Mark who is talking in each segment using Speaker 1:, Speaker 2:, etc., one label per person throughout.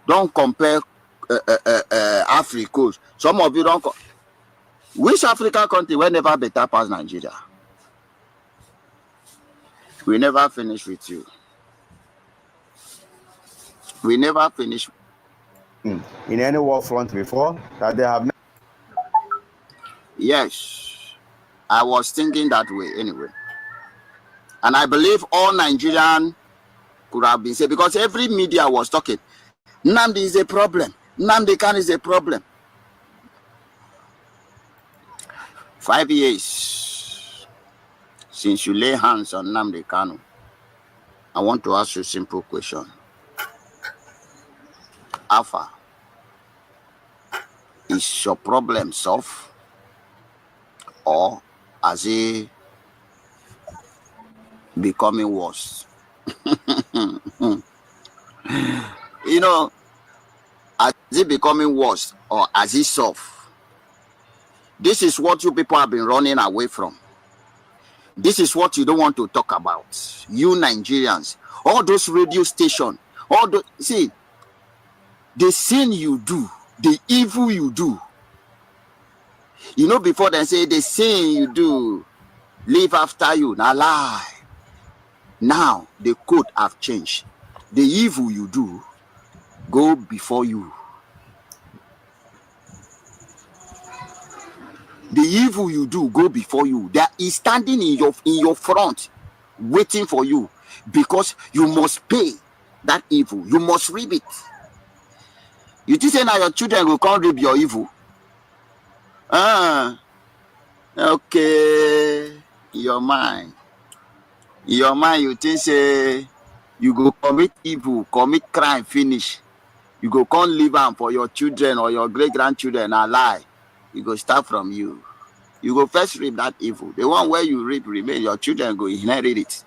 Speaker 1: Don't compare Africa. Some of you don't. Which African country will never better pass Nigeria? We never finish with you. We never finish.
Speaker 2: In any war front before that they have.
Speaker 1: Yes, I was thinking that way anyway. And I believe all Nigerian could have been said, because every media was talking. Nnamdi is a problem. Nnamdi Kanu is a problem. 5 years since you lay hands on Nnamdi Kanu, I want to ask you a simple question. Alpha, is your problem solved, or has it becoming worse? You know, has it becoming worse or has it solved? This is what you people have been running away from. This is what you don't want to talk about. You Nigerians, all those radio stations, all those, see, the sin you do, the evil you do. You know, before they say the sin you do, live after you, now lie. Now the code have changed. The evil you do, go before you. The evil you do, go before you. That is standing in your front, waiting for you, because you must pay that evil. You must reap it. You think say now your children will come reap your evil? Okay. Your mind, you think say you go commit evil, commit crime, finish. You go come leave am for your children or your great-grandchildren and lie. You go start from you. You go first reap that evil. The one where you reap remain, your children go inherit it.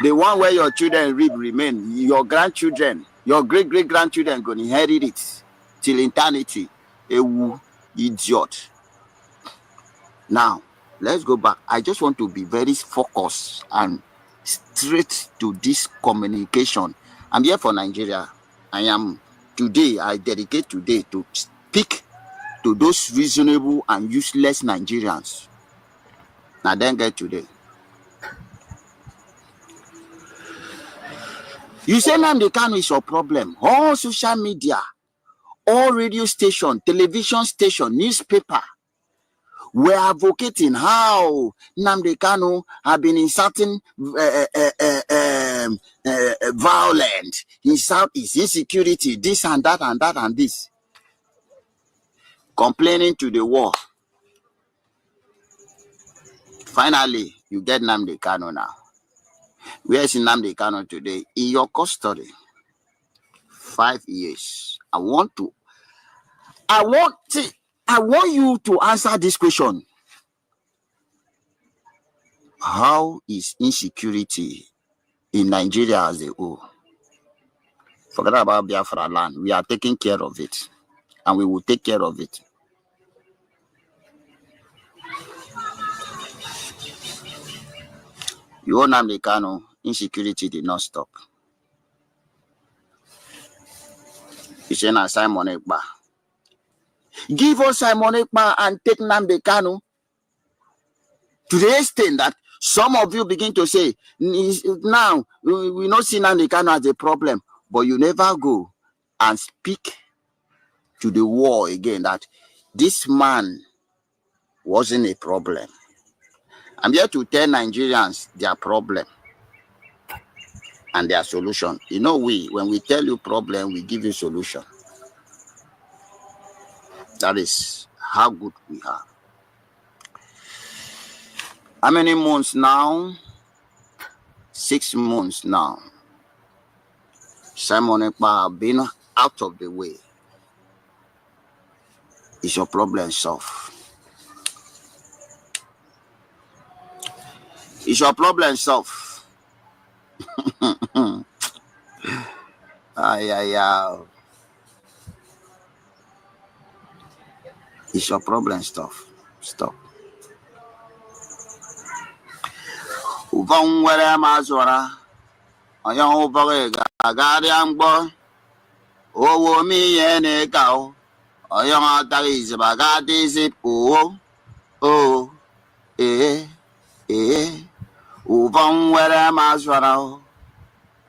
Speaker 1: The one where your children reap remain, your grandchildren, your great-great-grandchildren go inherit it till eternity. Ewu, idiot. Now, let's go back. I just want to be very focused and straight to this communication. I'm here for Nigeria. I dedicate today to speak to those reasonable and useless Nigerians. Now then get today. You say Nnamdi Kanu is your problem. All social media, all radio station, television station, newspaper, we're advocating how Nnamdi Kanu have been inserting violent, his insecurity, this and that and that and this. Complaining to the war. Finally, you get Nnamdi Kanu now. Where is Nnamdi Kanu today? In your custody. 5 years. I want you to answer this question. How is insecurity in Nigeria as a whole? Forget about Biafra land. We are taking care of it. And we will take care of it. You own Nnamdi Kanu, insecurity did not stop. You say now Simon Ekpa. Give us Simon Ekpa and take Nnamdi Kanu to the extent that some of you begin to say, now we not see Nnamdi Kanu as a problem, but you never go and speak to the war again that this man wasn't a problem. I'm here to tell Nigerians their problem and their solution. You know, when we tell you problem, we give you solution. That is how good we are. How many months now? 6 months now. Simon Ekpa have been out of the way. Is your problem solved? Is your problem solved? Is your problem solved? Stop. Uvon were mazora. Oyan obere agari angbo. owo mi ene kao oyama tari bagati zip oh uvon were maswara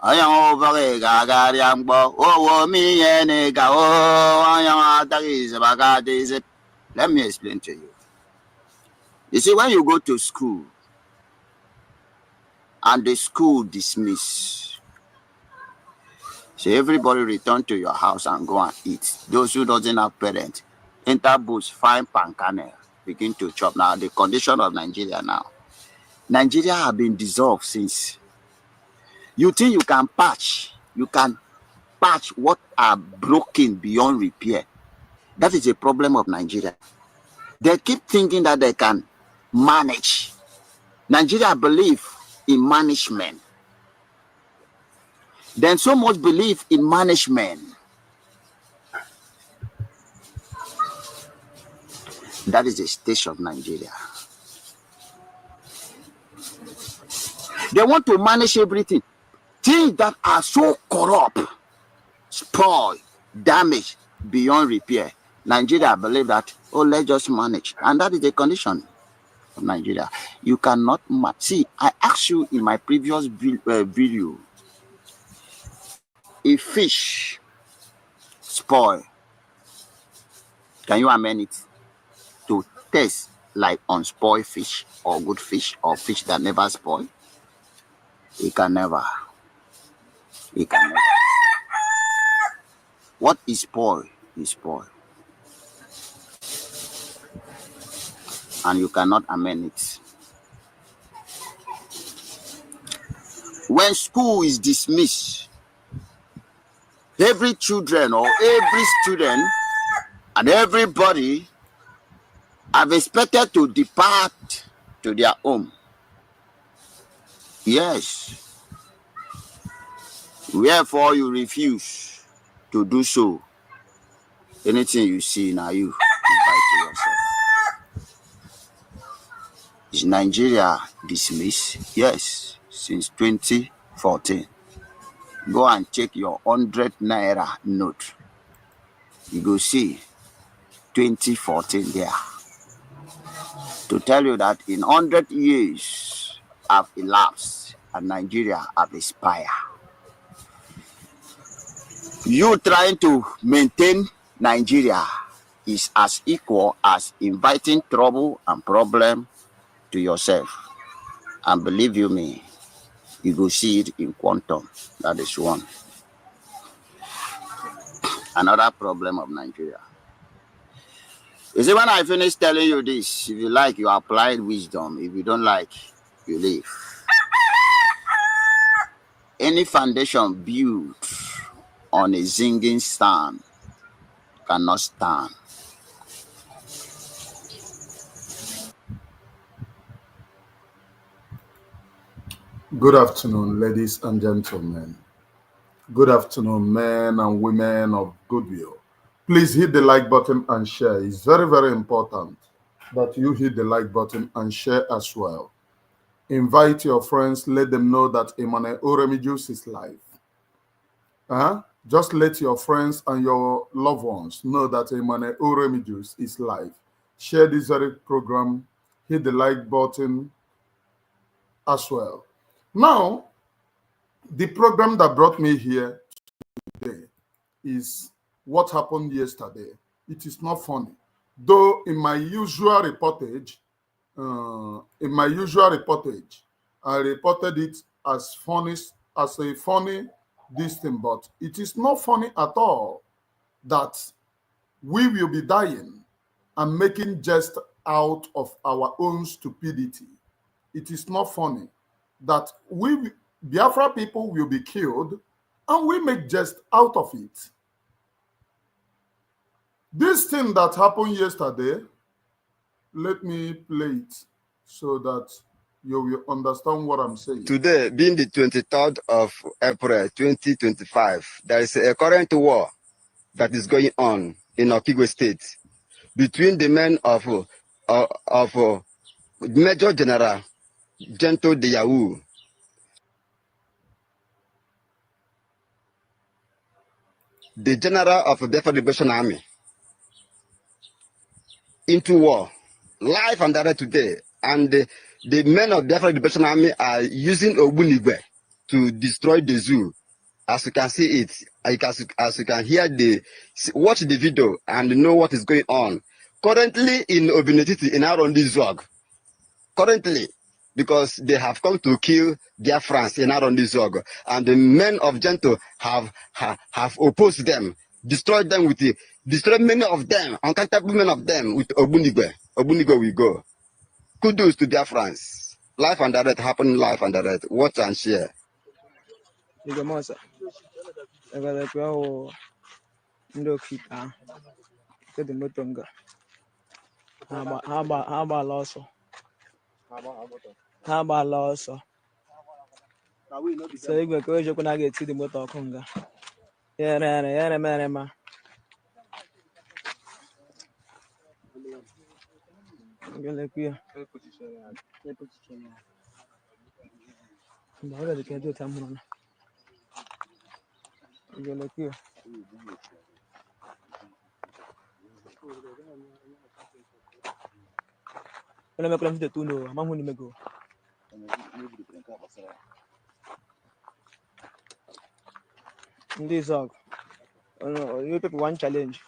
Speaker 1: oyama vare gagari ambo owo mi ene kao oyama tari bagati zip. Let me explain to you. You see, when you go to school and the school dismiss, so everybody return to your house and go and eat. Those who doesn't have parents, enter bush, find pancane, begin to chop. Now, the condition of Nigeria now. Nigeria have been dissolved since. You think you can patch what are broken beyond repair. That is a problem of Nigeria. They keep thinking that they can manage. Nigeria believe in management. Then so much belief in management. That is the state of Nigeria. They want to manage everything. Things that are so corrupt, spoil, damage beyond repair. Nigeria believe that, oh, let's just manage. And that is the condition of Nigeria. You cannot see, I asked you in my previous video, if fish spoil, can you amend it to taste like unspoiled fish or good fish or fish that never spoil? It can never. It can never. What is spoiled is spoiled. And you cannot amend it. When school is dismissed, every children or every student and everybody have expected to depart to their home. Yes. Wherefore you refuse to do so. Anything you see now, you invite to yourself. Is Nigeria dismissed? Yes, since 2014. Go and check your 100 naira note. You go see 2014 there. To tell you that in 100 years have elapsed and Nigeria have expired. You trying to maintain Nigeria is as equal as inviting trouble and problem to yourself. And believe you me, you go see it in quantum. That is one. Another problem of Nigeria. You see, when I finish telling you this, if you like, you apply wisdom. If you don't like, you leave. Any foundation built on a zinging stand cannot stand.
Speaker 3: Good afternoon, ladies and gentlemen. Good afternoon, men and women of goodwill. Please hit the like button and share. It's very, very important that you hit the like button and share as well. Invite your friends, let them know that Emmanuel Oremijus is live. Just let your friends and your loved ones know that Emmanuel Oremijus is live. Share this very program, hit the like button as well. Now, the program that brought me here today is what happened yesterday. It is not funny. Though in my usual reportage, I reported it as funny, as a funny this thing, but it is not funny at all that we will be dying and making jest out of our own stupidity. It is not funny that we Biafra people will be killed and we make jest out of it. This thing that happened yesterday, let me play it so that you will understand what I'm saying.
Speaker 4: Today, being the 23rd of April 2025, there is a current war that is going on in Okigwe State between the men of Major General Gento de Yahoo. the general of the Biafra Liberation Army into war, live and direct today. And the men of the Biafra Liberation Army are using Ogbunigwe to destroy the zoo. As you can see it, as you can hear watch the video and know what is going on. Currently in Obinetiti, in Arondi Zog, currently, because they have come to kill Biafrans in Arondi Zog, and the men of Gento have opposed them, destroyed many of them, uncountable men of them with Ogbunigwe. Ogbunigwe will go. Kudos to Biafrans. Life and direct, happening live and direct. Watch and share.
Speaker 5: So you go you can get to the motor conga. Yeah, man. This song. Oh no, you pick one challenge.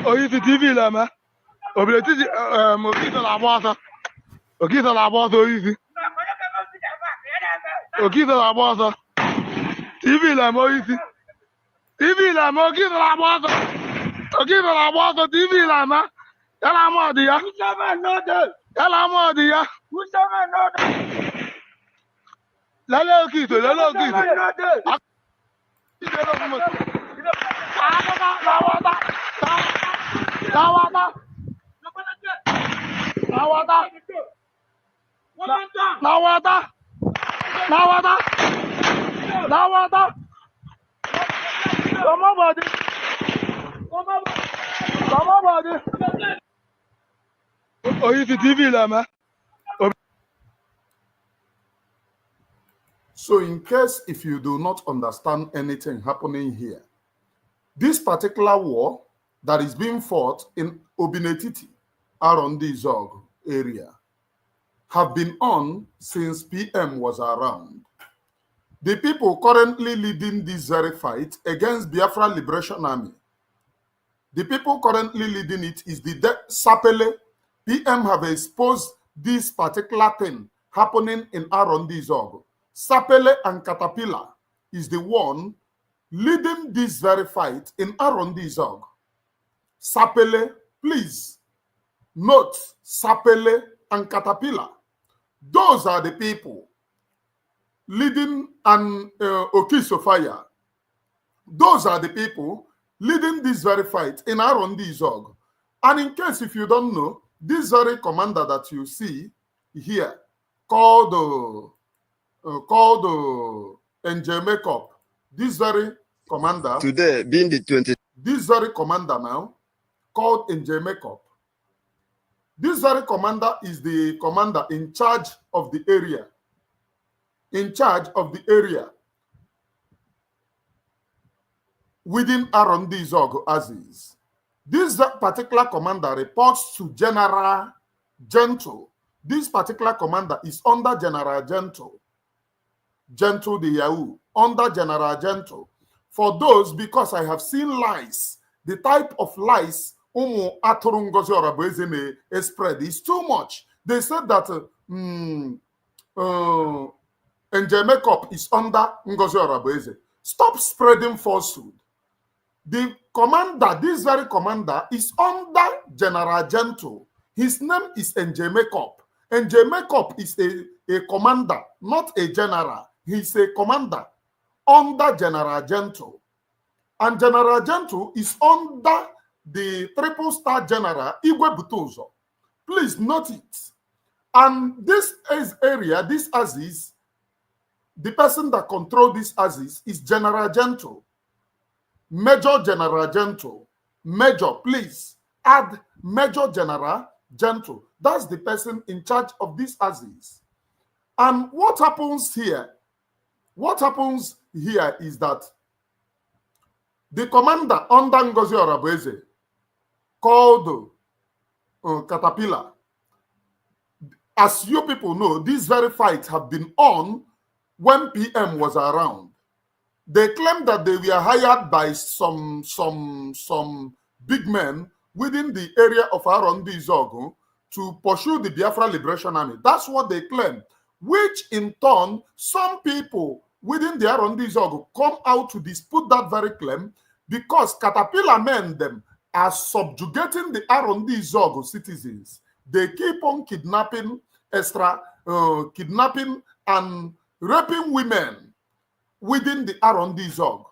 Speaker 6: Oyisi TV la ma. Obletiti Okito la bosa. Okito la bosa oyisi. Okito la bosa. TV la ma oyisi. TV la ma Okito la bosa. Okito la bosa TV la ma. Yala mo di ya. Yala mo di ya. Lale Okito.
Speaker 3: So in case if you do not understand anything happening here, this particular war that is being fought in Obinetiti, around the Zog area, have been on since PM was around. The people currently leading this very fight against Biafra Liberation Army, the people currently leading it is the Sapele. PM have exposed this particular thing happening in Arondi Zog. Sapele and Caterpillar is the one leading this very fight in Arondi Zog. Sapele, please note Sapele and Caterpillar. Those are the people leading and Okisofaya. Those are the people leading this very fight in Arondi Zog. And in case if you don't know, this very commander that you see here, called NJ Makeup, this very commander,
Speaker 4: Today, being the 20th.
Speaker 3: This very commander now, called NJ Makeup. This very commander is the commander in charge of the area. In charge of the area within Arondi Zog Aziz. This particular commander reports to General Gento. This particular commander is under General Gento. Gento the Yahoo, under General Gento. For those, because I have seen lies, the type of lies Ngozi Orabueze may spread is too much. They said that NJ Makeup is under Ngozi Orabueze. Stop spreading falsehood. The commander, this very commander, is under General Gento. His name is NJ Makeup. And J. Makeup is a commander, not a general. He's a commander under General Gentle. And General Gentle is under the triple-star general, Igwe Butozo. Please note it. And this is area, this Aziz, the person that controls this Aziz is General Gentle. Major General Gentle. Major, please add Major General Gentle. That's the person in charge of this Aziz. And what happens here? What happens here is that the commander under Ngozi Orabueze, called Caterpillar, as you people know, these very fights have been on when PM was around. They claim that they were hired by some big men within the area of Arondi Zogo to pursue the Biafra Liberation Army. That's what they claim, which in turn, some people within the Arondi Zogo come out to dispute that very claim because Caterpillar men them are subjugating the Arondi Zogo citizens. They keep on kidnapping and raping women within the Arondi Zog.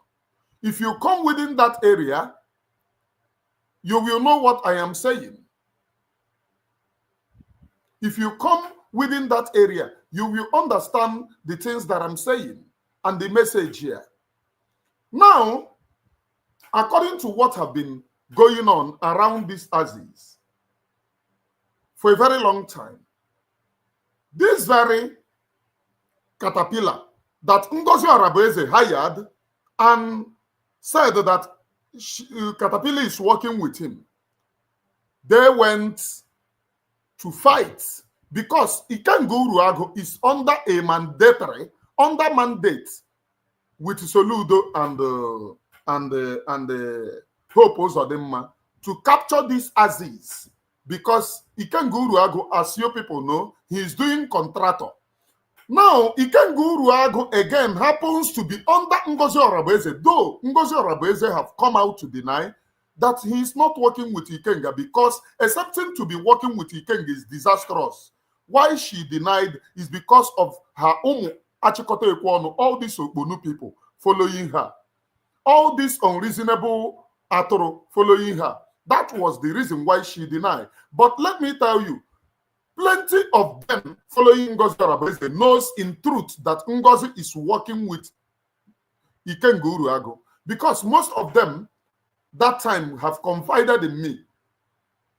Speaker 3: If you come within that area, you will know what I am saying. If you come within that area, you will understand the things that I'm saying and the message here. Now, according to what have been going on around this Aziz for a very long time, this very Caterpillar that Ngozi Orabueze hired and said that Caterpillar is working with him, they went to fight because Ikenguru is under a mandate with Soludo and Hope Uzodimma to capture this Aziz, because Ikenguru, as you people know, he is doing contractor. Now, Ikenguru again happens to be under Ngozi Orabueze, though Ngozi Orabueze have come out to deny that he is not working with Ikenga, because accepting to be working with Ikenga is disastrous. Why she denied is because of her own Achikote Ekwono, all these Okponu people following her, all this unreasonable Atoro following her. That was the reason why she denied. But let me tell you, plenty of them following Ngozi Orabueze knows in truth that Ngozi is working with Ikenguru, because most of them that time have confided in me.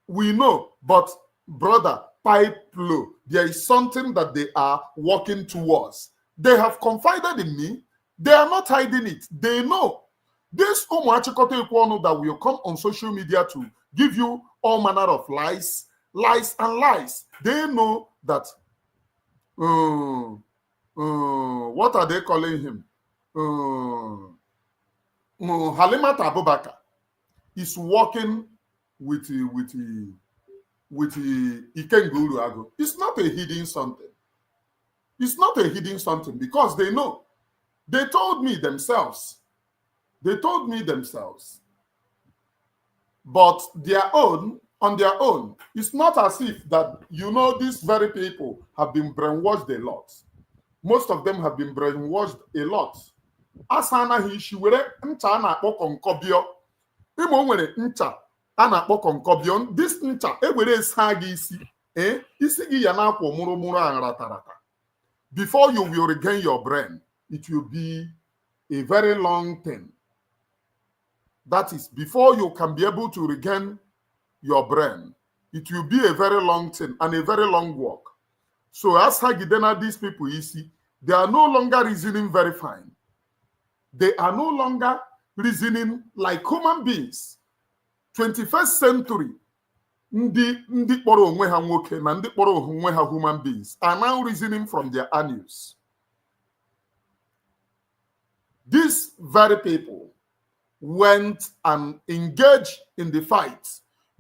Speaker 3: We know, but brother, pipe low. There is something that they are working towards. They have confided in me. They are not hiding it. They know. This Umuachikote Ekwono that will come on social media to give you all manner of lies, and lies. They know that, what are they calling him? Halimat Abubakar is working with Ikenguru. It's not a hidden something. It's not a hidden something because they know. They told me themselves. They told me themselves. But on their own, it's not as if that, you know, these very people have been brainwashed a lot. Most of them have been brainwashed a lot. Asana hishi were ncha na-akpọ konkobio. Imo nwere ncha a na-akpọ konkobio. This ncha ewere saa gị isi. Isi gị ya na-akwọ mụrụmụrụ aratarata. Before you will regain your brain, it will be a very long thing. That is, before you can be able to regain your brain, it will be a very long thing and a very long walk. So as Hagidena, these people, you see, they are no longer reasoning very fine. They are no longer reasoning like human beings. 21st century, ndị kpọrọ onwe ha nwoke na ndị kpọrọ onwe ha human beings are now reasoning from their anus. These very people went and engaged in the fight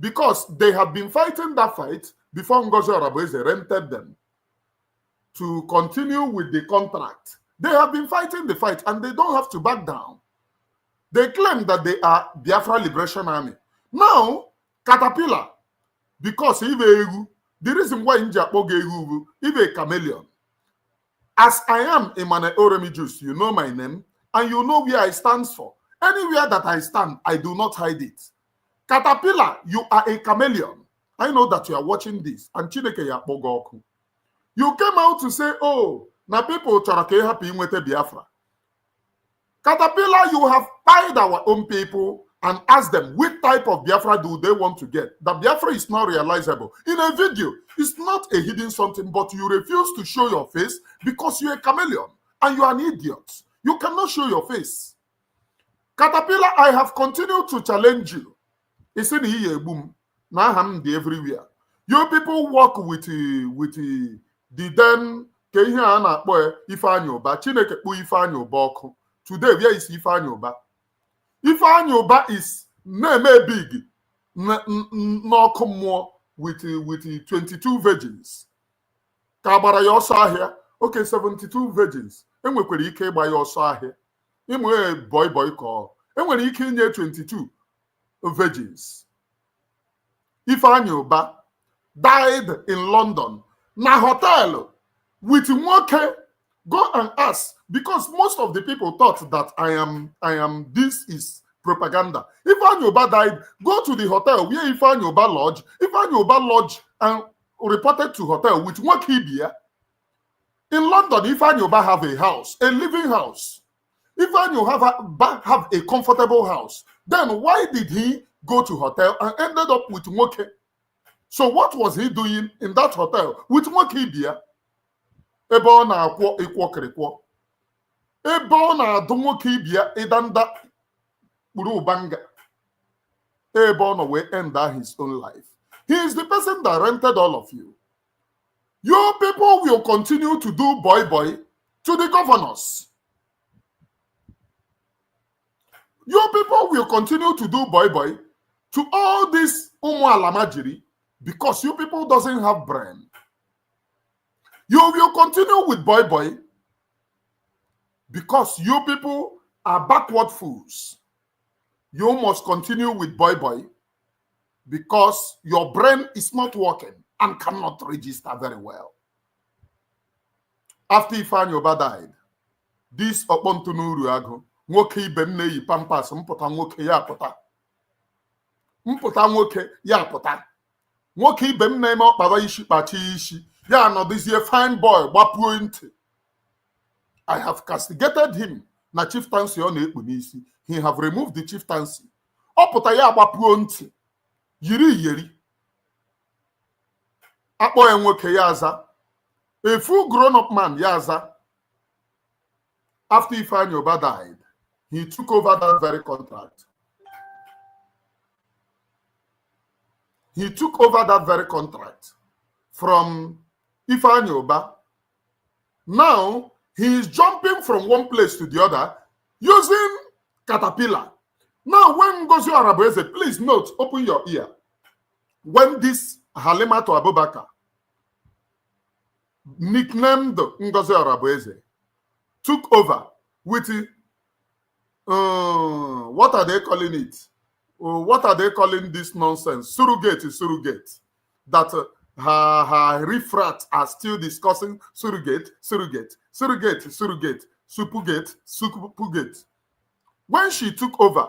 Speaker 3: because they have been fighting that fight before Ngozi Orabueze rented them to continue with the contract. They have been fighting the fight and they don't have to back down. They claim that they are Biafra Liberation Army. Now, Caterpillar, because The reason why India is a chameleon. As I am Emmanuel Oremi Juice, you know my name, and you know where I stand for. Anywhere that I stand, I do not hide it. Caterpillar, you are a chameleon. I know that you are watching this. And Chineke Yakbogoku. You came out to say, oh, now people are happy with Biafra. Caterpillar, you have pied our own people and asked them which type of Biafra do they want to get. The Biafra is not realizable. In a video, it's not a hidden something, but you refuse to show your face because you're a chameleon and you are an idiot. You cannot show your face. Caterpillar, I have continued to challenge you. It's in here, boom. Now I'm everywhere. You people work with the then Ifeanyi Oba. Chineke kpu Ifeanyi Oba ọkụ. Today, where is Ifeanyi Oba? Ifeanyi Oba is name big. No come more with 22 virgins. Kabara ya ọsọ ahịa. Okay, 72 virgins. Enwekwere ike ịgba ya ọsọ ahịa. Imwe boy call. Enwere ike inye 22 virgins. Ifeanyi Oba died in London. Na hotel with nwoke. Go and ask, because most of the people thought that I am this is propaganda. Ifeanyi Oba died, go to the hotel where Ifeanyi Oba lodge. Ifeanyi Oba lodge and reported to hotel with nwoke Ibia. In London, Ifeanyi Oba have a house, a living house. Ifeanyi Oba have a comfortable house. Then why did he go to hotel and ended up with nwoke? So what was he doing in that hotel with nwoke Ibia? Ebe ọ na-akwọ ịkwọkịrịkwọ. Ebe ọ na-adụ nwoke ibia ịdanda kpuru ụbanga. Ebe ọ nọ wee end his own life. He is the person that rented all of you. You people will continue to do boy to the governors. You people will continue to do boy to all this Umu Alamajiri because you people doesn't have brain. You will continue with boy because you people are backward fools. You must continue with boy because your brain is not working and cannot register very well. After Ifeanyi Oba died, this Okpontunuru Ago, nwoke ibe m na-eyi pampas, mpụta nwoke ya apụta. Mpụta nwoke ya apụta. Nwoke ibe m na-eme ọkpara isi kpachi isi. Yeah, no, this is a fine boy. I have castigated him. Na chieftaincy on Ekpunisi. He have removed the chieftaincy. Oputa ya wapuonti. Yiri. Akpo enwoke yaza. A full grown-up man yaza. After Ifeanyi Oba died, he took over that very contract. He took over that very contract from Ifeanyi Oba. Now, he is jumping from one place to the other using Caterpillar. Now, when Ngozi Orabueze, please note, open your ear. When this Halimatu Abubakar, nicknamed Ngozi Orabueze, took over with, what are they calling it? What are they calling this nonsense? Surrogate. That her refrat are still discussing surrogate. When she took over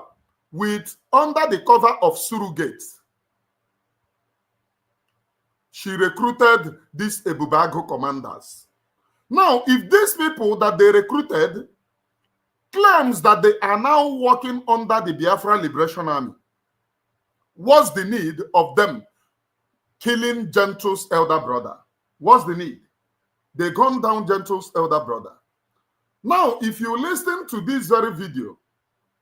Speaker 3: with under the cover of surrogate, she recruited these Ebubago commanders. Now, if these people that they recruited claims that they are now working under the Biafra Liberation Army, what's the need of them killing Gentle's elder brother? What's the need? They gunned down Gentle's elder brother. Now, if you listen to this very video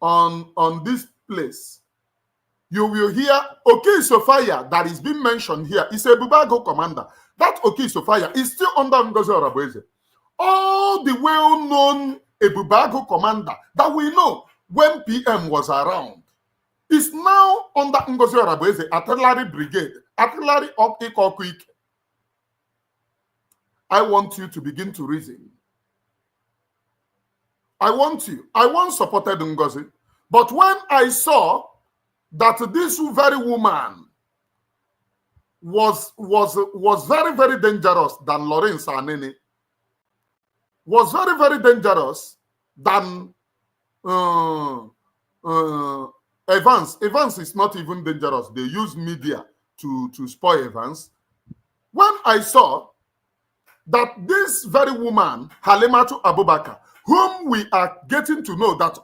Speaker 3: on this place, you will hear Oki Sofia that is being mentioned here is a Bubago commander. That Oki Sofia is still under Ngozi Orabueze. All the well-known Ebubago commander that we know when PM was around is now under Ngozi Orabueze Artillery Brigade, Artillery of Ikokuik. I want you to begin to reason. I once supported Ngozi, but when I saw that this very woman was very, very dangerous than Lawrence Anene. Was very, very dangerous than Evans. Evans is not even dangerous. They use media to spoil Evans. When I saw that this very woman, Halimatu Abubakar, whom we are getting to know that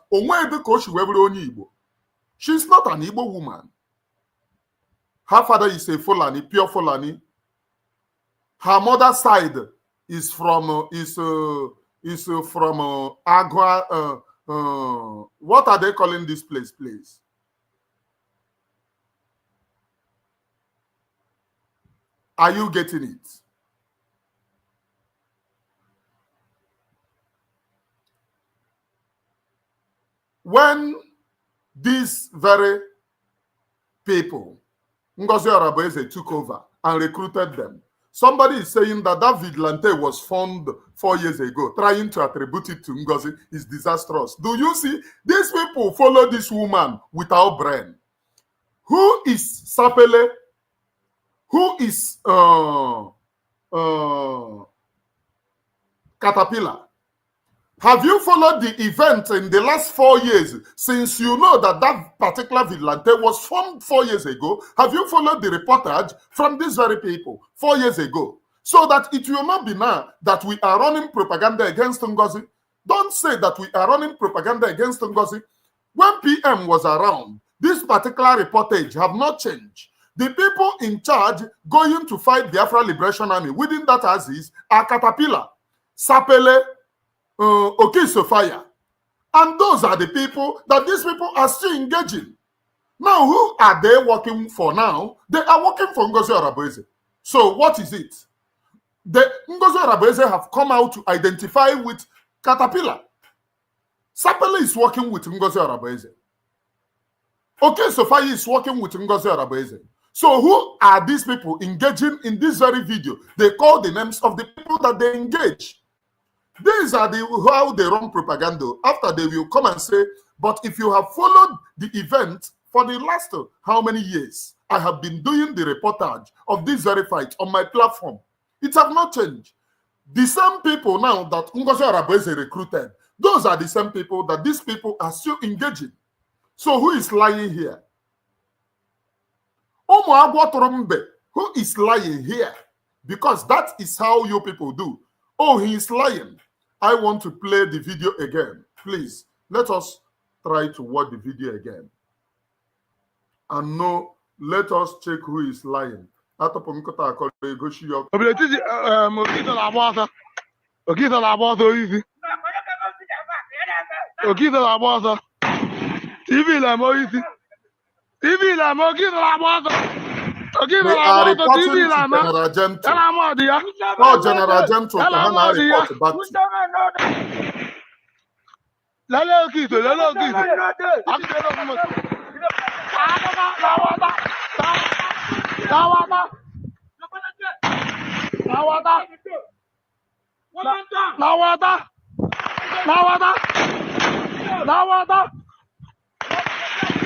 Speaker 3: she's not an Igbo woman. Her father is a Fulani, pure Fulani. Her mother's side is from Agua. What are they calling this place, please? Are you getting it? When these very people, Ngozi Orabueze, took over and recruited them, somebody is saying that that vigilante was formed 4 years ago, trying to attribute it to Ngozi is disastrous. Do you see? These people follow this woman without brain. Who is Sapele? Who is Caterpillar? Have you followed the event in the last 4 years, since you know that that particular vigilante was formed 4 years ago? Have you followed the reportage from these very people 4 years ago? So that it will not be now that we are running propaganda against Ngozi. Don't say that we are running propaganda against Ngozi. When PM was around, this particular reportage have not changed. The people in charge going to fight Biafra Liberation Army within that Aziz are Caterpillar, Sapele, Okisofaya. And those are the people that these people are still engaging. Now, who are they working for now? They are working for Ngozi Orabueze. So what is it? The Ngozi Orabueze have come out to identify with Caterpillar. Sapele is working with Ngozi Orabueze. Okisofaya is working with Ngozi Orabueze. So who are these people engaging in this very video? They call the names of the people that they engage. These are how they run propaganda. After they will come and say, but if you have followed the event for the last how many years, I have been doing the reportage of this very fight on my platform. It have not changed. The same people now that Ngozi Orabueze recruited, those are the same people that these people are still engaging. So who is lying here? Who is lying here? Because that is how you people do. Oh, he is lying. I want to play the video again. Please, let us try to watch the video again. And no, let us check who is lying.
Speaker 6: TV la mo give la boss. Give
Speaker 3: They
Speaker 6: la
Speaker 3: are
Speaker 6: boss
Speaker 3: reporting
Speaker 6: TV
Speaker 3: to
Speaker 6: la ma.
Speaker 3: General Gento.
Speaker 6: Tell mo dia.
Speaker 3: Oh, General Gento, report back to.
Speaker 6: Lalo kito. Akero mo. Nawata.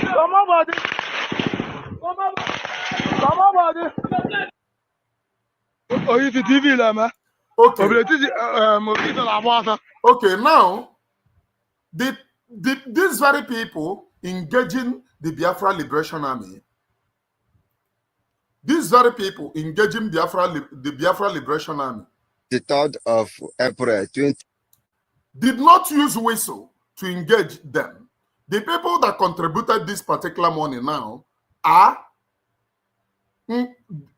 Speaker 6: Come on, buddy. Oh, you TV la ma.
Speaker 3: Okay, now these very people engaging the Biafra Liberation Army, these very people engaging the Biafra Liberation Army,
Speaker 4: The 3rd of April 20.
Speaker 3: did not use whistle to engage them. The people that contributed this particular money now are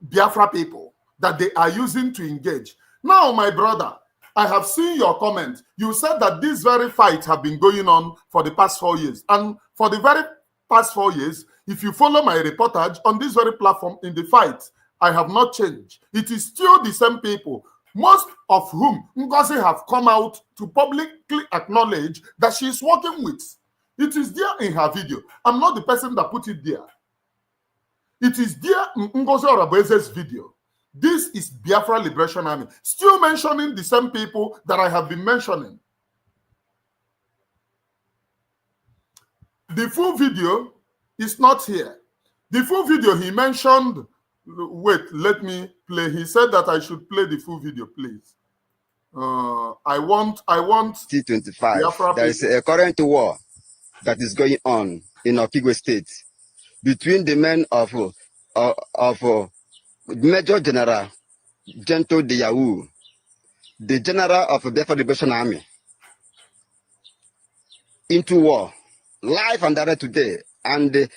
Speaker 3: Biafra people that they are using to engage. Now, my brother, I have seen your comment. You said that this very fight have been going on for the past 4 years. And for the very past 4 years, if you follow my reportage on this very platform in the fight, I have not changed. It is still the same people, most of whom Ngozi have come out to publicly acknowledge that she is working with. It is there in her video. I'm not the person that put it there. It is there in Ngozi Orabueze's video. This is Biafra Liberation Army, still mentioning the same people that I have been mentioning. The full video is not here. The full video, he mentioned Wait, let me play. He said that I should play the full video, please. I want
Speaker 4: T25.
Speaker 3: Biafra
Speaker 4: There is
Speaker 3: people.
Speaker 4: a current war that is going on in Okigwe State between the men of Major General Gento de Yahoo, the general of the Biafra Liberation Army, into war, live and direct today. And the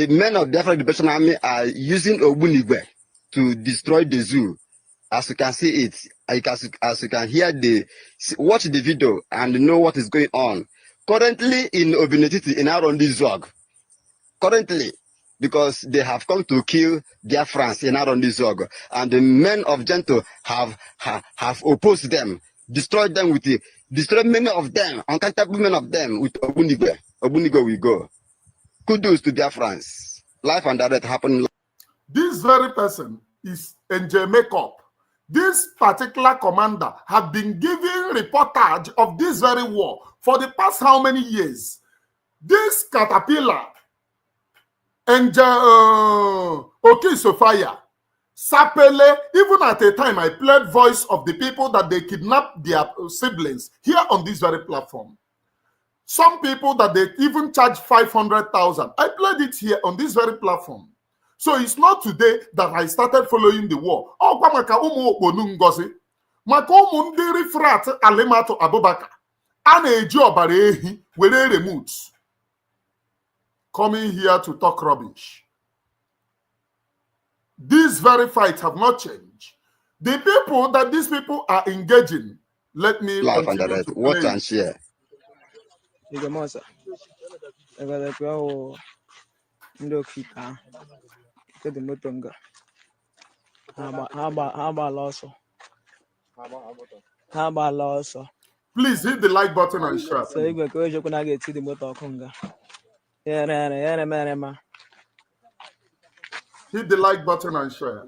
Speaker 4: men of the Biafra Liberation Army are using Ogbunigwe to destroy the zoo. As you can see it, as you can hear watch the video and know what is going on. Currently in Obinetiti, in Arondi Zog, currently, because they have come to kill their friends in Arondi Zog, and the men of Gento have opposed them, destroyed many of them, uncountable men of them with Obunigwe. Obunigwe will go. Kudos to their friends. Life and direct happened.
Speaker 3: This very person is NJ Makeup. This particular commander have been giving reportage of this very war for the past how many years? This caterpillar, Okay Sophia, Sapele, even at a time I played voice of the people that they kidnapped their siblings here on this very platform. Some people that they even charge 500,000. I played it here on this very platform. So it's not today that I started following the war. Oh, maka umu okponu Ngozi. Maka umu ndị rifrat Alimatu Abubakar. A na-eji ọbara ehi were remote. Coming here to talk rubbish. These very fights have not changed. The people that these people are engaging, let me
Speaker 4: live and
Speaker 3: continue
Speaker 4: direct.
Speaker 3: to
Speaker 4: Watch
Speaker 3: play.
Speaker 4: and share.
Speaker 5: The motonga. How about also? How about also?
Speaker 3: Please hit the like button and share.
Speaker 5: So you go you can get to the motonga. Yeah.
Speaker 3: Hit the like button and share.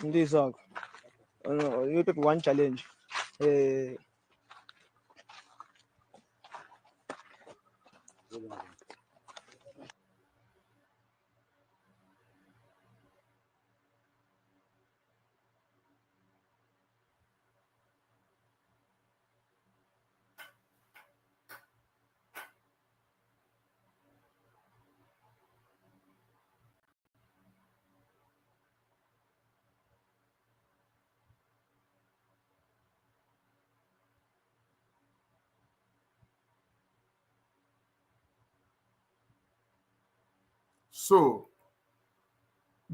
Speaker 5: This song. You pick one challenge.
Speaker 3: So,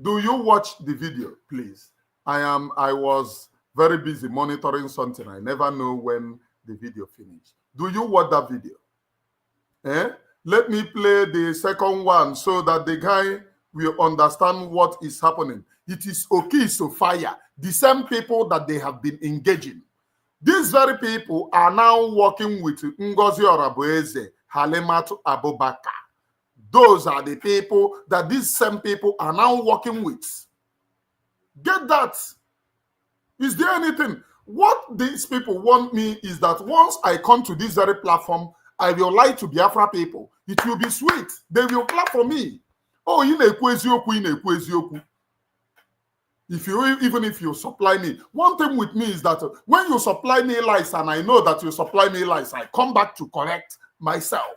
Speaker 3: do you watch the video, please? I was very busy monitoring something. I never know when the video finished. Do you watch that video? Let me play the second one so that the guy will understand what is happening. It is Okay Sophia, the same people that they have been engaging. These very people are now working with Ngozi Orabueze, Halimatu Abubakar. Those are the people that these same people are now working with. Get that? Is there anything? What these people want me is that once I come to this very platform, I will lie to Biafra people. It will be sweet. They will clap for me. Oh, even if you supply me. One thing with me is that when you supply me lies and I know that you supply me lies, I come back to correct myself.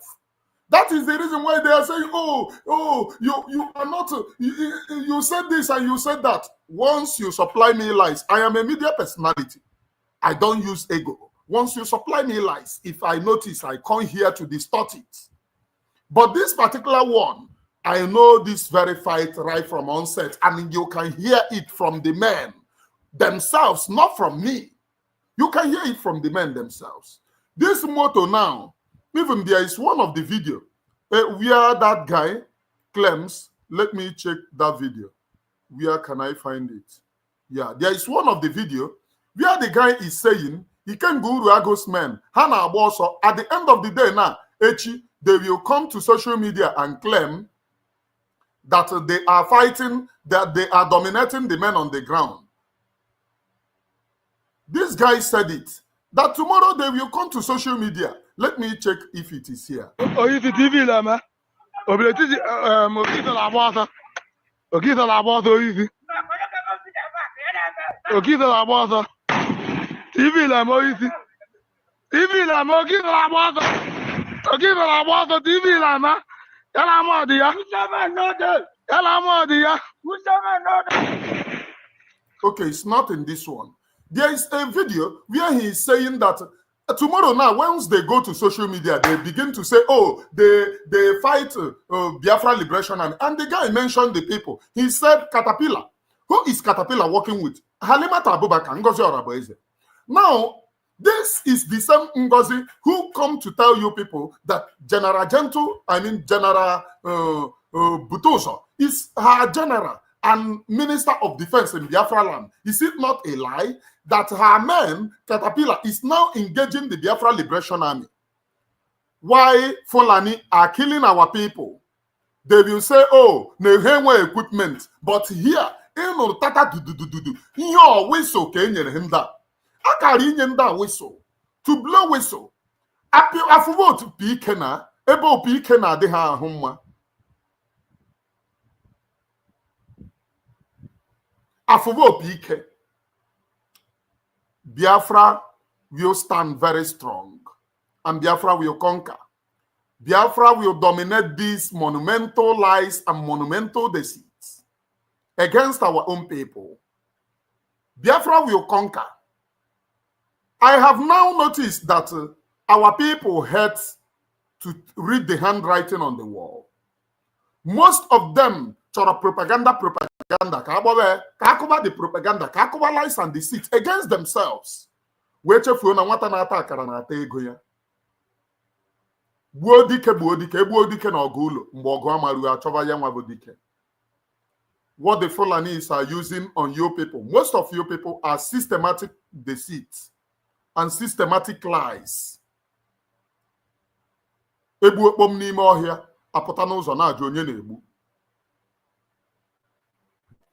Speaker 3: That is the reason why they are saying, you are not, you said this and you said that. Once you supply me lies, I am a media personality. I don't use ego. Once you supply me lies, if I notice, I come here to distort it. But this particular one, I know this very fight right from onset, and you can hear it from the men themselves, not from me. You can hear it from the men themselves. This motto now, even there is one of the video where that guy claims, let me check that video. Where can I find it? Yeah, there is one of the video where the guy is saying Ikenga Uruago's men, Hana also, at the end of the day now, Echi, they will come to social media and claim that they are fighting, that they are dominating the men on the ground. This guy said it, that tomorrow they will come to social media. Let me check if it is here.
Speaker 6: Oh, it's the TV, Lama. Obletisi, Okita Labosa. Okita Labosa, easy. Okita Labosa. TV, Lama, easy. TV, Lama, Okita Labosa. Okita Labosa, TV, Lama. Yala Modia. Yala Modia.
Speaker 3: Okay, it's not in this one. There is a video where he is saying that tomorrow now, once they go to social media, they begin to say, oh, they fight Biafra Liberation Army. And the guy mentioned the people. He said Caterpillar. Who is Caterpillar working with? Halimata Abubakar, Ngozi Orabueze. Now, this is the same Ngozi who come to tell you people that General Butoso is her general and Minister of Defense in Biafra land. Is it not a lie that her men, Caterpillar, is now engaging the Biafra Liberation Army? Why Fulani are killing our people? They will say, oh, they have equipment. But here, your whistle can him that. I carry in that whistle to blow whistle. I forgot to be Kena, able be Kena de ha home. I forgot PK. Biafra will stand very strong, and Biafra will conquer. Biafra will dominate these monumental lies and monumental deceits against our own people. Biafra will conquer. I have now noticed that our people hate to read the handwriting on the wall. Most of them chora propaganda, the propaganda, lies and deceit against themselves. What the Fulanis are using on your people, most of your people are systematic deceit and systematic lies. Ebu ekpom n'ime ọhịa apụta n'ụzọ na-ajụ onye na-egbu.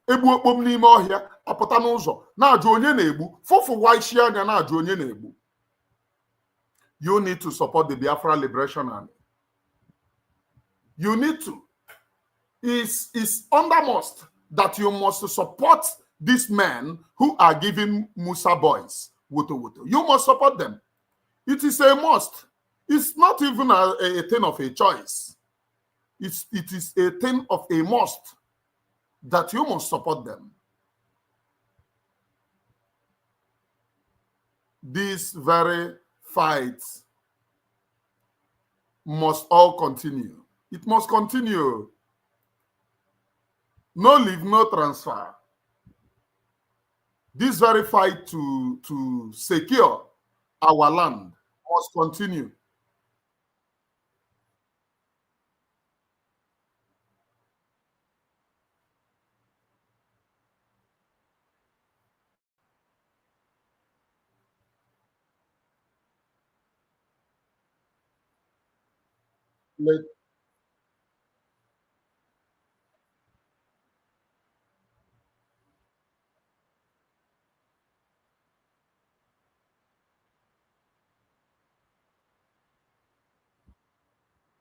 Speaker 3: Ebu ekpom n'ime ọhịa apụta n'ụzọ na-ajụ onye na-egbu. Fụfụwa isi anya na-ajụ onye na-egbu. You need to support the Biafra Liberation Army. You need to. It's undermost that you must support these men who are giving Musa boys woto woto. You must support them. It is a must. It's not even a thing of a choice. It is a thing of a must that you must support them. These very fights must all continue. It must continue. No leave, no transfer. This very fight to secure our land must continue.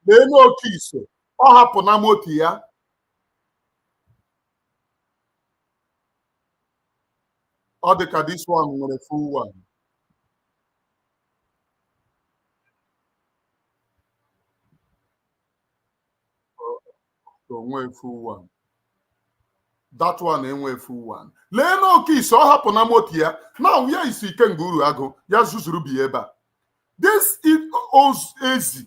Speaker 3: They know kiss. What happened na moti ya? Or this one with a full one. So one full one. That one ain't a full one. Leno kiss or happen na moti ya. Now where is Ikenguru ago? Yazuzuru bieba. This is easy.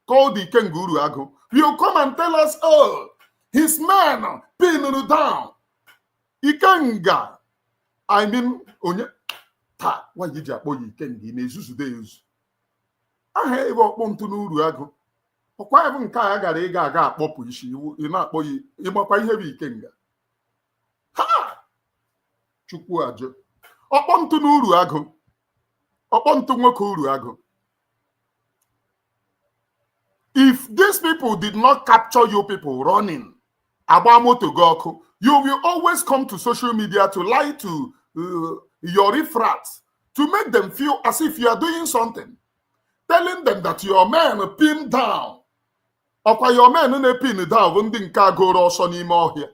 Speaker 3: Called the Kenguru Ago, will come and tell us, oh, his man pinned down. Ikenga. I mean, ta, why did you boy Ikengi? Mezus days. I have a bomb to Nuruago. Or quite even Kaya Gaga Popuishi, you not boy, you might quite heavy Ikenga. Ha! Chukuajo. Or bomb to Nuruago. If these people did not capture you people running, you will always come to social media to lie to your refrats to make them feel as if you are doing something, telling them that your men pinned down. Or your men in a pin down when the car go also anymore here.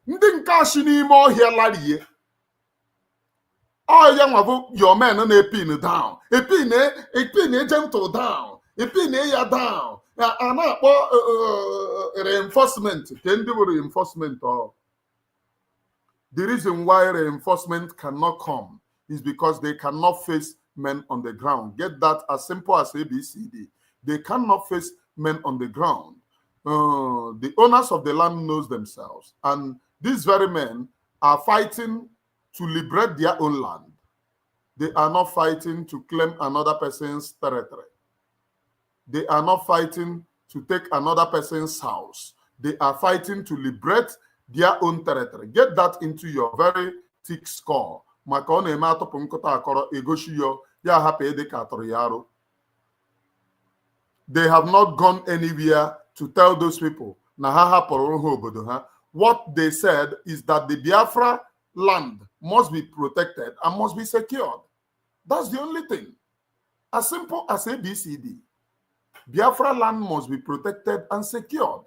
Speaker 3: Ndinka anymore here, laddie. Oh, young your men in a pin down. A pin, gentle down. A pin, down. And reinforcement. Can do reinforcement. Or the reason why reinforcement cannot come is because they cannot face men on the ground. Get that as simple as ABCD. They cannot face men on the ground. The owners of the land knows themselves. And these very men are fighting to liberate their own land. They are not fighting to claim another person's territory. They are not fighting to take another person's house. They are fighting to liberate their own territory. Get that into your very thick skull. They have not gone anywhere to tell those people. What they said is that the Biafra land must be protected and must be secured. That's the only thing. As simple as ABCD. Biafra land must be protected and secured.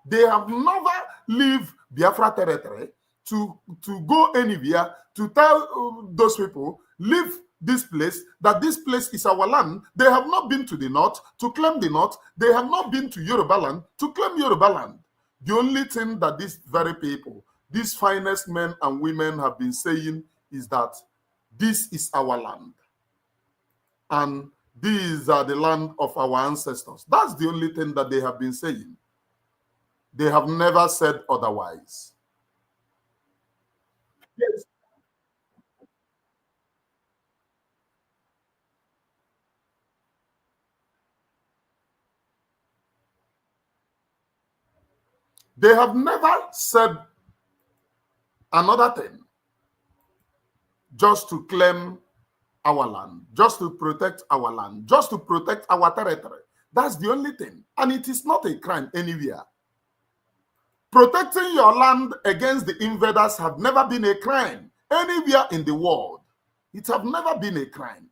Speaker 3: They have never left Biafra territory to go anywhere to tell those people, leave this place, that this place is our land. They have not been to the north to claim the north. They have not been to Yoruba land to claim Yoruba land. The only thing that these very people, these finest men and women have been saying is that this is our land. And these are the land of our ancestors. That's the only thing that they have been saying. They have never said otherwise. Yes. They have never said another thing just to claim our land, just to protect our land, just to protect our territory. That's the only thing. And it is not a crime anywhere. Protecting your land against the invaders have never been a crime anywhere in the world. It have never been a crime.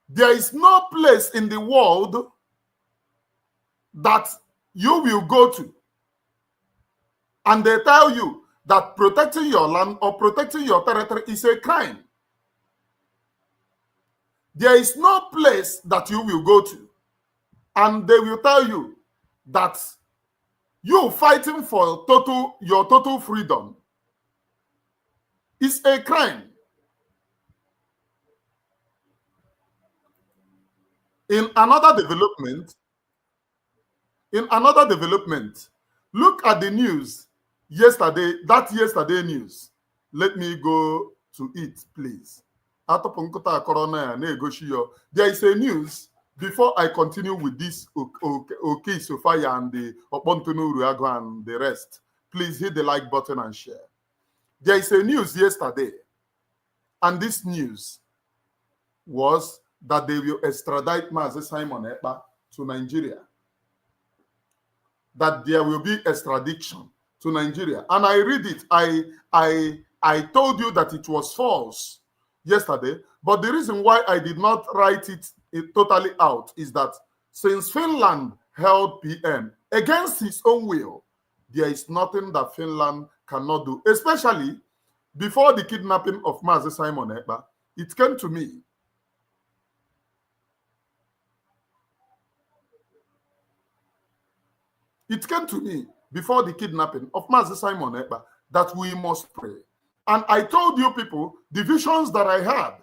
Speaker 3: There is no place in the world that you will go to and they tell you that protecting your land or protecting your territory is a crime. There is no place that you will go to and they will tell you that you fighting for your total freedom is a crime. In another development, look at the news yesterday, that yesterday news. Let me go to it, please. There is a news, before I continue with this okay Sophia and the Opontunu Ruago and the rest, please hit the like button and share. There is a news yesterday, and this news was that they will extradite Mazi Simon Ekpa to Nigeria. That there will be extradition to Nigeria. And I read it. I told you that it was false yesterday, but the reason why I did not write it totally out is that since Finland held PM against his own will, there is nothing that Finland cannot do, especially before the kidnapping of Mazi Simon Ekpa. It came to me before the kidnapping of Mazi Simon Ekpa that we must pray. And I told you people the visions that I had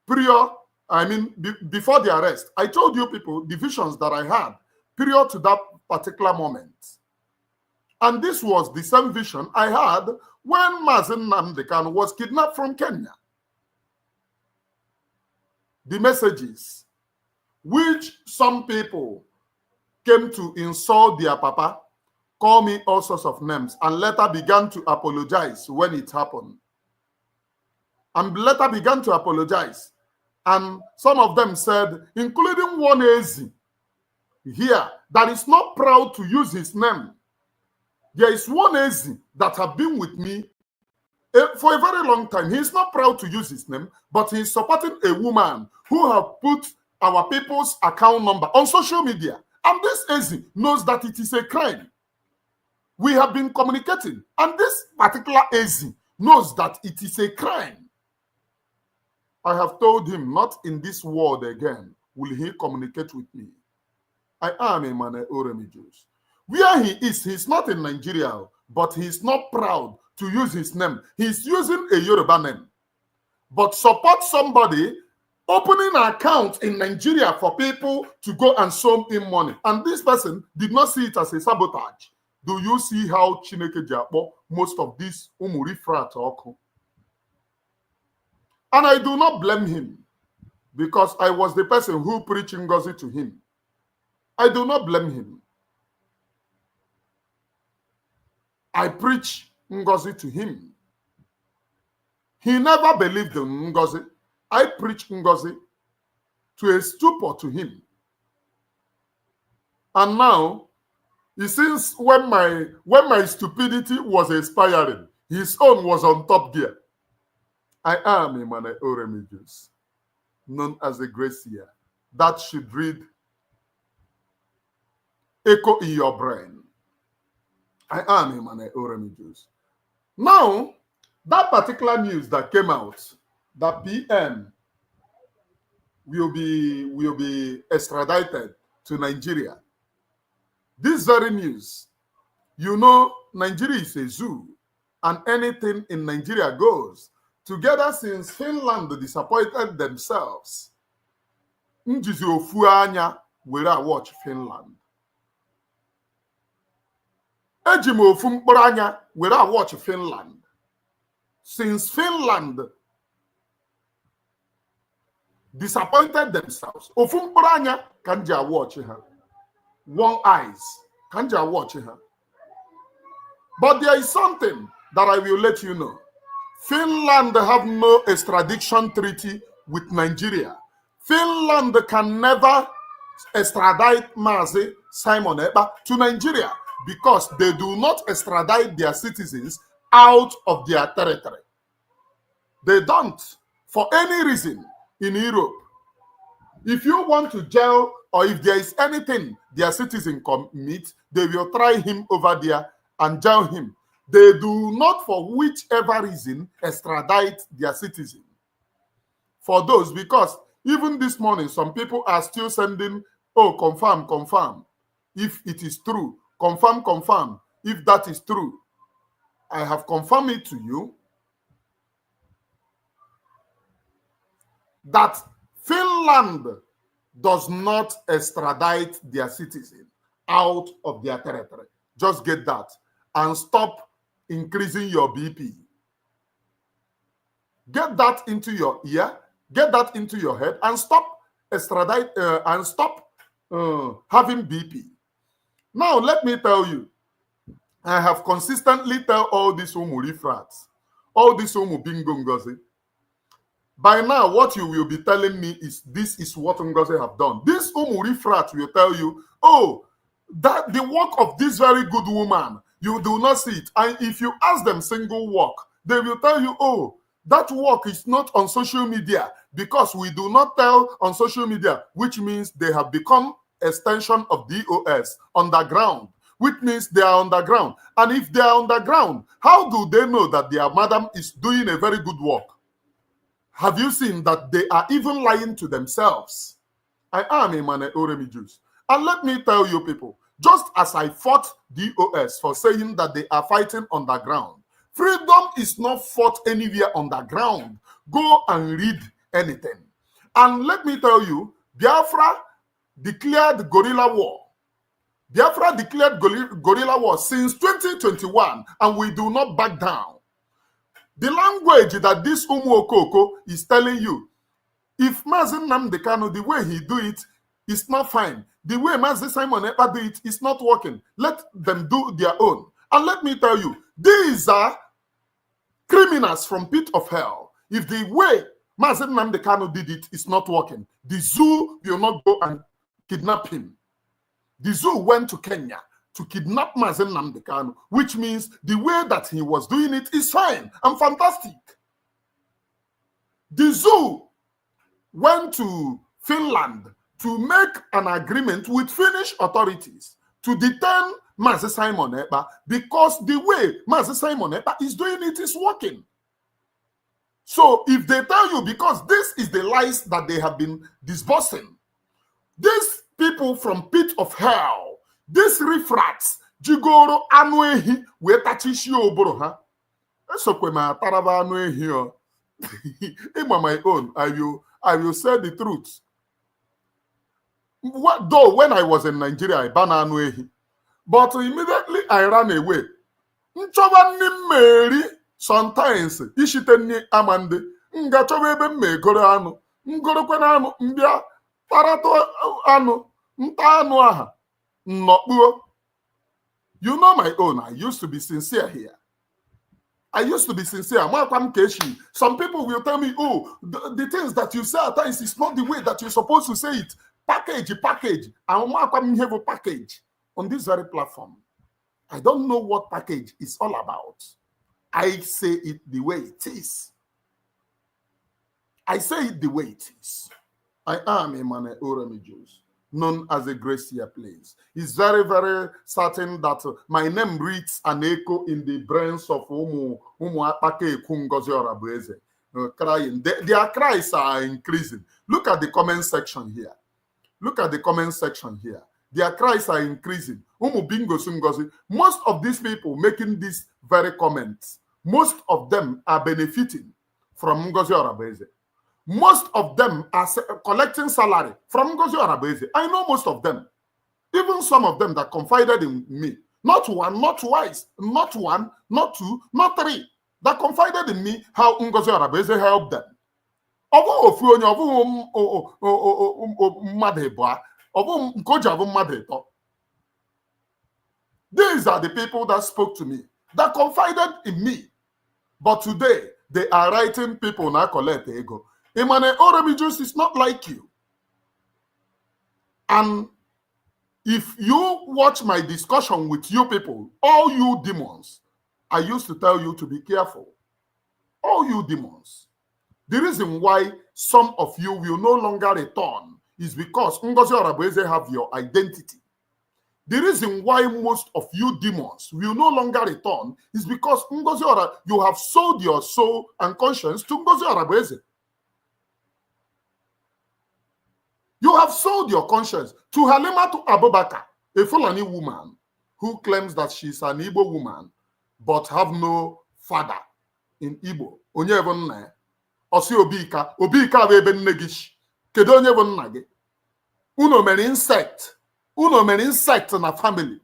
Speaker 3: before the arrest. I told you people the visions that I had prior to that particular moment. And this was the same vision I had when Mazi Nnamdi Kanu was kidnapped from Kenya. The messages which some people came to insult their papa, call me all sorts of names, and later began to apologize when it happened. and later began to apologize. And some of them said, including one Ezi here, that is not proud to use his name. There is one Ezi that have been with me for a very long time. He is not proud to use his name, but he is supporting a woman who have put our people's account number on social media. And this Ezi knows that it is a crime. We have been communicating, and this particular Ezi knows that it is a crime. I have told him, not in this world again will he communicate with me. I am a man Oremijus. Where he is, he's not in Nigeria, but he's not proud to use his name. He's using a Yoruba name. But support somebody opening an account in Nigeria for people to go and sow him money. And this person did not see it as a sabotage. Do you see how Chineke Japo, most of these Umuri frat talk? And I do not blame him, because I was the person who preached Ngozi to him. I do not blame him. I preach Ngozi to him. He never believed in Ngozi. I preach Ngozi to a stupor to him. And now, he sees when my stupidity was expiring, his own was on top gear. I am Emmanuel Oremijus, known as a Gracia. That should read, echo in your brain. I am Emmanuel Oremijus. Now, that particular news that came out, that PM will be extradited to Nigeria. This very news, you know, Nigeria is a zoo, and anything in Nigeria goes. Together since Finland disappointed themselves, Njizi ofu anya were watch Finland. Ejim ofu mkpụrụ anya were watch Finland. Since Finland disappointed themselves, ofu mkpụrụ anya kanja watch her. One eyes kanja watch her. But there is something that I will let you know. Finland have no extradition treaty with Nigeria. Finland can never extradite Mazi Simon Ekpa to Nigeria because they do not extradite their citizens out of their territory. They don't, for any reason, in Europe. If you want to jail, or if there is anything their citizen commit, they will try him over there and jail him. They do not, for whichever reason, extradite their citizen. For those, because even this morning, some people are still sending, oh, confirm, confirm. If it is true, confirm, confirm. If that is true, I have confirmed it to you that Finland does not extradite their citizen out of their territory. Just get that and stop increasing your BP. Get that into your ear, get that into your head, and stop extradite and stop having BP. Now let me tell you, I have consistently tell all these Umuri frats, all these Bingo Ngozi. By now, what you will be telling me is this is what Ngozi have done. This Umuri frat will tell you, oh, that the work of this very good woman, you do not see it. And if you ask them single work, they will tell you, oh, that work is not on social media because we do not tell on social media, which means they have become extension of DOS underground, which means they are underground. And if they are underground, how do they know that their madam is doing a very good work? Have you seen that they are even lying to themselves? I am Emmanuel Oremijus. And let me tell you people, just as I fought DOS for saying that they are fighting underground, freedom is not fought anywhere underground. Go and read anything. And let me tell you, Biafra declared guerrilla war. Biafra declared guerrilla war since 2021, and we do not back down. The language that this Umu Okoko is telling you, if Mazi Nnamdi Kanu, the way he do it is not fine. The way Mazi Simon Ekpa do it is not working. Let them do their own. And let me tell you, these are criminals from pit of hell. If the way Mazi Nnamdi Kanu did it is not working, the zoo will not go and kidnap him. The zoo went to Kenya to kidnap Mazi Nnamdi Kanu, which means the way that he was doing it is fine and fantastic. The zoo went to Finland to make an agreement with Finnish authorities to detain Mazi Simon Ekpa because the way Mazi Simon Ekpa is doing it is working. So if they tell you, because this is the lies that they have been disbursing, these people from pit of hell, these riffrats, jigoro anuehi wetachishi oboro ha. Esokwe ma taraba anuehi o. In my own, I will say the truth. Though when I was in Nigeria, I ban anuehi, but immediately I ran away. Nchova ni Mary. Sometimes ishitenni amande nga chobe ebe mmegoro anu ngoro kwena anu mbia parato anu nta anu aha nnokpuo. You know my own. I used to be sincere here. I used to be sincere. Some people will tell me, oh, the things that you say at times is not the way that you're supposed to say it. Package. And have a package on this very platform. I don't know what package is all about. I say it the way it is. I say it the way it is. I am a man Orabueze, known as a Gracia Place. It's very, very certain that my name reads an echo in the brains of Ngozi Orabueze, crying. Their cries are increasing. Look at the comment section here. Look at the comment section here. Their cries are increasing. Most of these people making these very comments, most of them are benefiting from Ngozi Orabueze. Most of them are collecting salary from Ngozi Orabueze. I know most of them. Even some of them that confided in me. Not one, not twice, not one, not two, not three. That confided in me how Ngozi Orabueze helped them. These are the people that spoke to me, that confided in me. But today, they are writing people now collect ego. Emmanuel Orabueze is not like you. And if you watch my discussion with you people, all you demons, I used to tell you to be careful. All you demons. The reason why some of you will no longer return is because Ngozi Orabueze have your identity. The reason why most of you demons will no longer return is because Ngozi Orabueze, you have sold your soul and conscience to Ngozi Orabueze. You have sold your conscience to Halimatu Abubakar, a Fulani woman who claims that she's an Igbo woman, but have no father in Igbo. Onye even na osi obika bụ ebe nne gị. Kedu onye bụ nna gị? Uno mere insect. Uno mere insect na family.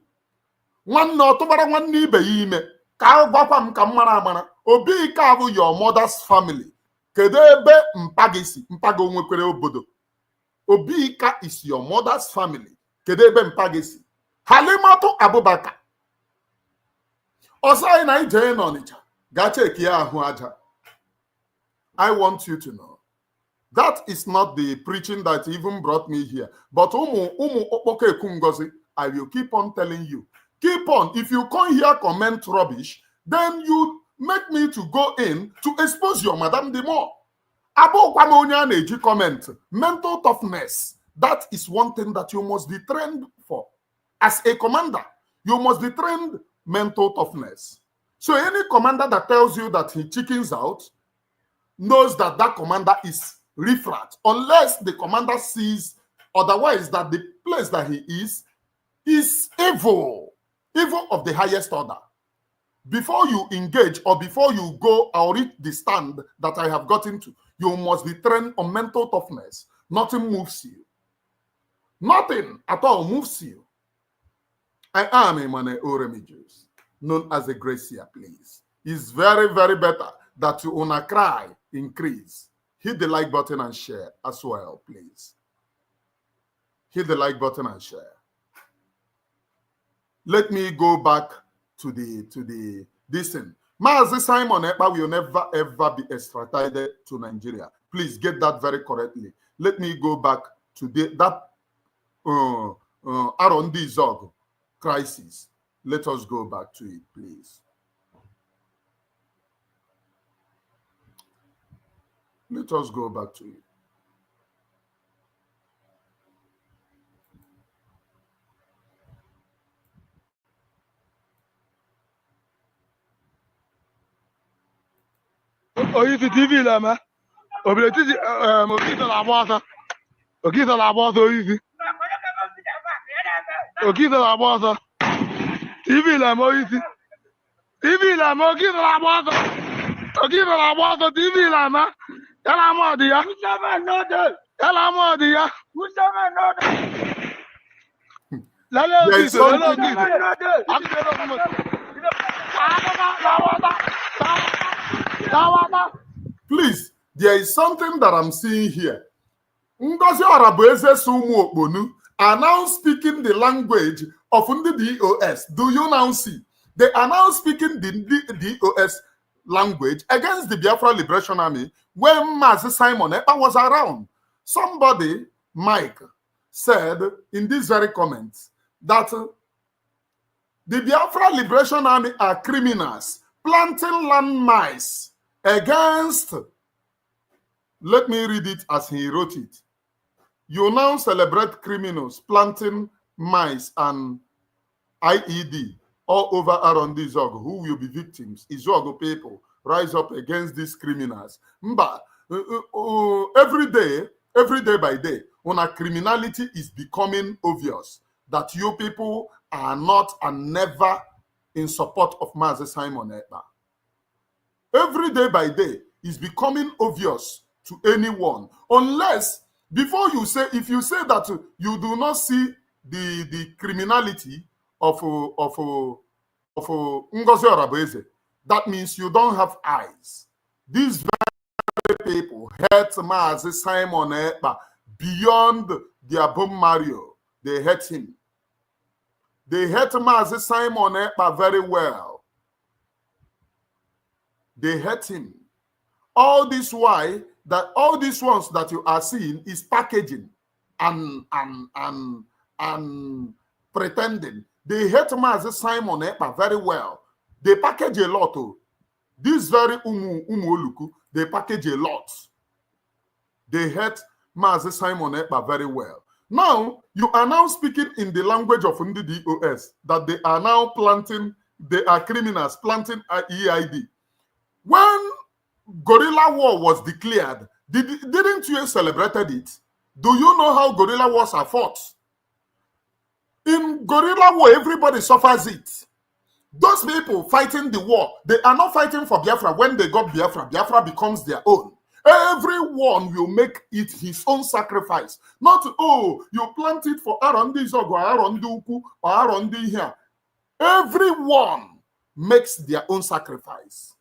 Speaker 3: Nwanne ọtụbara nwanne ibe ya ime. Ka gwakwa m ka mara amara. Obika bụ your mother's family. Kedu ebe mpa gị si? Mpa gị onwekwere obodo. Obika is your mother's family. Kedu ebe mpa gị si? Halimatu Abubakar. Ọsọ na ije n'Ọnịcha. Ga check ya ahụ aja. I want you to know that is not the preaching that even brought me here. But I will keep on telling you. Keep on. If you come here comment rubbish, then you make me to go in to expose your madam the more. Comment. Mental toughness. That is one thing that you must be trained for. As a commander, you must be trained mental toughness. So any commander that tells you that he chickens out knows that that commander is riffraff, unless the commander sees otherwise that the place that he is evil of the highest order. Before you engage or before you go or reach the stand that I have gotten to, you must be trained on mental toughness. Nothing moves you. Nothing at all moves you. I am a man Orabueze, known as a Gracia, please. It's very, very better that you wanna cry increase. Hit the like button and share as well, please. Hit the like button and share. Let me go back to this thing. Mazi Simon Ekpa will never ever be extradited to Nigeria. Please get that very correctly. Let me go back to that R&D Zog crisis. Let us go back to it, please. Let us go back to it.
Speaker 6: Oyisi TV lama. Obiletiji Okita la bosa. Okita la bosa oyisi. Okita la bosa. TV lama oyisi. TV lama Okita la bosa. Okita la bosa TV lama. Yala modi ya. Yala modi ya. Lala Okita. Lala Okita.
Speaker 3: Please, there is something that I'm seeing here. Ngozi Orabueze Sumu Okponu are now speaking the language of the DOS. Do you now see? They are now speaking the DOS language against the Biafra Liberation Army when Mazi Simon Ekpa was around. Somebody, Mike, said in this very comment that the Biafra Liberation Army are criminals planting landmines against, let me read it as he wrote it. You now celebrate criminals planting mines and IED all over around this Zog, who will be victims. Izogo people rise up against these criminals. But every day by day, when a criminality is becoming obvious, that you people are not and never in support of Mazi Simon Ekpa. Every day by day is becoming obvious to anyone, unless before you say, if you say that you do not see the criminality of Ngozi Orabueze, that means you don't have eyes. These very people hate Mazi Simon Ekpa beyond their bone marrow. They hate him. They hate Mazi Simon Ekpa very well. They hate him. All this why that all these ones that you are seeing is packaging and pretending. They hate Mazi Simon Ekpa very well. They package a lot. Oh. This very Oluku, they package a lot. They hate Mazi Simon Ekpa very well. Now, you are now speaking in the language of the DOS, that they are now planting, they are criminals planting EID. When guerrilla war was declared, didn't you celebrated it? Do you know how guerrilla wars are fought? In guerrilla war, everybody suffers it. Those people fighting the war, they are not fighting for Biafra. When they got Biafra, Biafra becomes their own. Everyone will make it his own sacrifice. Not, oh, you plant it for Arondi Zog or Arondi Uku or Arondi here. Everyone makes their own sacrifice.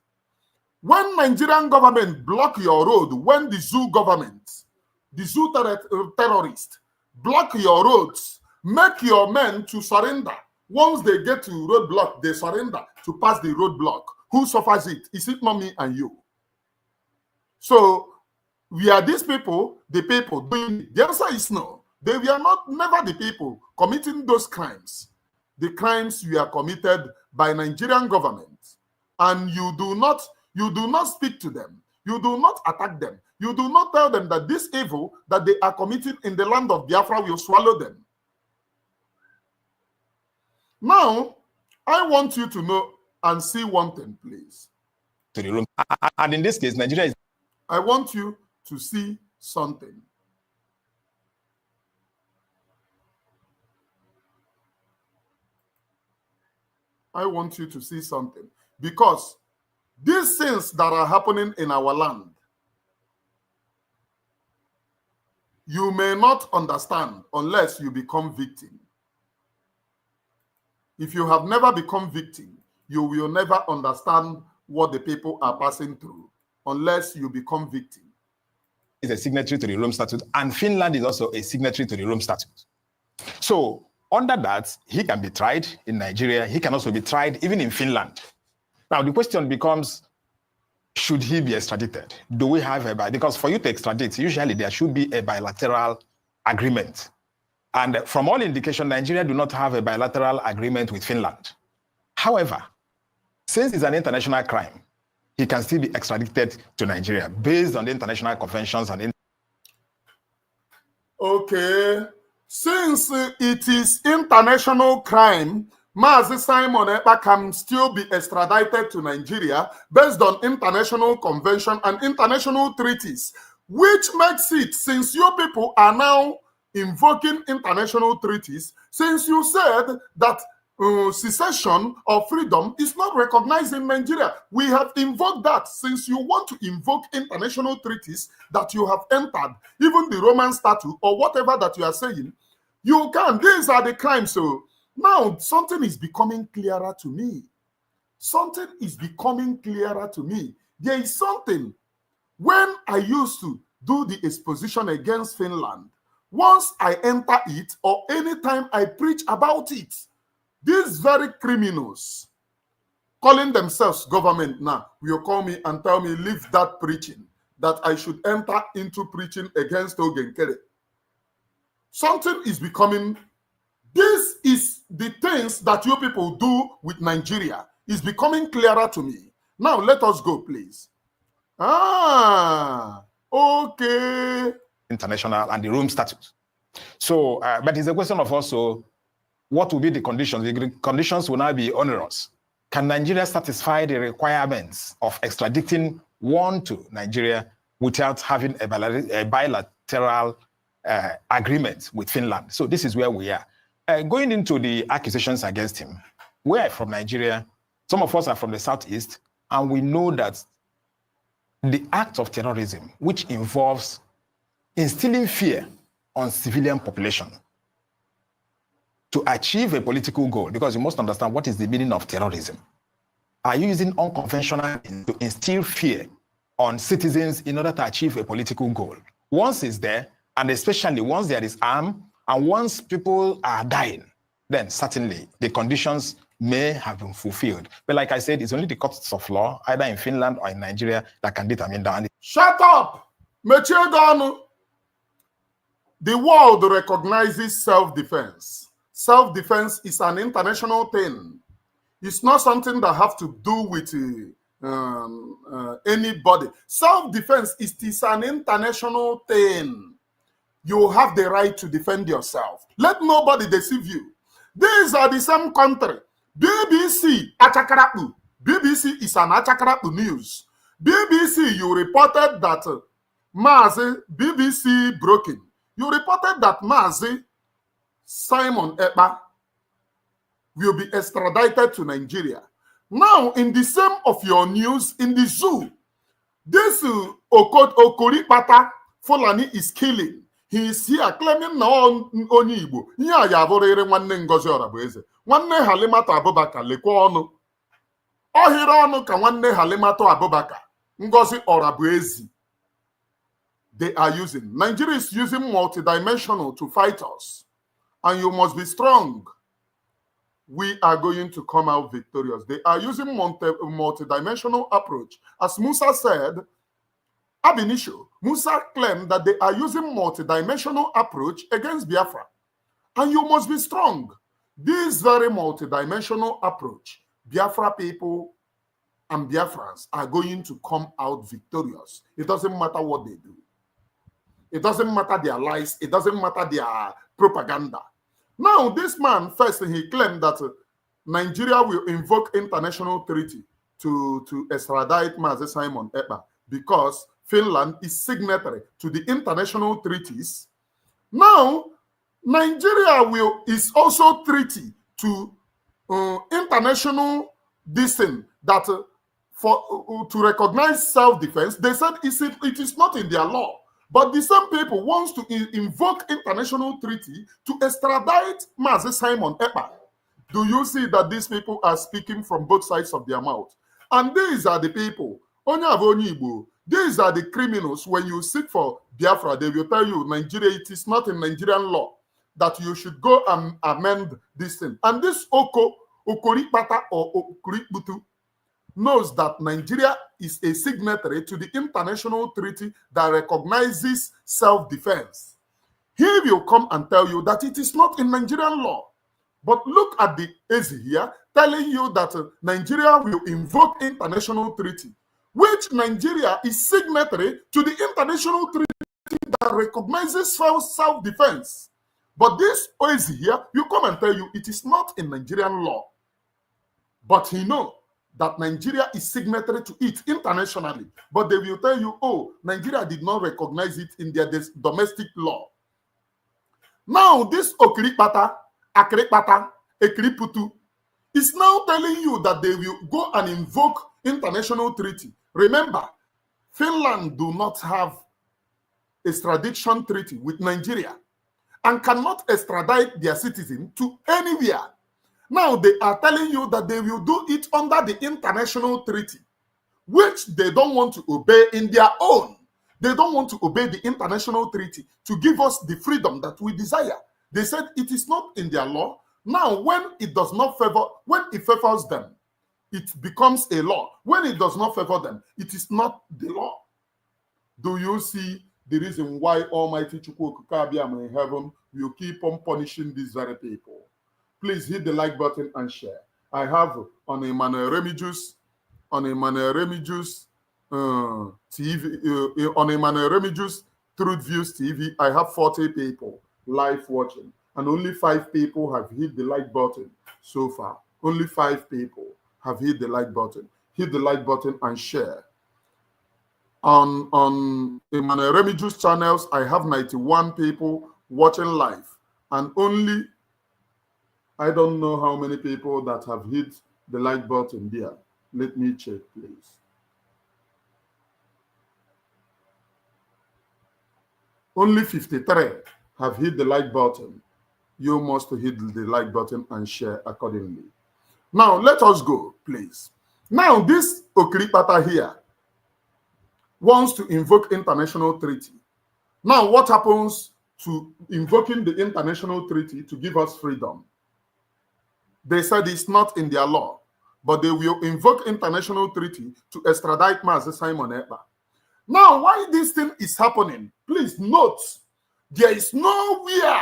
Speaker 3: When Nigerian government block your road, when the zoo government, the zoo terrorists block your roads, make your men to surrender. Once they get to roadblock, they surrender to pass the roadblock. Who suffers it? Is it not me and you? So, we are these people, the people doing it. The answer is no. They were not never the people committing those crimes. The crimes were committed by Nigerian government. And you do not speak to them. You do not attack them. You do not tell them that this evil that they are committing in the land of Biafra will swallow them. Now, I want you to know and see one thing, please.
Speaker 2: To the room. And in this case, Nigeria is...
Speaker 3: I want you to see something. I want you to see something. Because these things that are happening in our land, you may not understand unless you become victim. If you have never become victim, you will never understand what the people are passing through unless you become victim.
Speaker 2: Is a signatory to the Rome Statute, and Finland is also a signatory to the Rome Statute. So under that, he can be tried in Nigeria. He can also be tried even in Finland. Now, the question becomes, should he be extradited? Do we have because for you to extradite, usually there should be a bilateral agreement. And from all indication, Nigeria do not have a bilateral agreement with Finland. However, since it's an international crime, he can still be extradited to Nigeria based on the international conventions and
Speaker 3: Okay. Since it is international crime, Mazi Simon Ekpa can still be extradited to Nigeria based on international convention and international treaties, which makes it, since you people are now invoking international treaties, since you said that secession or freedom is not recognized in Nigeria. We have invoked that. Since you want to invoke international treaties that you have entered, even the Roman Statute or whatever that you are saying, you can. These are the crimes. So now something is becoming clearer to me. Something is becoming clearer to me. There is something. When I used to do the exposition against Finland, once I enter it or anytime I preach about it, these very criminals calling themselves government now will call me and tell me, leave that preaching, that I should enter into preaching against Ogenkere. Something is becoming, this is the things that you people do with Nigeria is becoming clearer to me. Now let us go, please. Okay.
Speaker 2: International and the Rome Statute. So, but it's a question of also, what will be the conditions? The conditions will now be onerous. Can Nigeria satisfy the requirements of extraditing one to Nigeria without having a bilateral agreement with Finland? So this is where we are. Going into the accusations against him, we are from Nigeria. Some of us are from the Southeast, and we know that the act of terrorism, which involves instilling fear on civilian population, to achieve a political goal, because you must understand what is the meaning of terrorism. Are you using unconventional means to instill fear on citizens in order to achieve a political goal? Once it's there, and especially once there is harm, and once people are dying, then certainly the conditions may have been fulfilled. But like I said, it's only the courts of law, either in Finland or in Nigeria, that can determine that.
Speaker 3: Shut up! The world recognizes self-defense. Self-defense is an international thing. It's not something that have to do with anybody. Self-defense is an international thing. You have the right to defend yourself. Let nobody deceive you. These are the same country. BBC, Achakarapu. BBC is an Achakarapu news. BBC, you reported that Mazi, BBC broken. You reported that Mazi Simon Ekpa will be extradited to Nigeria. Now, in the same of your news, in the zoo, this Okoripata Fulani is killing. He is here claiming na onye Igbo. Ihe a ya abụrịrị nwanne Ngozi Orabueze. Nwanne Halimatu Abubakar lekwa ọnụ. Ọhịrị ọnụ ka nwanne Halimatu Abubakar. Ngozi Orabueze. They are using. Nigeria is using multidimensional to fight us. And you must be strong. We are going to come out victorious. They are using multidimensional approach. As Musa said, ab initio, Musa claimed that they are using multidimensional approach against Biafra. And you must be strong. This very multidimensional approach, Biafra people and Biafrans are going to come out victorious. It doesn't matter what they do. It doesn't matter their lies. It doesn't matter their propaganda. Now, this man, first, he claimed that Nigeria will invoke international treaty to extradite Mazi Simon Ekpa because Finland is signatory to the international treaties. Now, Nigeria is also treaty to international thing that to recognize self-defense. They said it is not in their law. But the same people wants to invoke international treaty to extradite Mazi Simon Ekpa. Do you see that these people are speaking from both sides of their mouth? And these are the people. These are the criminals. When you seek for Biafra, they will tell you, Nigeria, it is not in Nigerian law that you should go and amend this thing. And this Okoripata or Okoributu, knows that Nigeria is a signatory to the international treaty that recognizes self-defense. He will come and tell you that it is not in Nigerian law. But look at the Ezi here, telling you that Nigeria will invoke international treaty, which Nigeria is signatory to the international treaty that recognizes self-defense. But this Ezi here, you come and tell you it is not in Nigerian law. But he knows that Nigeria is signatory to it internationally. But they will tell you, oh, Nigeria did not recognize it in their domestic law. Now, this Okiripata, Akripata, Ekriputu is now telling you that they will go and invoke international treaty. Remember, Finland do not have extradition treaty with Nigeria and cannot extradite their citizen to anywhere. Now they are telling you that they will do it under the international treaty, which they don't want to obey in their own. They don't want to obey the international treaty to give us the freedom that we desire. They said it is not in their law. Now, when it does not favor, when it favors them, it becomes a law. When it does not favor them, it is not the law. Do you see the reason why Almighty Chukwukabiam in heaven will keep on punishing these very people? Please hit the like button and share. I have on Emmanuel Remigius TV, on Emmanuel Remigius Truth Views TV, I have 40 people live watching, and only 5 people have hit the like button so far. Only 5 people have hit the like button. Hit the like button and share. On Emmanuel Remigius channels, I have 91 people watching live, and only, I don't know how many people that have hit the like button there. Let me check, please. Only 53 have hit the like button. You must hit the like button and share accordingly. Now, let us go, please. Now, this Okiripata here wants to invoke international treaty. Now, what happens to invoking the international treaty to give us freedom? They said it's not in their law, but they will invoke international treaty to extradite Mazi Simon Ekpa. Now, why this thing is happening, please note, there is nowhere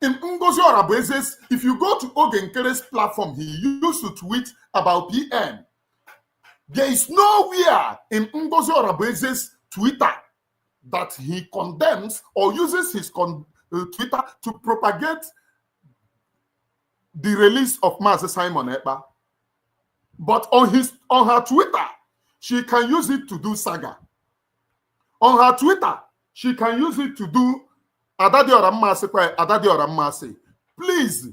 Speaker 3: in Ngozi Orabueze's, if you go to Ogenkere's platform, he used to tweet about PN. There is nowhere in Ngozi Orabueze's Twitter that he condemns or uses his Twitter to propagate the release of Mazi Simon Ekpa. But on her Twitter, she can use it to do saga. On her Twitter, she can use it to do Adadi Orammasi. Please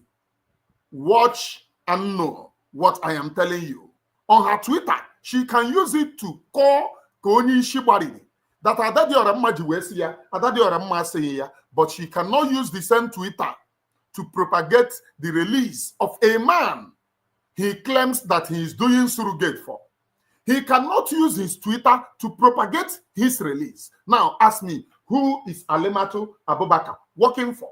Speaker 3: watch and know what I am telling you. On her Twitter, she can use it to call Koni Shibari that Adadi Orammasi, but she cannot use the same Twitter to propagate the release of a man he claims that he is doing surrogate for. He cannot use his Twitter to propagate his release. Now, ask me, who is Alematu Abubakar working for?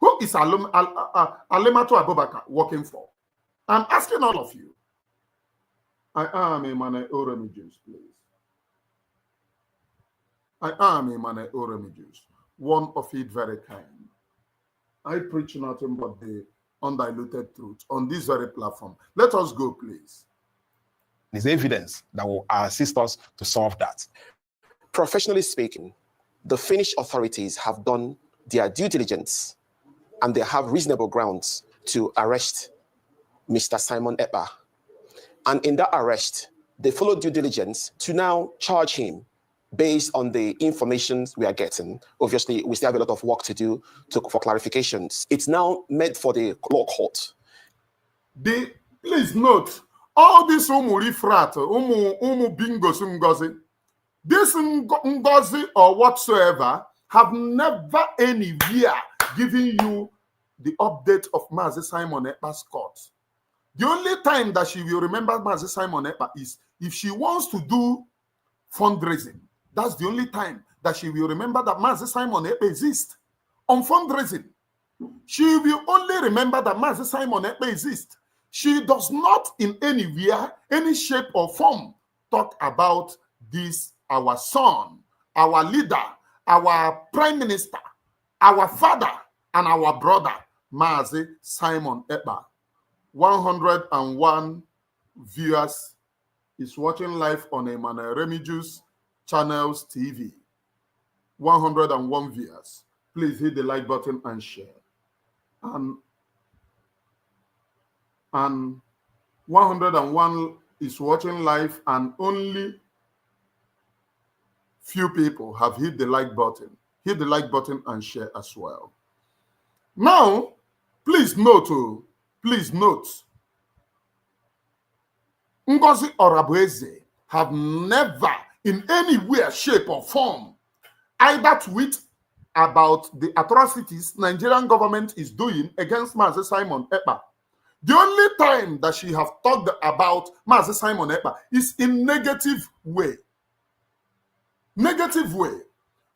Speaker 3: Who is Alematu Abubakar working for? I'm asking all of you. I am Emmanuel Remigius, please. I am Emmanuel Remigius, one of it very kind. I preach nothing but the undiluted truth on this very platform. Let us go, please.
Speaker 2: There's evidence that will assist us to solve that.
Speaker 7: Professionally speaking, the Finnish authorities have done their due diligence and they have reasonable grounds to arrest Mr. Simon Ekpa. And in that arrest, they followed due diligence to now charge him based on the information we are getting. Obviously, we still have a lot of work to do for clarifications. It's now meant for the law court.
Speaker 3: Please note, all this rifrat, bingos Ngozi, this Ngozi or whatsoever have never anywhere given you the update of Mazi Simon Ekpa's court. The only time that she will remember Mazi Simon Ekpa is if she wants to do fundraising. That's the only time that she will remember that Mazi Simon Ekpa exists on fundraising. She will only remember that Mazi Simon Ekpa exists. She does not in anywhere, any shape or form talk about this, our son, our leader, our prime minister, our father, and our brother, Mazi Simon Ekpa. 101 viewers is watching live on Emmanuel Remigius Channels TV. 101 viewers. Please hit the like button and share. And 101 is watching live, and only few people have hit the like button. Hit the like button and share as well. Now, please note, Ngozi Orabueze have never in any way, shape, or form either tweet about the atrocities Nigerian government is doing against Mazi Simon Ekpa. The only time that she have talked about Mazi Simon Ekpa is in negative way. Negative way.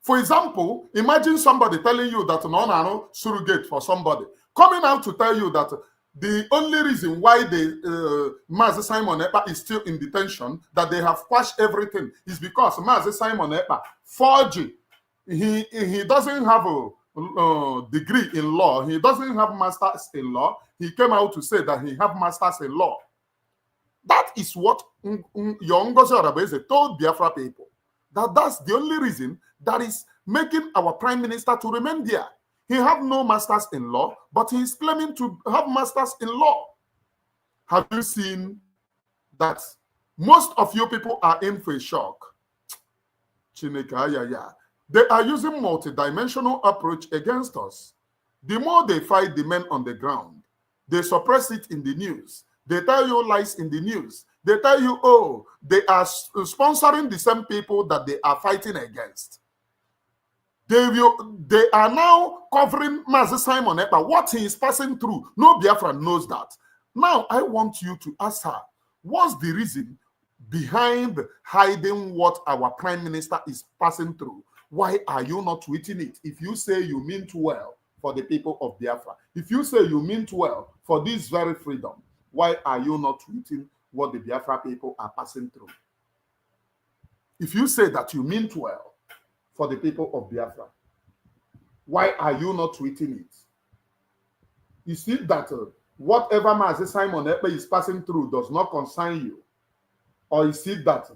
Speaker 3: For example, imagine somebody telling you that no surrogate for somebody, coming out to tell you that the only reason why the Mazi Simon Ekpa is still in detention, that they have quashed everything, is because Mazi Simon Ekpa, 4G, he doesn't have a degree in law. He doesn't have masters in law. He came out to say that he have masters in law. That is what Ngozi Orabueze told Biafra people. That's the only reason that is making our prime minister to remain there. He have no masters in law, but he is claiming to have masters in law. Have you seen that most of you people are in for a shock? Chineke, they are using multidimensional approach against us. The more they fight the men on the ground, they suppress it in the news. They tell you lies in the news. They tell you, oh, they are sponsoring the same people that they are fighting against. They are now covering Mazi Simon Ekpa, what he is passing through. No Biafran knows that. Now, I want you to ask her, what's the reason behind hiding what our prime minister is passing through? Why are you not tweeting it? If you say you mean well for the people of Biafra, if you say you mean well for this very freedom, why are you not tweeting what the Biafra people are passing through? If you say that you mean well for the people of Biafra, why are you not tweeting it? You see that whatever Mazi Simon Ekpa is passing through does not concern you? Or you see that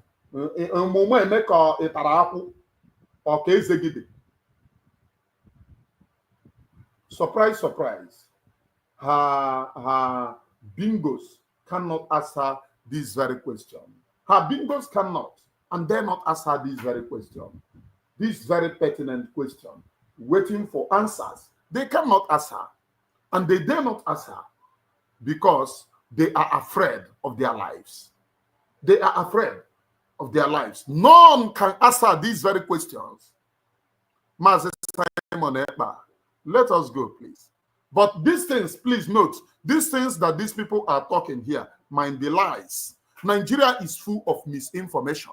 Speaker 3: surprise, surprise, her bingos cannot answer this very question. Her bingos cannot, and dare not answer this very question. This very pertinent question, waiting for answers. They cannot answer, and they dare not answer because they are afraid of their lives. They are afraid of their lives. None can answer these very questions. Mazi Simon Ekpa, let us go, please. But these things, please note, these things that these people are talking here might be lies. Nigeria is full of misinformation.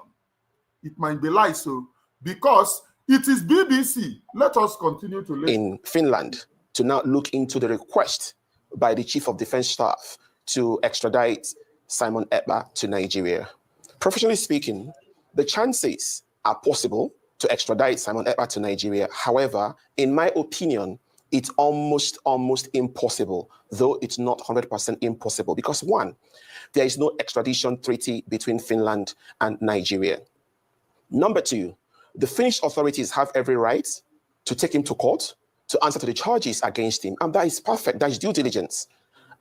Speaker 3: It might be lies, so because it is BBC. Let us continue to listen.
Speaker 7: In Finland to now look into the request by the Chief of Defense Staff to extradite Simon Ekpa to Nigeria. Professionally speaking, the chances are possible to extradite Simon Ekpa to Nigeria. However, in my opinion, it's almost impossible, though it's not 100% impossible, because one, there is no extradition treaty between Finland and Nigeria. Number two, the Finnish authorities have every right to take him to court to answer to the charges against him, and that is perfect. That is due diligence.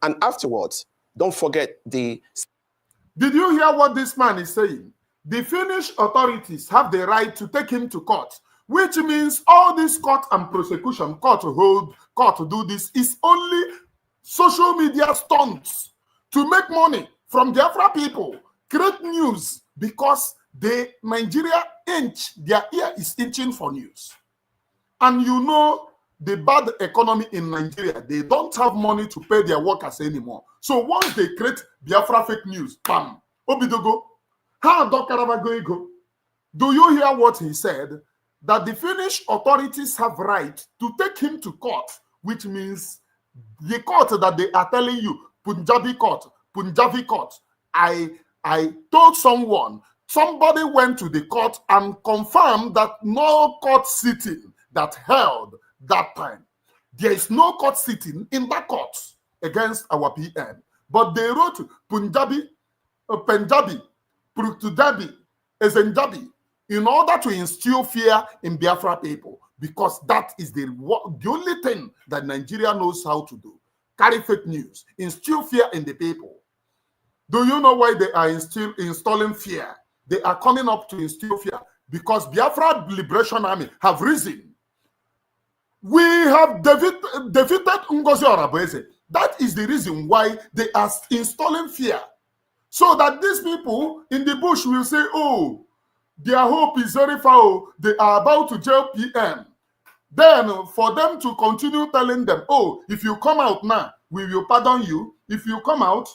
Speaker 7: And afterwards, don't forget the...
Speaker 3: Did you hear what this man is saying? The Finnish authorities have the right to take him to court, which means all this court and prosecution, court to hold, court to do this, is only social media stunts to make money from Biafra people, create news, because Nigeria their ear is itching for news. And you know the bad economy in Nigeria, they don't have money to pay their workers anymore. So once they create Biafra fake news, bam, Obidogo, how Dokaraba go? Do you hear what he said? That the Finnish authorities have right to take him to court, which means the court that they are telling you, Punjabi court, Punjabi court. I told somebody went to the court and confirmed that no court sitting that held that time. There is no court sitting in that court against our PM. But they wrote Punjabi, Punjabi, Ezenjabi, in order to instill fear in Biafra people, because that is the only thing that Nigeria knows how to do. Carry fake news, instill fear in the people. Do you know why they are installing fear? They are coming up to instill fear because Biafra Liberation Army have risen. We have defeated Ngozi Orabueze. That is the reason why they are installing fear. So that these people in the bush will say, oh, their hope is very far. They are about to jail PM. Then for them to continue telling them, oh, if you come out now, we will pardon you. If you come out,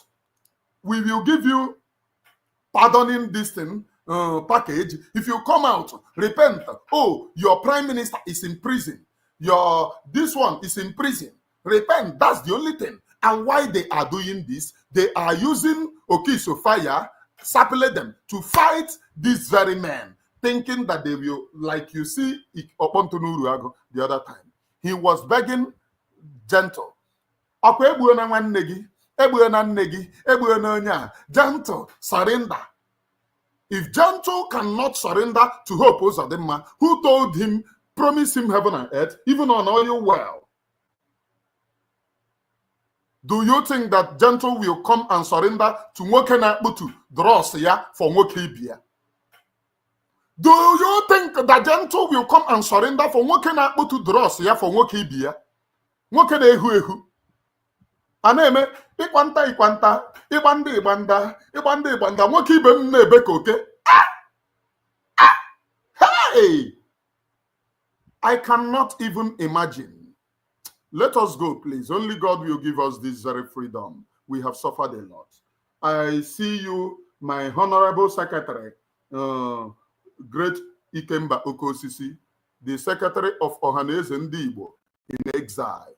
Speaker 3: we will give you pardoning this thing package. If you come out, repent. Oh, your prime minister is in prison. This one is in prison. Repent. That's the only thing. And why they are doing this, they are using Okiso fire, sapele them to fight these very men, thinking that they will, like you see the other time. He was begging gentle. Gentle, surrender. If gentle cannot surrender to hope, who told him, promise him heaven and earth, even on oil well? Do you think that gentle will come and surrender to Wokenabutu dross ya for Wokibia? Do you think that gentle will come and surrender for Wokenabutu dross ya for Wokibia? Wokenehu. Aneme, Ikwanta, Ibanda, Wokibem nebekoke. Hey! I cannot even imagine. Let us go, please. Only God will give us this very freedom. We have suffered a lot. I see you, my honorable secretary, great Ikemba Okosisi, the secretary of Ohaneze Ndibo in exile.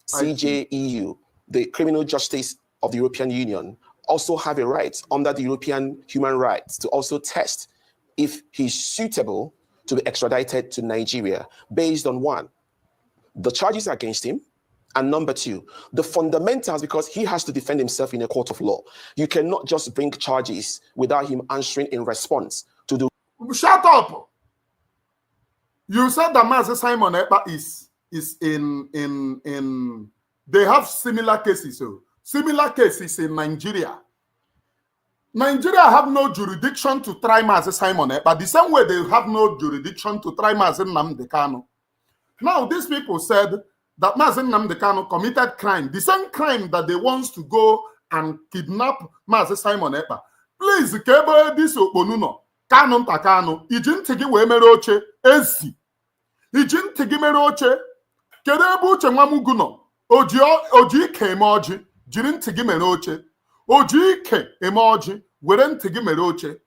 Speaker 7: CJEU, the criminal justice of the European Union, also have a right under the European human rights to also test if he's suitable to be extradited to Nigeria based on one, the charges against him, and number two, the fundamentals, because he has to defend himself in a court of law. You cannot just bring charges without him answering in response to the...
Speaker 3: Shut up! You said that Master Simon Ekpa is in they have similar cases. So similar cases in Nigeria. Nigeria have no jurisdiction to try Master Simon Ekpa, the same way they have no jurisdiction to try Master Nnamdi Kanu. Now, these people said that Mazen Nnamdi Kanu committed crime, the same crime that they want to go and kidnap Mazen Simon Ekpa. Please, kebe this Okponuno, Kanu Takanu, ijintigi we mere oche, ezi. Ijintigi mere oche, kede ebe uche nwamuguno, oji ike eme oji, jiri ntigi mere oche. Oji ike eme oji, were ntigi mere oche.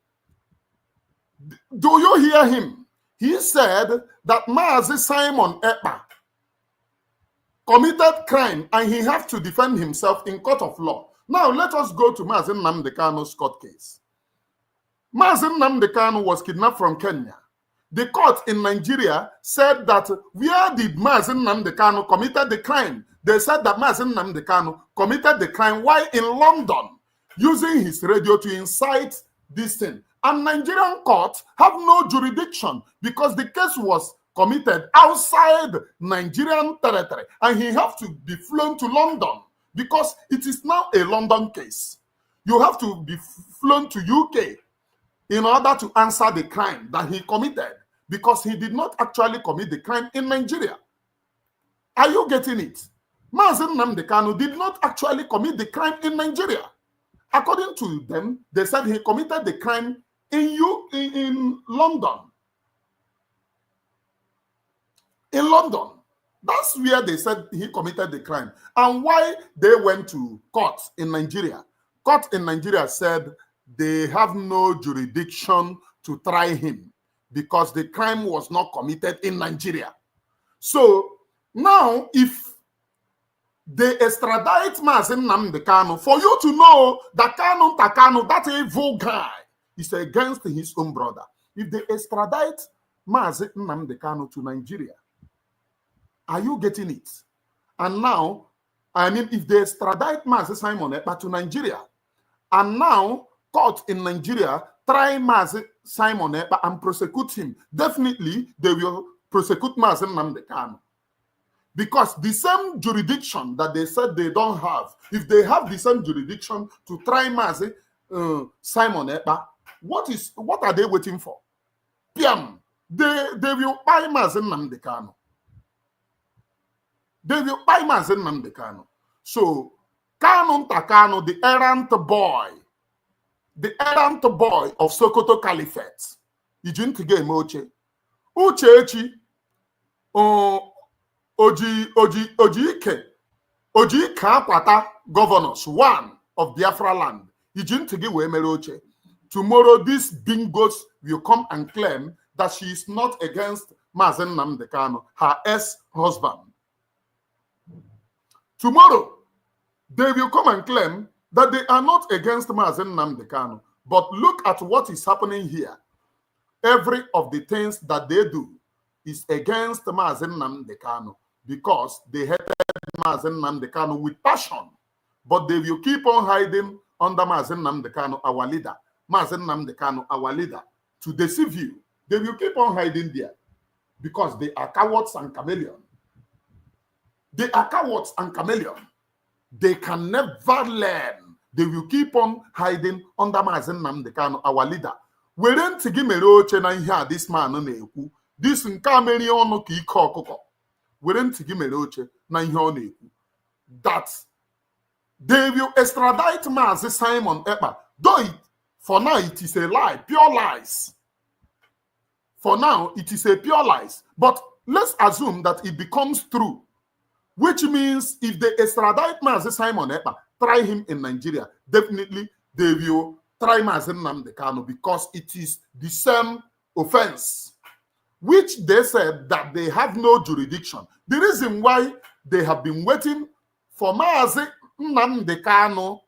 Speaker 3: Do you hear him? He said that Mazi Simon Ekpa committed crime and he has to defend himself in court of law. Now let us go to Mazi Nnamdi Kanu's court case. Mazi Nnamdi Kanu was kidnapped from Kenya. The court in Nigeria said that where did Mazi Nnamdi Kanu committed the crime? They said that Mazi Nnamdi Kanu committed the crime while in London using his radio to incite this thing. And Nigerian courts have no jurisdiction because the case was committed outside Nigerian territory and he has to be flown to London because it is now a London case. You have to be flown to UK in order to answer the crime that he committed because he did not actually commit the crime in Nigeria. Are you getting it? Mazen Nnamdi Kanu did not actually commit the crime in Nigeria. According to them, they said he committed the crime in London. In London. That's where they said he committed the crime. And why they went to court in Nigeria. Court in Nigeria said they have no jurisdiction to try him because the crime was not committed in Nigeria. So now if they extradite Mazi Nnamdi Kanu for you to know that Kanu Takanu, that evil guy, is against his own brother. If they extradite Mazi Nnamdi Kanu to Nigeria, are you getting it? And now, I mean, if they extradite Mazi Simon Ekpa to Nigeria, and now court in Nigeria try Mazi Simon Ekpa and prosecute him, definitely they will prosecute Mazi Nnamdi Kanu. Because the same jurisdiction that they said they don't have, if they have the same jurisdiction to try Mazi Simon Ekpa, what are they waiting for? Piam, they will buy Mazi Nnamdi Kanu. They will buy Mazi Nnamdi Kanu. So, Kanu Takanu, the errant boy of Sokoto Caliphate, Ijintige Moche, Uchechi, Ojike Akwata governors, one of Biafra land, Ijintige Wemeroche. Tomorrow, these bingos will come and claim that she is not against Mazi Nnamdi Kanu, her ex-husband. Tomorrow, they will come and claim that they are not against Mazi Nnamdi Kanu. But look at what is happening here. Every of the things that they do is against Mazi Nnamdi Kanu because they hated Mazi Nnamdi Kanu with passion. But they will keep on hiding under Mazi Nnamdi Kanu, our leader. Mazi Nnamdi Kanu, our leader. To deceive you, they will keep on hiding there because they are cowards and chameleons. They are cowards and chameleons. They can never learn. They will keep on hiding under Mazi Nnamdi Kanu, our leader. Were ntị gị mere oche na ihe a this man na-ekwu. This nke a mere ọnụ ka ike ọkụkọ. Were ntị gị mere oche na ihe ọ na-ekwu. That they will extradite Mazi Simon Ekpa. Though for now it is a lie, pure lies. For now it is a pure lies. But let's assume that it becomes true. Which means if they extradite Mazi Simon Ekpa, try him in Nigeria, definitely they will try Mazi Nnamdi Kanu because it is the same offense, which they said that they have no jurisdiction. The reason why they have been waiting for Mazi Nnamdi Kanu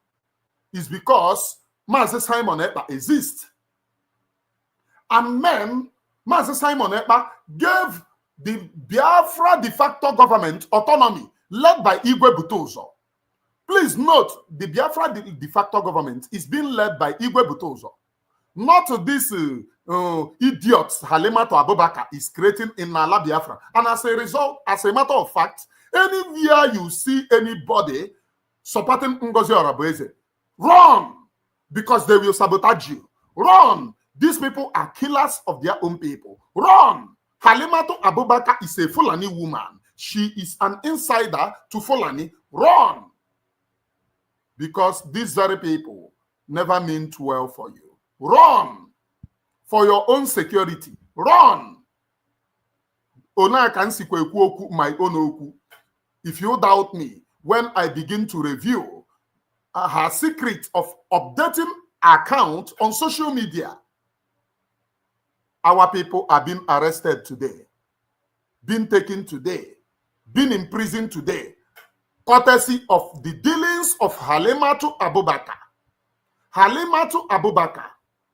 Speaker 3: is because Mazi Simon Ekpa exists. And then Mazi Simon Ekpa gave the Biafra de facto government autonomy led by Igwe Butozo. Please note, the Biafra de facto government is being led by Igwe Butozo. Not this idiot Halimatu Abubakar is creating in Nala Biafra. And as a result, as a matter of fact, anywhere you see anybody supporting Ngozi Orabueze, run, because they will sabotage you. Run. These people are killers of their own people. Run. Halimatu Abubakar is a Fulani woman. She is an insider to Fulani. Run. Because these very people never meant well for you. Run. For your own security. Run. Ona can see my own oku. If you doubt me, when I begin to review her secret of updating account on social media, our people are being arrested today, being taken today, being in prison today, courtesy of the dealings of Halimatu Abubakar. Halimatu Abubakar,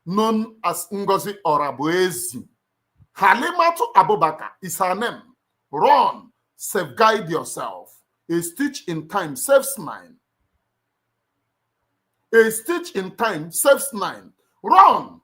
Speaker 3: known as Ngozi Orabueze. Halimatu Abubakar is her name. Run, safeguard yourself. A stitch in time saves 9. A stitch in time saves 9. Run.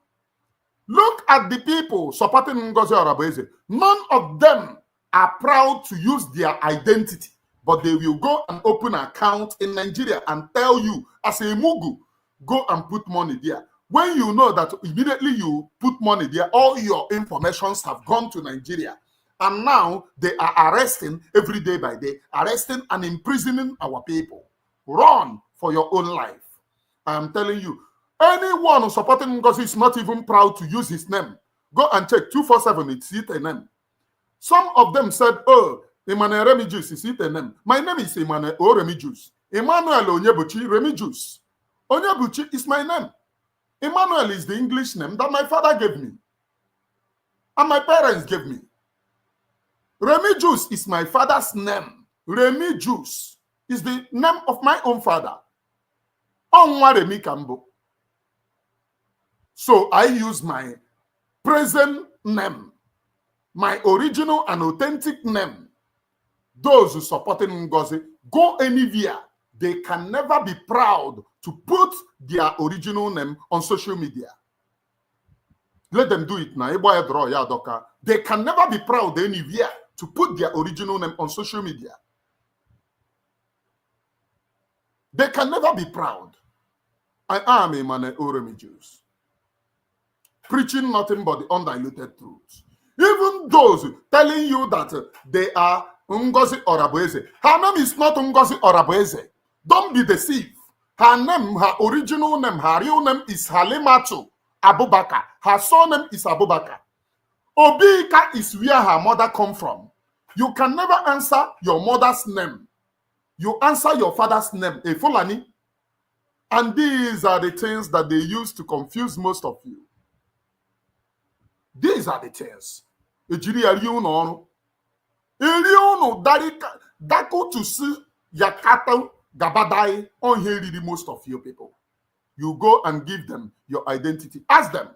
Speaker 3: Look at the people supporting Ngozi Orabueze. None of them are proud to use their identity, but they will go and open an account in Nigeria and tell you, as a Mugu, go and put money there. When you know that immediately you put money there, all your informations have gone to Nigeria. And now they are arresting every day by day, arresting and imprisoning our people. Run for your own life. I'm telling you, anyone who supporting Ngozi is not even proud to use his name. Go and check 247, it's it a name. Some of them said, oh, Emmanuel Remigius, is it a name? My name is Emmanuel Remigius. Emmanuel Onyebuchi Remigius. Onyebuchi is my name. Emmanuel is the English name that my father gave me. And my parents gave me. Remigius is my father's name. Remigius is the name of my own father. Onwaremi Kambo. So I use my present name, my original and authentic name. Those who supporting Ngozi, go anywhere. They can never be proud to put their original name on social media. Let them do it now. They can never be proud anywhere to put their original name on social media. They can never be proud. I am a man Oremi Jews, preaching nothing but the undiluted truth. Even those telling you that they are Ngozi Orabueze. Her name is not Ngozi Orabueze. Don't be deceived. Her name, her original name, her real name is Halimatu Abubakar. Her surname is Abubakar. Obika is where her mother come from. You can never answer your mother's name. You answer your father's name, a Fulani. And these are the things that they use to confuse most of you. These are the things. Dako to see Yakata Gabadai on here most of you people. You go and give them your identity. Ask them.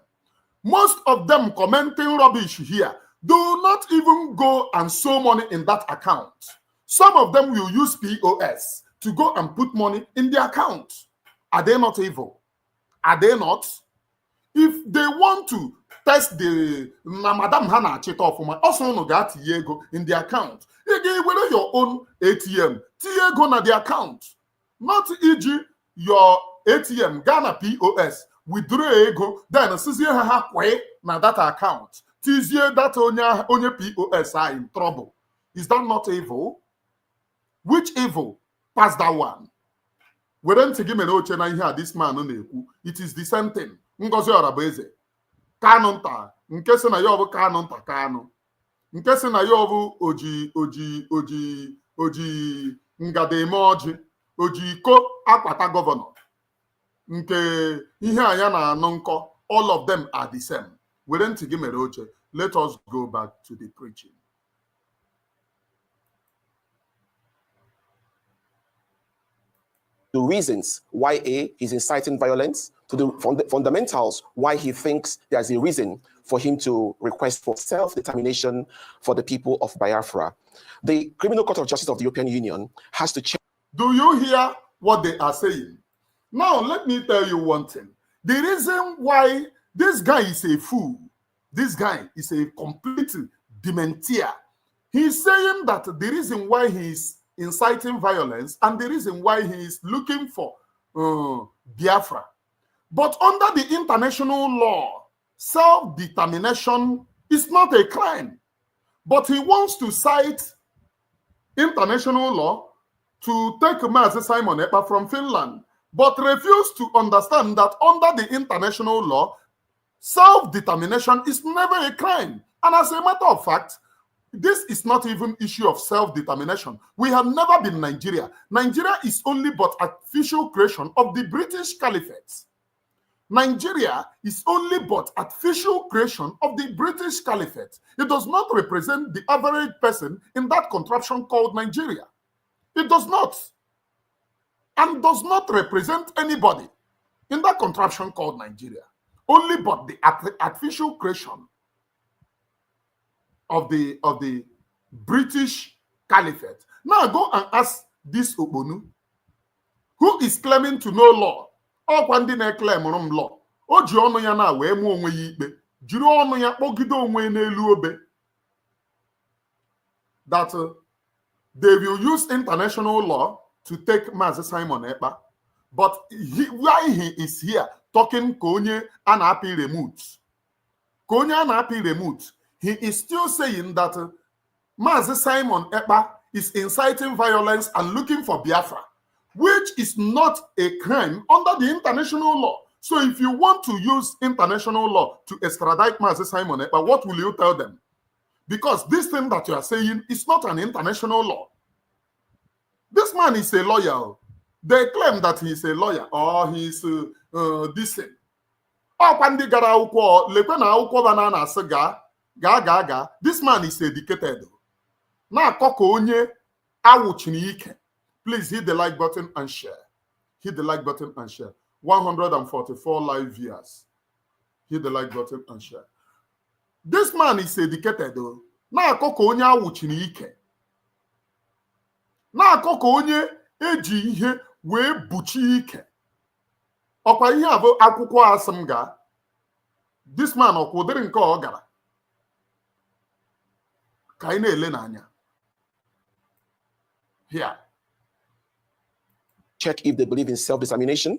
Speaker 3: Most of them commenting rubbish here. Do not even go and sow money in that account. Some of them will use POS to go and put money in the account. Are they not evil? Are they not? If they want to test the Madam Hannah Chitofuma, also no got Diego in the account. Again, whether your own ATM, Diego na the account. Not e.g. your ATM, Ghana POS, withdraw ego, then Sizie Hakwe na that account. Tizie that onye POS are in trouble. Is that not evil? Which evil? Pass that one. We don't give me no chena here. This man on it is the same thing. Ngozi Orabueze. Kanonta. Nkese na yobu kanonta kano. Nkese na yobu oji ngademe oji. Oji ko akwata governor. Nke ihe anya na anonko. All of them are the same. We don't give me no chena. Let us go back to the preaching.
Speaker 7: The reasons why he's inciting violence, to the fundamentals why he thinks there's a reason for him to request for self-determination for the people of Biafra. The Criminal Court of Justice of the European Union has to check.
Speaker 3: Do you hear what they are saying? Now, let me tell you one thing. The reason why this guy is a fool, this guy is a complete dementia. He's saying that the reason why he's inciting violence and the reason why he is looking for Biafra. But under the international law, self-determination is not a crime. But he wants to cite international law to take Mazi Simon Ekpa from Finland, but refuse to understand that under the international law, self-determination is never a crime. And as a matter of fact, this is not even issue of self-determination. We have never been Nigeria. Nigeria is only but artificial creation of the British Caliphate. Nigeria is only but artificial creation of the British Caliphate. It does not represent the average person in that contraption called Nigeria. It does not. And does not represent anybody in that contraption called Nigeria. Only but the artificial creation of the British Caliphate. Now go and ask this Obonu, who is claiming to know law. Or kwandi na claim law. O ji onu ya na we mu onwe ya ikpe. Jiri onu ya kpogide onwe n'elu obe. That they will use international law to take Mazi Simon Ekpa. But why he is here talking konye anapi remote. Konye anapi remote. He is still saying that Mazi Simon Ekpa is inciting violence and looking for Biafra, which is not a crime under the international law. So if you want to use international law to extradite Mazi Simon Ekpa, what will you tell them? Because this thing that you are saying is not an international law. This man is a lawyer. They claim that he is a lawyer or he is this thing. This man is educated. Na akoko onye awuchini ike. Please hit the like button and share. Hit the like button and share. 144 live viewers. Hit the like button and share. This man is educated though. Na-akọ ka onye awụchiri ike. Na-akọ ka onye eji ihe wee buchi ike. Ọkwa ihe abụ akwụkwọ asị ga. This man ọkwa ụdịrị nke ọ gara. Ka anyị na-ele n'anya. Here.
Speaker 7: Check if they believe in self-determination.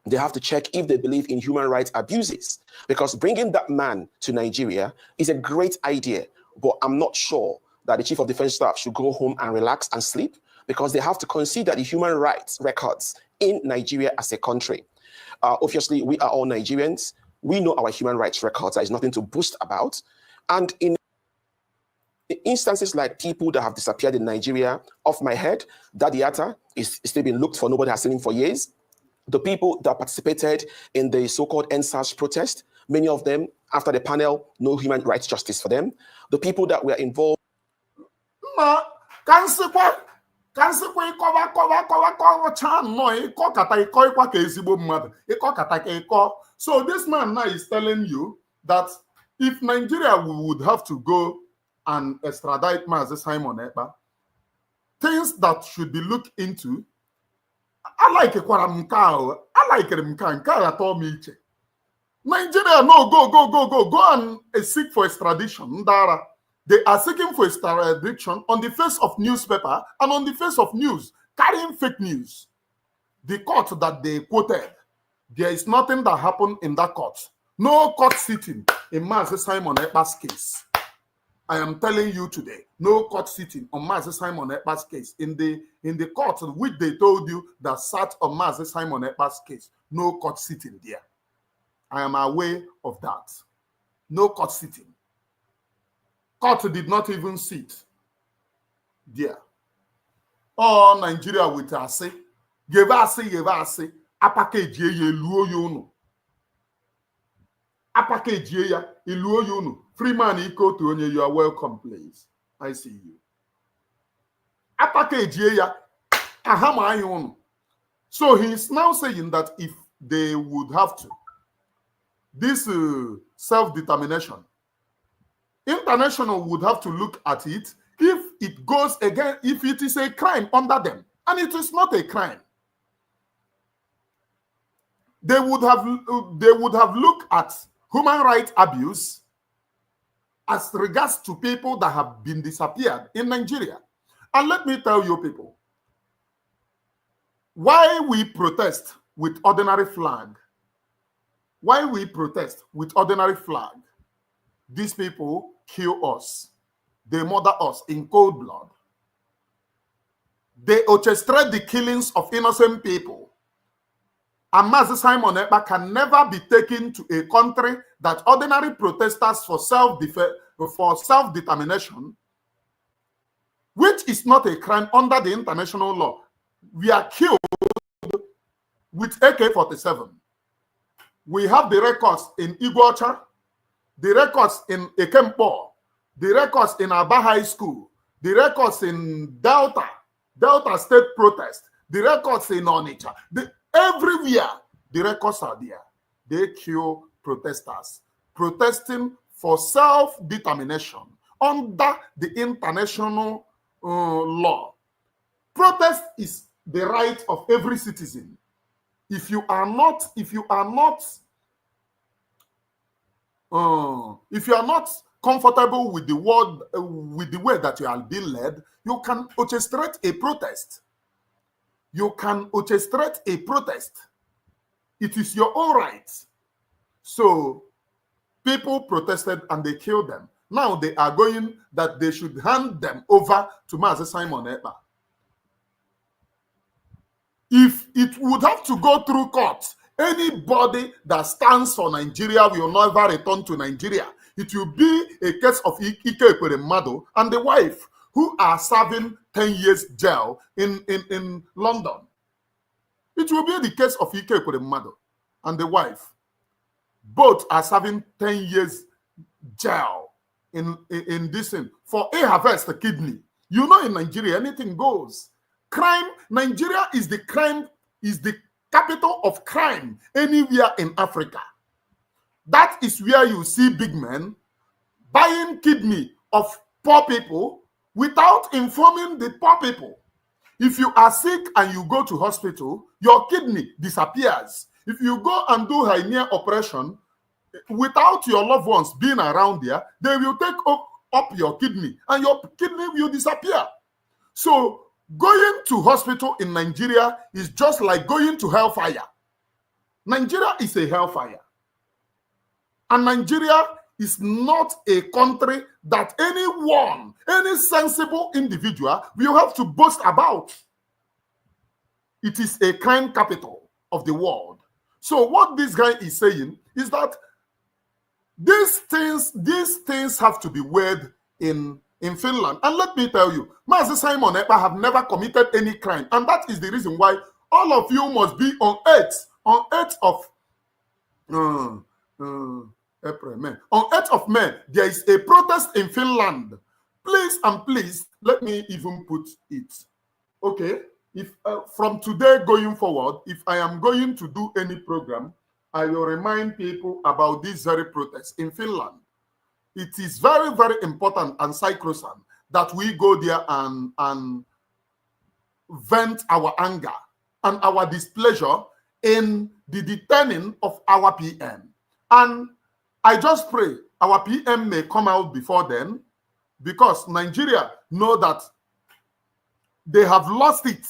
Speaker 7: They have to check if they believe in human rights abuses, because bringing that man to Nigeria is a great idea, but I'm not sure that the Chief of Defense Staff should go home and relax and sleep, because they have to consider the human rights records in Nigeria as a country. Obviously, we are all Nigerians. We know our human rights records. There is nothing to boast about. And in instances like people that have disappeared in Nigeria, off my head, Daddy Atta is still being looked for. Nobody has seen him for years. The people that participated in the so-called NSAS protest, many of them, after the panel, no human rights justice for them. The people that were involved.
Speaker 3: So this man now is telling you that if Nigeria would have to go and extradite Mazi Simon Ekpa, things that should be looked into. I like it. I like it. Nigeria, no, go and seek for extradition. They are seeking for extradition on the face of newspaper and on the face of news, carrying fake news. The court that they quoted, there is nothing that happened in that court. No court sitting in Mazi Simon Ekpa's case. I am telling you today, no court sitting on Mazi Simon Ekpa's case. In the court which they told you that sat on Mazi Simon Ekpa's case, no court sitting there. I am aware of that. No court sitting. Court did not even sit there. Oh, Nigeria with us, give us, a package ye luo you. A package ye luo you. Free man equal to onye, you are welcome, please. I see you. A package here, so he is now saying that if they would have to, this self-determination, international would have to look at it if it goes again, if it is a crime under them, and it is not a crime. They would have looked at human rights abuse as regards to people that have been disappeared in Nigeria. And let me tell you people, why we protest with ordinary flag, these people kill us. They murder us in cold blood. They orchestrate the killings of innocent people. And Mazi Simon Ekpa can never be taken to a country that ordinary protesters for self-determination, which is not a crime under the international law, we are killed with AK-47. We have the records in Iguacha, the records in Ekempo, the records in Aba High School, the records in Delta State protest, the records in Onitsha. Everywhere, the records are there. They kill protesters, protesting for self-determination under the international law. Protest is the right of every citizen. If you are not comfortable with the word, with the way that you are being led, you can orchestrate a protest. It is your own right. So people protested and they killed them. Now they are going that they should hand them over to Mazi Simon Ekpa. If it would have to go through court, anybody that stands for Nigeria will never return to Nigeria. It will be a case of Ike Ekweremadu and the wife, who are serving 10 years jail in London. It will be the case of Ike Ekweremadu and the wife. Both are serving 10 years jail in this thing for a harvest kidney. You know, in Nigeria, anything goes. Crime, Nigeria is the capital of crime anywhere in Africa. That is where you see big men buying kidney of poor people without informing the poor people. If you are sick and you go to hospital, your kidney disappears. If you go and do hernia operation without your loved ones being around there, they will take up your kidney and your kidney will disappear. So going to hospital in Nigeria is just like going to hellfire. Nigeria is a hellfire. And Nigeria is not a country that anyone, any sensible individual will have to boast about. It is a crime capital of the world. So what this guy is saying is that these things have to be weighed in Finland. And let me tell you, Mazi Simon Ekpa have never committed any crime. And that is the reason why all of you must be on 8th of April, May. On 8th of May, there is a protest in Finland. Please and please, let me even put it. Okay, if from today going forward, if I am going to do any program, I will remind people about this very protest in Finland. It is very, very important and sacrosanct that we go there and vent our anger and our displeasure in the detaining of our PM. And I just pray our PM may come out before then, because Nigeria know that they have lost it.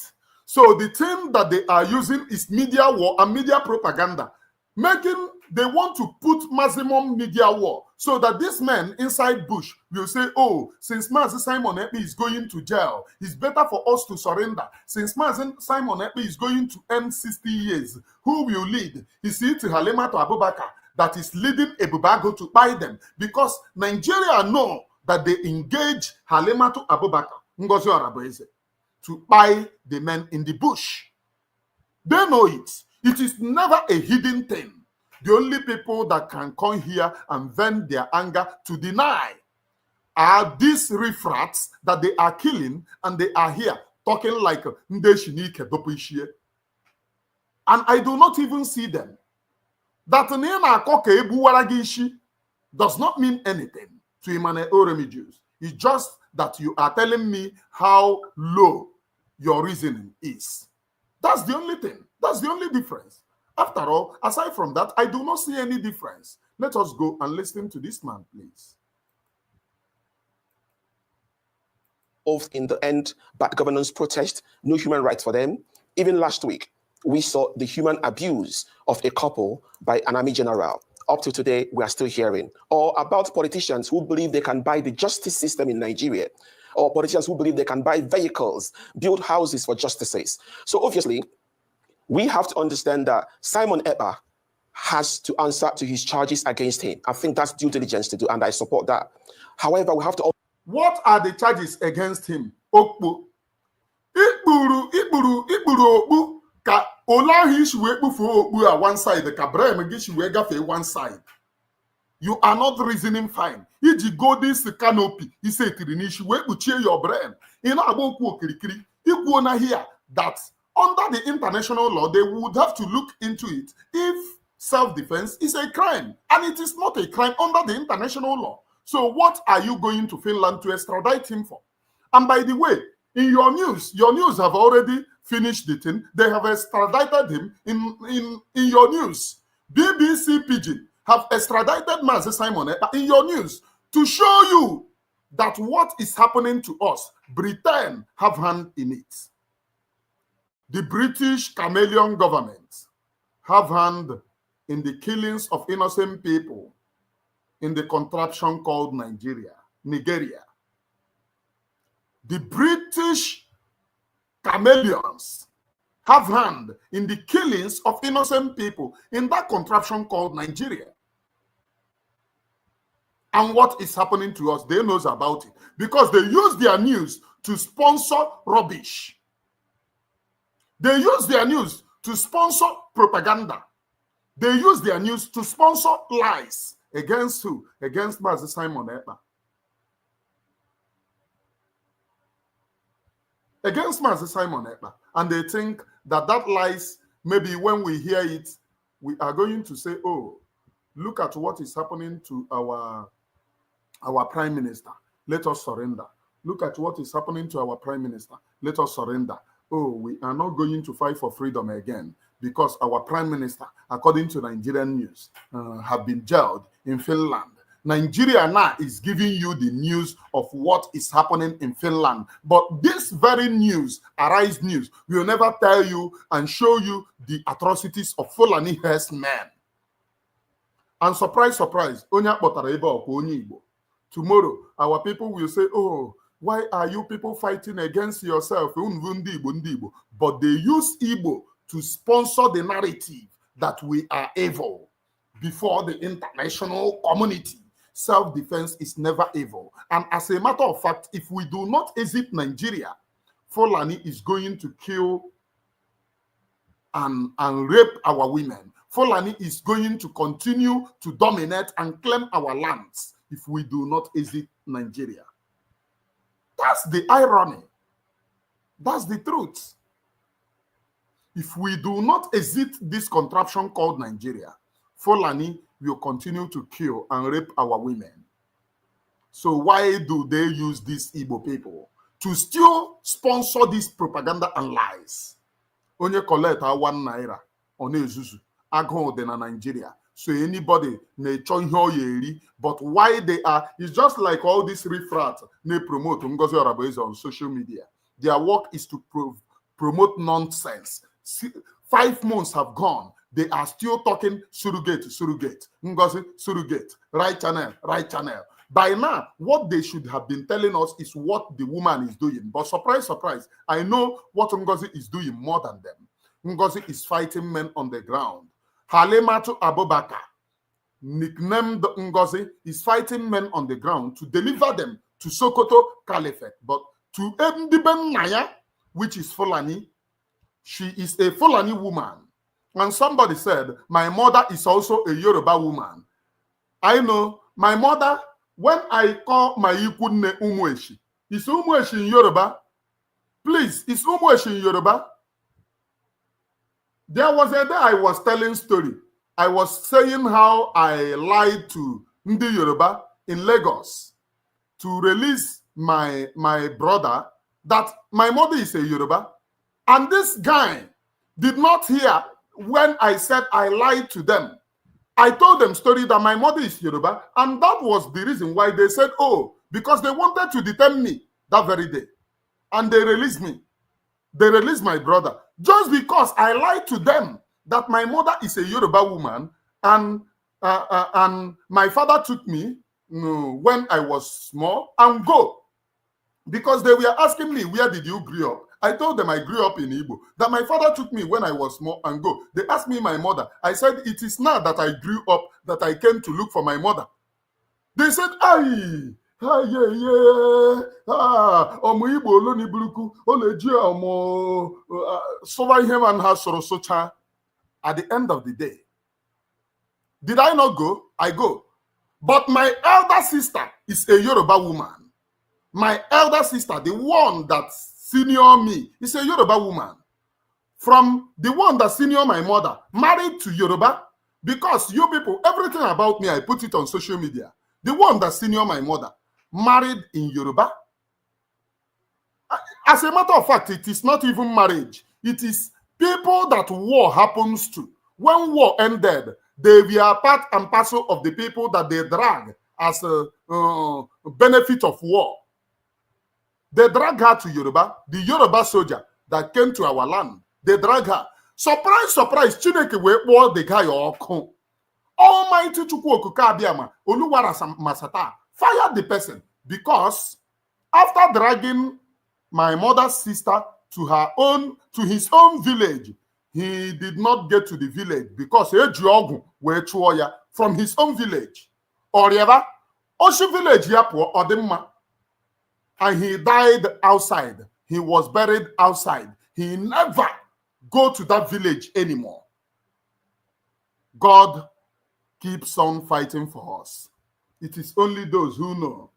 Speaker 3: So the thing that they are using is media war and media propaganda. They want to put maximum media war so that this man inside bush will say, oh, since Mazi Simon Ekpa is going to jail, it's better for us to surrender. Since Mazi Simon Ekpa is going to end 60 years, who will lead? Is it Halima to Abubakar that is leading Ebubago to buy them? Because Nigeria know that they engage Halima to Abubakar, Ngozi Orabueze, to buy the men in the bush. They know it. It is never a hidden thing. The only people that can come here and vent their anger to deny are these riffraffs that they are killing, and they are here talking like Ndeshinike Dopuishie. And I do not even see them. That Nina Koke Buwaragishi does not mean anything to Imane Oremi Jews. It's just that you are telling me how low your reasoning is. That's the only thing. That's the only difference. After all, aside from that, I do not see any difference. Let us go and listen to this man, please.
Speaker 7: In the end bad governance protest, no human rights for them. Even last week, we saw the human abuse of a couple by an army general. Up to today, we are still hearing. Or about politicians who believe they can buy the justice system in Nigeria, or politicians who believe they can buy vehicles, build houses for justices. So obviously, we have to understand that Simon Ekpa has to answer to his charges against him. I think that's due diligence to do, and I support that. However, we have to...
Speaker 3: What are the charges against him? Okpu. Ikburu, ka olahi shiwe ekpufu okpu at one side, the kabrem gishiwe gafe one side. You are not reasoning fine. Iji go this canopy, he said, shiwe ekpuchie your brain. In abokwu okirikiri, ikwu na here that under the international law, they would have to look into it if self-defense is a crime. And it is not a crime under the international law. So what are you going to Finland to extradite him for? And by the way, in your news have already finished the thing. They have extradited him in your news. BBC Pidgin have extradited Mazi Simon Ekpa in your news to show you that what is happening to us, Britain have hand in it. The British chameleon government have hand in the killings of innocent people in the contraption called Nigeria. The British chameleons have hand in the killings of innocent people in that contraption called Nigeria. And what is happening to us, they knows about it because they use their news to sponsor rubbish. They use their news to sponsor propaganda. They use their news to sponsor lies. Against who? Against Mazi Simon Ekpa. against Mazi Simon Ekpa. And they think that lies, maybe when we hear it, we are going to say, oh, look at what is happening to our prime minister. Let us surrender. Look at what is happening to our prime minister. Let us surrender. Oh, we are not going to fight for freedom again because our prime minister, according to Nigerian news, have been jailed in Finland. Nigeria now is giving you the news of what is happening in Finland. But this very news, Arise News, will never tell you and show you the atrocities of Fulani herdsmen. And surprise, surprise, tomorrow, our people will say, oh, why are you people fighting against yourself? But they use Igbo to sponsor the narrative that we are evil before the international community. Self-defense is never evil. And as a matter of fact, if we do not exit Nigeria, Fulani is going to kill and rape our women. Fulani is going to continue to dominate and claim our lands if we do not exit Nigeria. That's the irony. That's the truth. If we do not exit this contraption called Nigeria, Fulani will continue to kill and rape our women. So why do they use these Igbo people to still sponsor this propaganda and lies? Onye collect 1 naira on Ezuzu, agho de na Nigeria. So anybody may join here, but why they are, it's just like all this riffraff they promote Ngozi Orabueze on social media. Their work is to promote nonsense. 5 months have gone. They are still talking surrogate, Ngozi, surrogate, right channel, right channel. By now, what they should have been telling us is what the woman is doing. But surprise, surprise, I know what Ngozi is doing more than them. Ngozi is fighting men on the ground. Halimatu Abubakar, nicknamed Ngozi, is fighting men on the ground to deliver them to Sokoto Caliphate. But to Ndiben Naya, which is Fulani, she is a Fulani woman. And somebody said, my mother is also a Yoruba woman. I know, my mother, when I call my Ikunne Umweshi, is Umweshi in Yoruba? Please, is Umweshi in Yoruba? There was a day I was telling story. I was saying how I lied to Ndi Yoruba in Lagos to release my brother that my mother is a Yoruba. And this guy did not hear when I said I lied to them. I told them story that my mother is Yoruba, and that was the reason why they said, oh, because they wanted to detain me that very day. And they released me. They released my brother. Just because I lied to them that my mother is a Yoruba woman, and my father took me when I was small and go. Because they were asking me, where did you grow up? I told them I grew up in Igbo. That my father took me when I was small and go. They asked me my mother. I said, it is now that I grew up that I came to look for my mother. They said, aye. Ah, yeah. Ah, Igbo oloni buruku, oleji survive him and her sorosocha. At the end of the day, did I not go? I go. But my elder sister is a Yoruba woman. My elder sister, the one that senior me, is a Yoruba woman. From the one that senior my mother, married to Yoruba, because you people, everything about me, I put it on social media. The one that senior my mother, married in Yoruba. As a matter of fact, it is not even marriage. It is people that war happens to. When war ended, they were part and parcel of the people that they drag as a benefit of war. They drag her to Yoruba, the Yoruba soldier that came to our land. They drag her. Surprise, surprise, Chineke we war the guy or Almighty Chukwu Okuka Abiyama, Oluwara Masata, fired the person because after dragging my mother's sister to his own village, he did not get to the village because from his own village. Or ever, Oshi village yapo Odemma. And he died outside. He was buried outside. He never go to that village anymore. God keeps on fighting for us. It is only those who know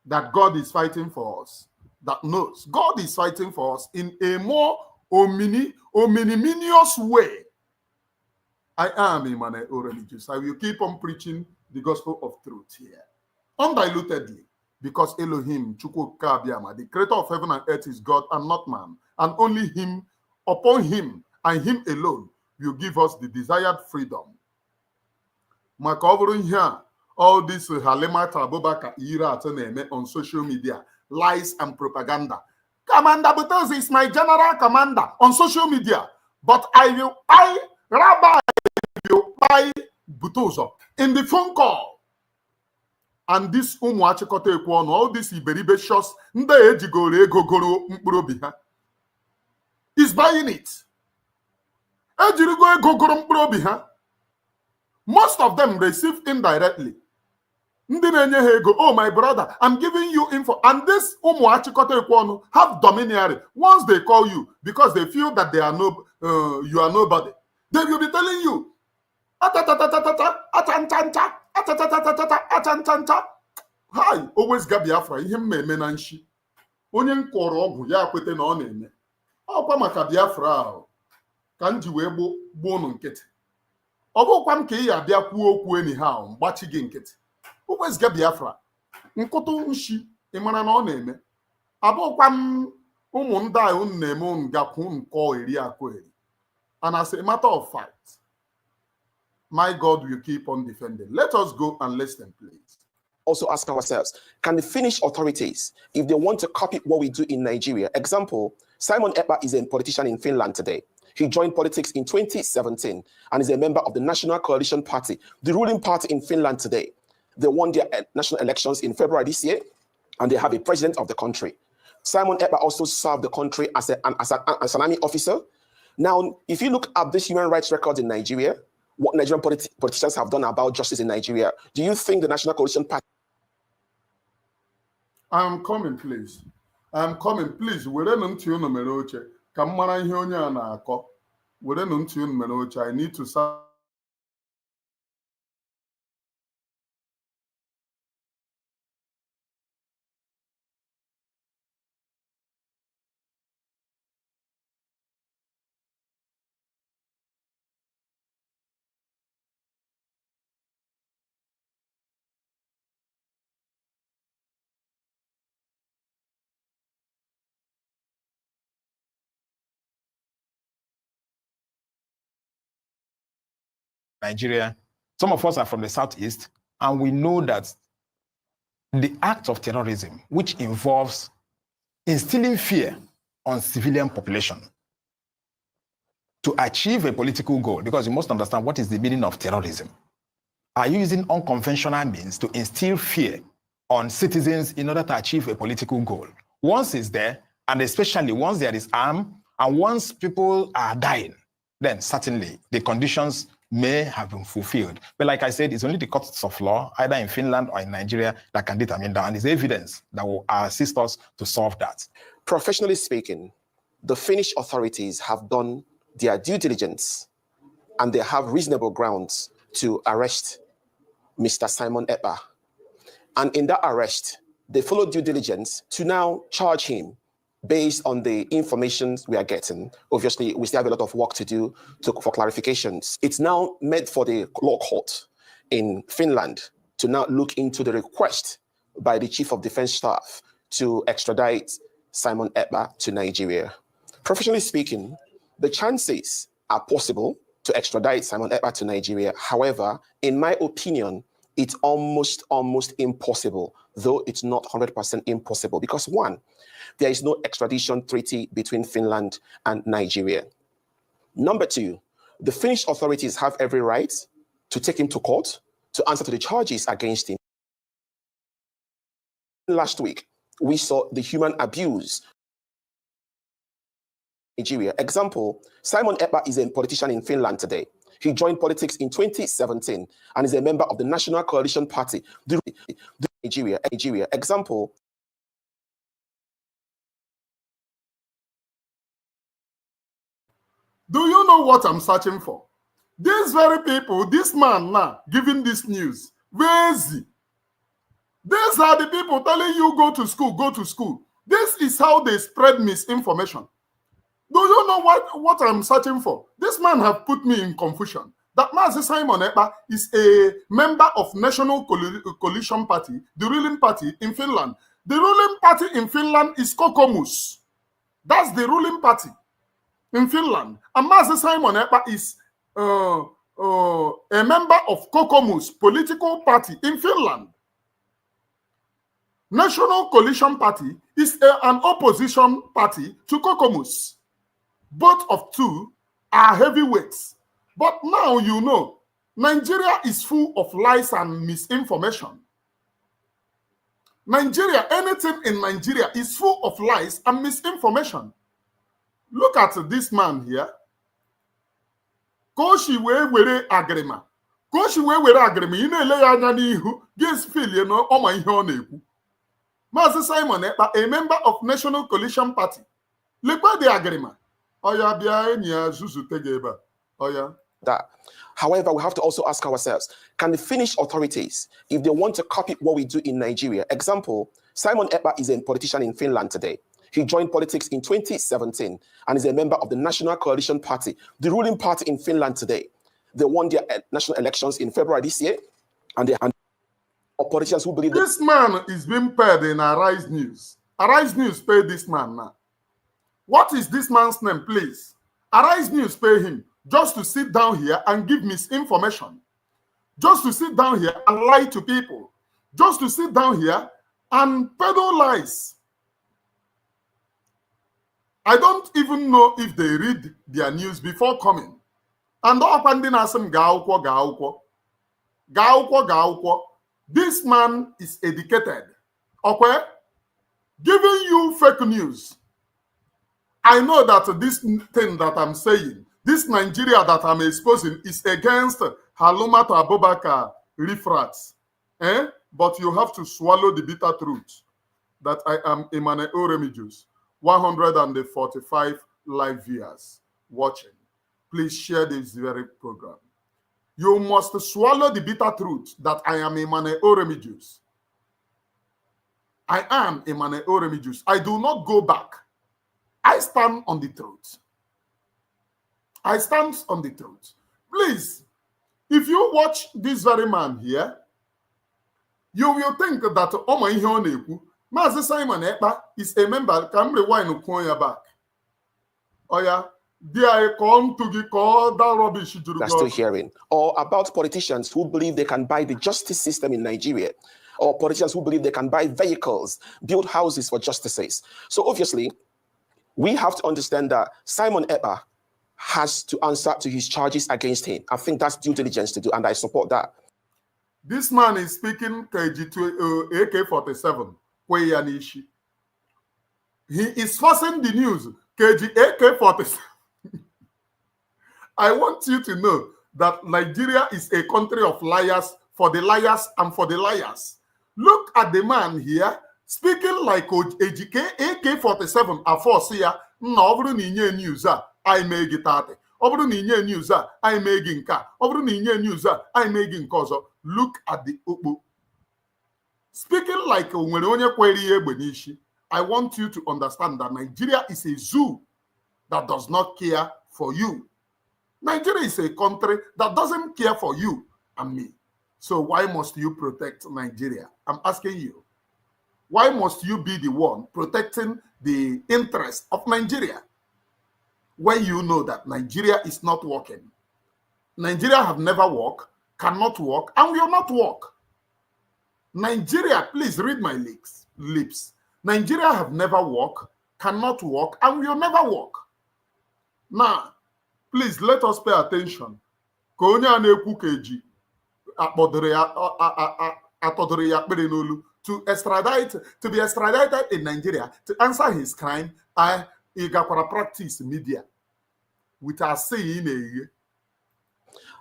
Speaker 3: that God is fighting for us that knows. God is fighting for us in a more omniminous way. I am Emmanuel Religious. I will keep on preaching the gospel of truth here, undilutedly, because Elohim, Chukwu Kabiama, the creator of heaven and earth, is God and not man, and only him, upon him, and him alone will give us the desired freedom. My covering here, all this Halema Abubakar Ira on social media, lies and propaganda. Commander Butozi is my general commander on social media, but I will Rabbi will buy Butozo in the phone call. And this Umuachikote Ekwono, all this Iberibe shots, Nde Ejigore Egogoro Mpurobiha, is buying it. Ejirigo Egogoro Mpurobiha. Most of them receive indirectly. Oh, my brother, I'm giving you info. And this Umuachikote Ekwono have domineering. Once they call you, because they feel that they are you are nobody, they will be telling you, hi, always Gabiafra, him me menanshi. Onye nkoro ọgwụ ya kwete na ọ na-eme. Ọkwa maka Biafra ka nji wee gbuo unu nkịtị. Ọ bụkwa m ka ị abịa kwuo okwu anyhow, mgbachi gị nkịtị. Always Gabiafra. Nkụtụ nshi ị mara na ọ na-eme. Abụkwa m ụmụ ndị a unu na-eme unu gakwu nkọ eri akọ eri. And as a matter of fact, my God will keep on defending. Let us go and listen, please.
Speaker 7: Also ask ourselves, can the Finnish authorities, if they want to copy what we do in Nigeria, example, Simon Ekpa is a politician in Finland today. He joined politics in 2017 and is a member of the National Coalition Party, the ruling party in Finland today. They won their national elections in February this year, and they have a president of the country. Simon Ekpa also served the country as an army officer. Now, if you look at this human rights record in Nigeria, what Nigerian politicians have done about justice in Nigeria, do you think the National Coalition Party...
Speaker 3: I'm coming, please. I'm coming, please. Were ntị unu mere oche ka m mara ihe onye a na-akọ. Were ntị unu mere oche. I need to start.
Speaker 2: Nigeria, some of us are from the southeast, and we know that the act of terrorism, which involves instilling fear on civilian population to achieve a political goal, because you must understand what is the meaning of terrorism. Are you using unconventional means to instill fear on citizens in order to achieve a political goal? Once it's there, and especially once there is harm, and once people are dying, then certainly the conditions may have been fulfilled. But like I said, it's only the courts of law, either in Finland or in Nigeria, that can determine that. And it's evidence that will assist us to solve that.
Speaker 7: Professionally speaking, the Finnish authorities have done their due diligence and they have reasonable grounds to arrest Mr. Simon Ekpa. And in that arrest, they followed due diligence to now charge him based on the information we are getting. Obviously, we still have a lot of work to do for clarifications. It's now meant for the law court in Finland to now look into the request by the Chief of Defense Staff to extradite Simon Ekpa to Nigeria. Professionally speaking, the chances are possible to extradite Simon Ekpa to Nigeria. However, in my opinion, it's almost impossible, though it's not 100% impossible, because one, there is no extradition treaty between Finland and Nigeria. Number two, the Finnish authorities have every right to take him to court to answer to the charges against him. Last week, we saw the human abuse in Nigeria. Example, Simon Ekpa is a politician in Finland today. He joined politics in 2017 and is a member of the National Coalition Party, the Nigeria. Example,
Speaker 3: do you know what I'm searching for? These very people, this man now giving this news, where is he? These are the people telling you go to school, go to school. This is how they spread misinformation. Do you know what I'm searching for? This man have put me in confusion. That Mazi Simon Ekpa is a member of National Coalition Party, the ruling party in Finland. The ruling party in Finland is Kokoomus. That's the ruling party in Finland. And Mazi Simon Ekpa is a member of Kokoomus political party in Finland. National Coalition Party is an opposition party to Kokoomus. Both of two are heavyweights. But now you know, Nigeria is full of lies and misinformation. Nigeria, anything in Nigeria is full of lies and misinformation. Look at this man here. Koshi were agrema. Koshi were agrema. You know, lay anihu. Yes, feel you know. Oh my God. Mazi Simon Ekpa, a member of National Coalition Party. Look at the agrema. Oh yeah, biya Zuzu tegeba. Oh yeah.
Speaker 7: That. However, we have to also ask ourselves, can the Finnish authorities, if they want to copy what we do in Nigeria, example, Simon Ekpa is a politician in Finland today. He joined politics in 2017 and is a member of the National Coalition Party, the ruling party in Finland today. They won their national elections in February this year, and they are politicians who believe
Speaker 3: this man is being paid in Arise News. Arise News paid this man now. What is this man's name, please? Arise News pay him just to sit down here and give misinformation, just to sit down here and lie to people, just to sit down here and peddle lies. I don't even know if they read their news before coming. And up and then asem gaukwo. This man is educated. Okay? Giving you fake news. I know that this thing that I'm saying, this Nigeria that I'm exposing is against Haluma to Abubakar refracts. But you have to swallow the bitter truth that I am Emmanuel Oremiju's 145 live viewers watching. Please share this very program. You must swallow the bitter truth that I am Emmanuel Oremiju's. I am Emmanuel Oremiju's. I do not go back. I stand on the truth. I stand on the truth. Please, if you watch this very man here, you will think that oh my Mazi Simon Ekpa is a member. Can rewind to back. Oh yeah, they come to the call that rubbish.
Speaker 7: That's still hearing, or about politicians who believe they can buy the justice system in Nigeria, or politicians who believe they can buy vehicles, build houses for justices. So obviously, we have to understand that Simon Ekpa has to answer to his charges against him. I think that's due diligence to do, and I support that.
Speaker 3: This man is speaking AK-47. He is forcing the news. AK-47. I want you to know that Nigeria is a country of liars, for the liars and for the liars. Look at the man here speaking like AK-47 afosia. No, news. I make it at news. I make in car. News. I make in cause. Look at the Ubu. Speaking like I want you to understand that Nigeria is a zoo that does not care for you. Nigeria is a country that doesn't care for you and me. So why must you protect Nigeria? I'm asking you. Why must you be the one protecting the interests of Nigeria when you know that Nigeria is not working? Nigeria have never worked, cannot work, and will not work. Nigeria, please read my lips. Nigeria have never worked, cannot work, and will never work. Now, please let us pay attention. To be extradited in Nigeria to answer his crime, he got practice media. With us saying.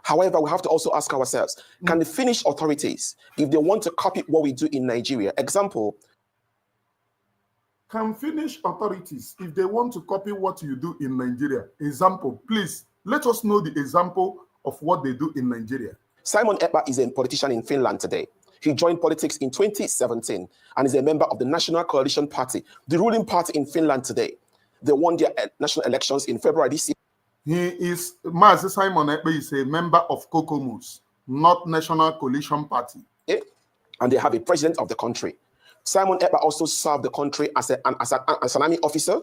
Speaker 7: However, we have to also ask ourselves, can the Finnish authorities, if they want to copy what we do in Nigeria, example,
Speaker 3: can Finnish authorities, if they want to copy what you do in Nigeria, example, please let us know the example of what they do in Nigeria.
Speaker 7: Simon Ekpa is a politician in Finland today. He joined politics in 2017 and is a member of the National Coalition Party, the ruling party in Finland today. They won their national elections in February this year.
Speaker 3: Mazi Simon Ekpa is a member of Kokomus, not National Coalition Party.
Speaker 7: And they have a president of the country. Simon Ekpa also served the country as an army officer.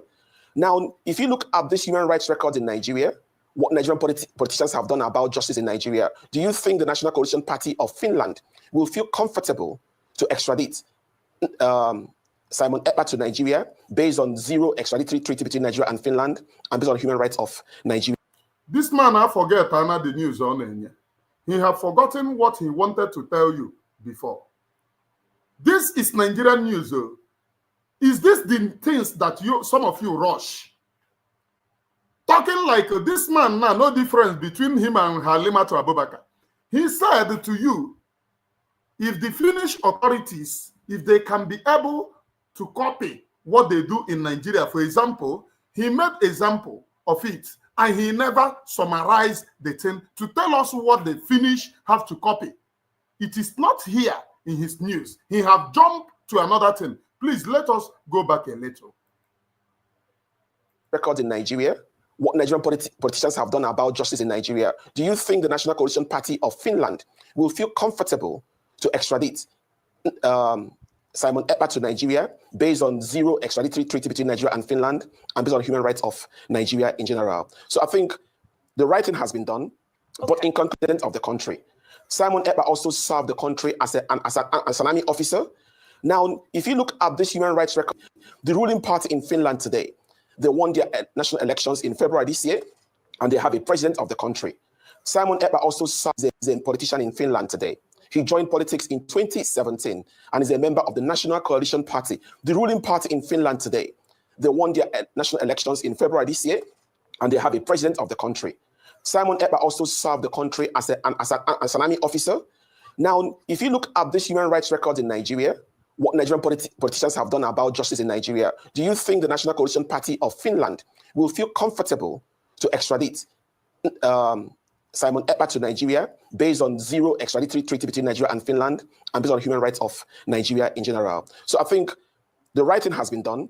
Speaker 7: Now, if you look at this human rights record in Nigeria, what Nigerian politicians have done about justice in Nigeria, do you think the National Coalition Party of Finland will feel comfortable to extradite Simon Ekpa to Nigeria based on zero extraditory treaty between Nigeria and Finland and based on human rights of Nigeria?
Speaker 3: This man, I forget the news on him. He have forgotten what he wanted to tell you before. This is Nigerian news. Is this the things that some of you rush? Talking like this man now, no difference between him and Halimatu Abubakar. He said to you, if the Finnish authorities, if they can be able to copy what they do in Nigeria, for example, he made example of it, and he never summarized the thing to tell us what the Finnish have to copy. It is not here in his news. He have jumped to another thing. Please let us go back a little.
Speaker 7: Record in Nigeria, what Nigerian politicians have done about justice in Nigeria, do you think the National Coalition Party of Finland will feel comfortable to extradite Simon Ekpa to Nigeria based on zero extraditory treaty between Nigeria and Finland and based on human rights of Nigeria in general? So I think the writing has been done, but in content of the country. Simon Ekpa also served the country as an army officer. Now, if you look at this human rights record, the ruling party in Finland today, they won their national elections in February this year, and they have a president of the country. Simon Ekpa also serves as a politician in Finland today. He joined politics in 2017 and is a member of the National Coalition Party, the ruling party in Finland today. They won their national elections in February this year, and they have a president of the country. Simon Ekpa also served the country as an army officer. Now, if you look at this human rights record in Nigeria, what Nigerian politicians have done about justice in Nigeria, do you think the National Coalition Party of Finland will feel comfortable to extradite Simon Ekpa to Nigeria based on zero extraditory treaty between Nigeria and Finland and based on human rights of Nigeria in general? So I think the writing has been done.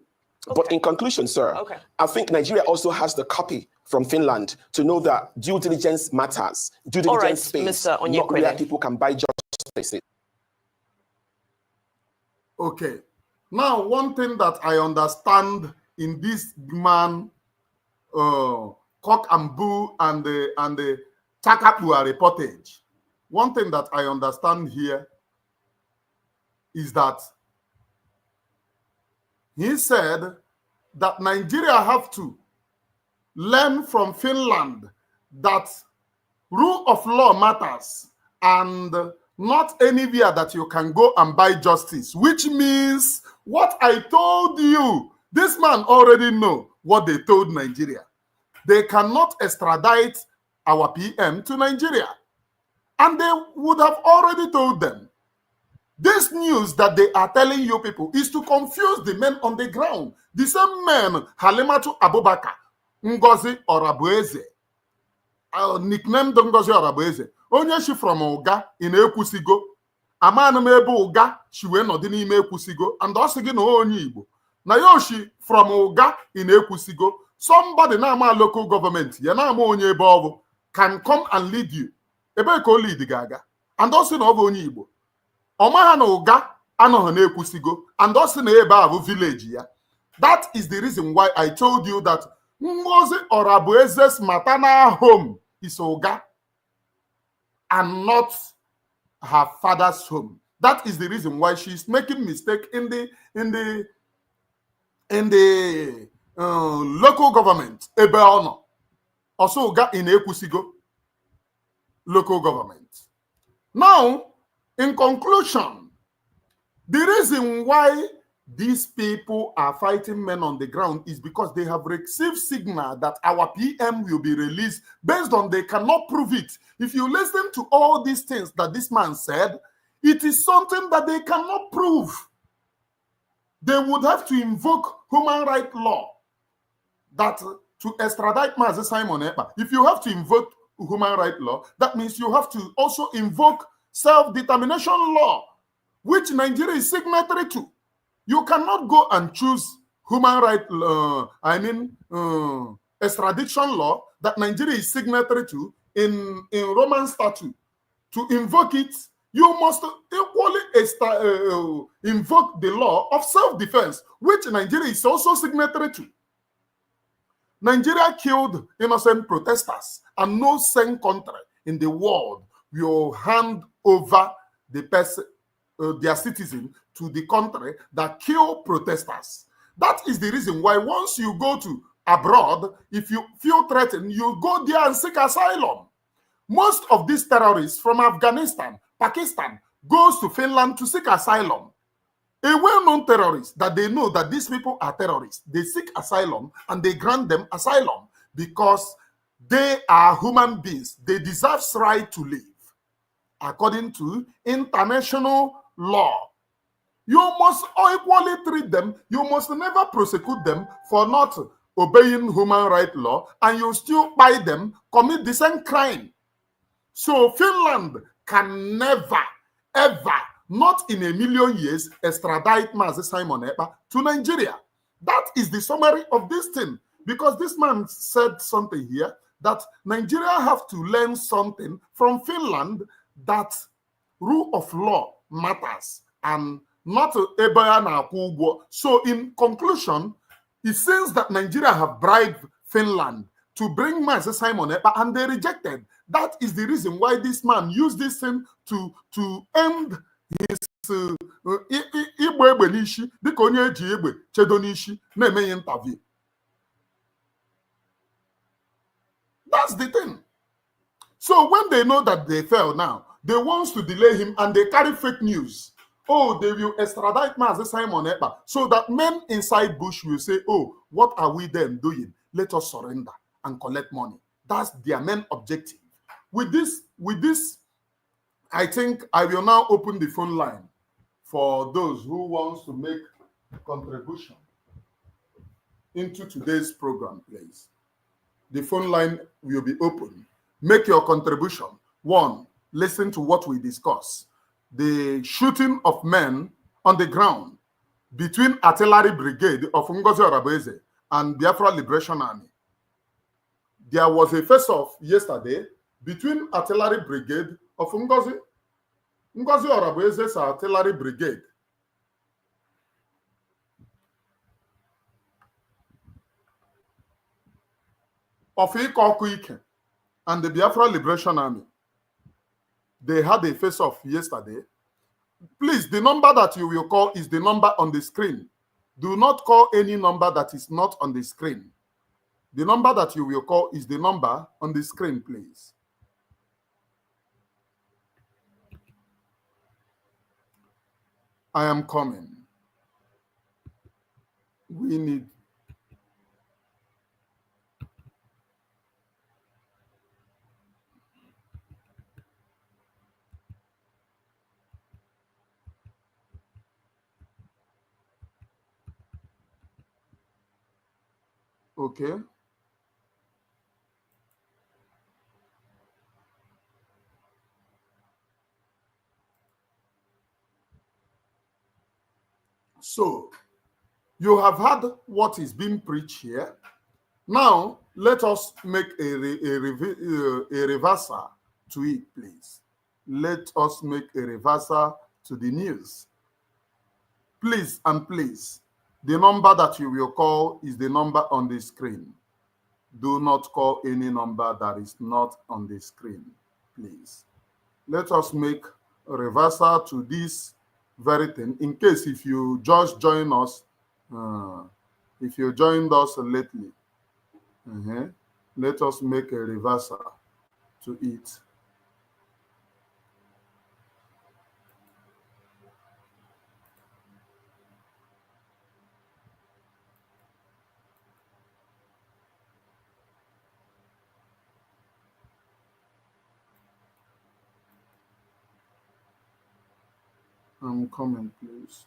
Speaker 7: But in conclusion, sir, I think Nigeria also has the copy from Finland to know that due diligence matters. Due diligence space, not where people can buy justice.
Speaker 3: Okay. Now, one thing that I understand in this man, cock and bull and the Takapua reportage, one thing that I understand here is that he said that Nigeria have to learn from Finland that rule of law matters and not anywhere that you can go and buy justice, which means what I told you, this man already know what they told Nigeria. They cannot extradite our PM to Nigeria. And they would have already told them. This news that they are telling you people is to confuse the men on the ground. The same men, Halimatu Abubakar, Ngozi Orabueze, nicknamed Ngozi Orabueze. Onye she from Uga in Ekwusigo. Amana mebe Uga, she went not in Ekwusigo, and also again onye Igbo. Na yoshi from Uga in Ekwusigo. Somebody na ma local government, ya na ma onye ebe ovu, can come and lead you. Ebe ko lead gaga. And also no onye Igbo. Omaha na Uga anoho na Ekwusigo, and also na ebe avu village ya. That is the reason why I told you that Ngozi Orabueze's maternal home is Uga and not her father's home. That is the reason why she's making mistake in the local government. Ebeono also Uga in Ekwusigo local government. Now, in conclusion, the reason why these people are fighting men on the ground is because they have received signal that our PM will be released based on they cannot prove it. If you listen to all these things that this man said, it is something that they cannot prove. They would have to invoke human rights law that to extradite Mazi Simon Ekpa. If you have to invoke human rights law, that means you have to also invoke self-determination law which Nigeria is signatory to. You cannot go and choose human right, extradition law that Nigeria is signatory to in Roman statute. To invoke it, you must equally invoke the law of self-defense, which Nigeria is also signatory to. Nigeria killed innocent protesters, and no same country in the world will hand over their citizen to the country that kill protesters. That is the reason why once you go to abroad, if you feel threatened, you go there and seek asylum. Most of these terrorists from Afghanistan, Pakistan, goes to Finland to seek asylum. A well-known terrorist that they know that these people are terrorists, they seek asylum and they grant them asylum because they are human beings. They deserve right to live according to international law. You must equally treat them. You must never prosecute them for not obeying human rights law, and you still buy them commit the same crime. So Finland can never, ever, not in a million years, extradite Mazi Simon Ekpa to Nigeria. That is the summary of this thing. Because this man said something here that Nigeria have to learn something from Finland, that rule of law matters and not Ebaya na Akugwo. So in conclusion, it seems that Nigeria have bribed Finland to bring Mazi Simon Ekpa, and they rejected. That is the reason why this man used this thing to end his igbe egbe n'ishi dịka onye eji egbe chedo n'ishi na-eme interview. That's the thing. So when they know that they fell now, they want to delay him and they carry fake news. Oh, they will extradite Mazi Simon Ekpa so that men inside bush will say, oh, what are we then doing? Let us surrender and collect money. That's their main objective. With this, I think I will now open the phone line for those who want to make a contribution into today's program, please. The phone line will be open. Make your contribution. One, listen to what we discuss. The shooting of men on the ground between Artillery Brigade of Ngozi Orabueze and Biafra Liberation Army. There was a face-off yesterday between Artillery Brigade of Ngozi Orabueze's Artillery Brigade of Ikokuike and the Biafra Liberation Army. They had a face-off yesterday. Please, the number that you will call is the number on the screen. Do not call any number that is not on the screen. The number that you will call is the number on the screen, please. I am coming. We need. Okay. So, you have heard what is being preached here. Now, let us make a reversal to it, please. Let us make a reversal to the news. Please and please, the number that you will call is the number on the screen. Do not call any number that is not on the screen, please. Let us make a reversal to this very thing, in case if you just join us, if you joined us lately, let us make a reversal to it. I'm coming, please.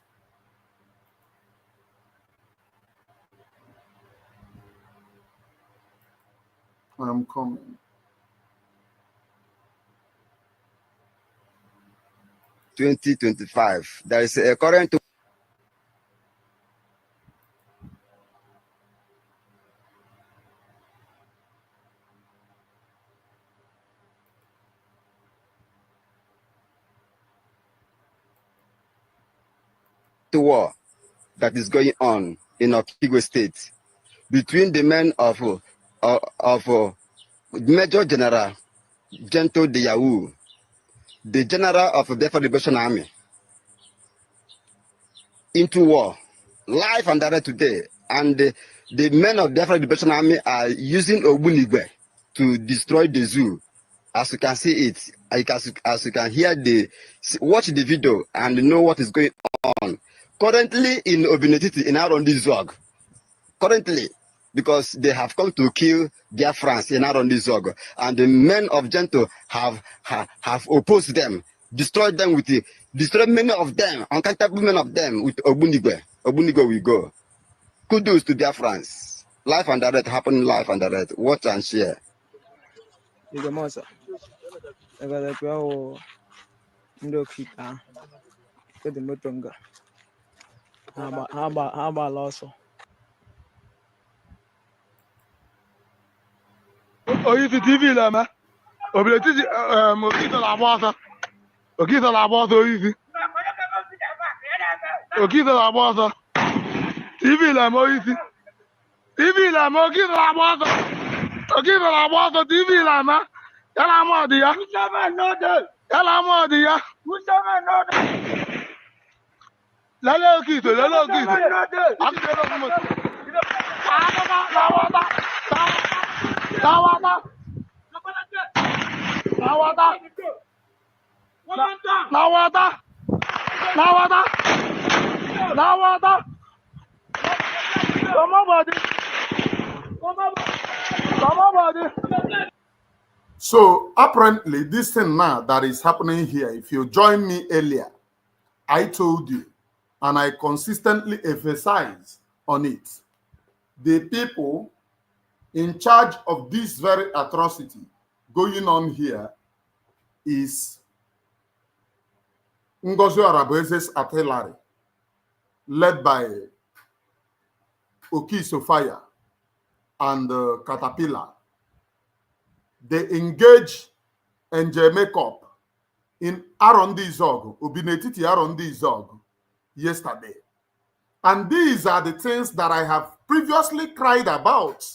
Speaker 3: I'm coming.
Speaker 4: 2025. There is a current war that is going on in Okigwe State between the men of Major General Gento de Yahoo, the general of the Biafra Liberation Army, into war, live and direct today. And the men of the Biafra Liberation Army are using Ogbunigwe to destroy the zoo. As you can see it, as you can hear watch the video and know what is going on. Currently in Obinetiti, in Arondi Zog, currently, because they have come to kill their friends in Arondi Zog, and the men of Gento have opposed them, destroyed many of them, uncountable men of them with Ogbunigwe. Ogbunigwe will go. Kudos to their friends. Life and direct, happening live and direct. Watch and share.
Speaker 6: Oyisi TV lama. Obletiti Okita la bosa. Okita la bosa oyisi. Okita la bosa. TV lama oyisi. TV lama Okita la bosa. Okita la bosa TV lama. Yala modi ya. Yala modi ya. Lala Okita, lala Okita. Nawata.
Speaker 3: So apparently this thing now that is happening here, if you join me earlier, I told you, and I consistently emphasize on it, the people in charge of this very atrocity going on here is Ngozi Orabueze's Artilry, led by Oki Sofia and Caterpillar. They engage NJ Makeup in Arondi Zog, Obinetiti Arondi Zog, yesterday. And these are the things that I have previously cried about,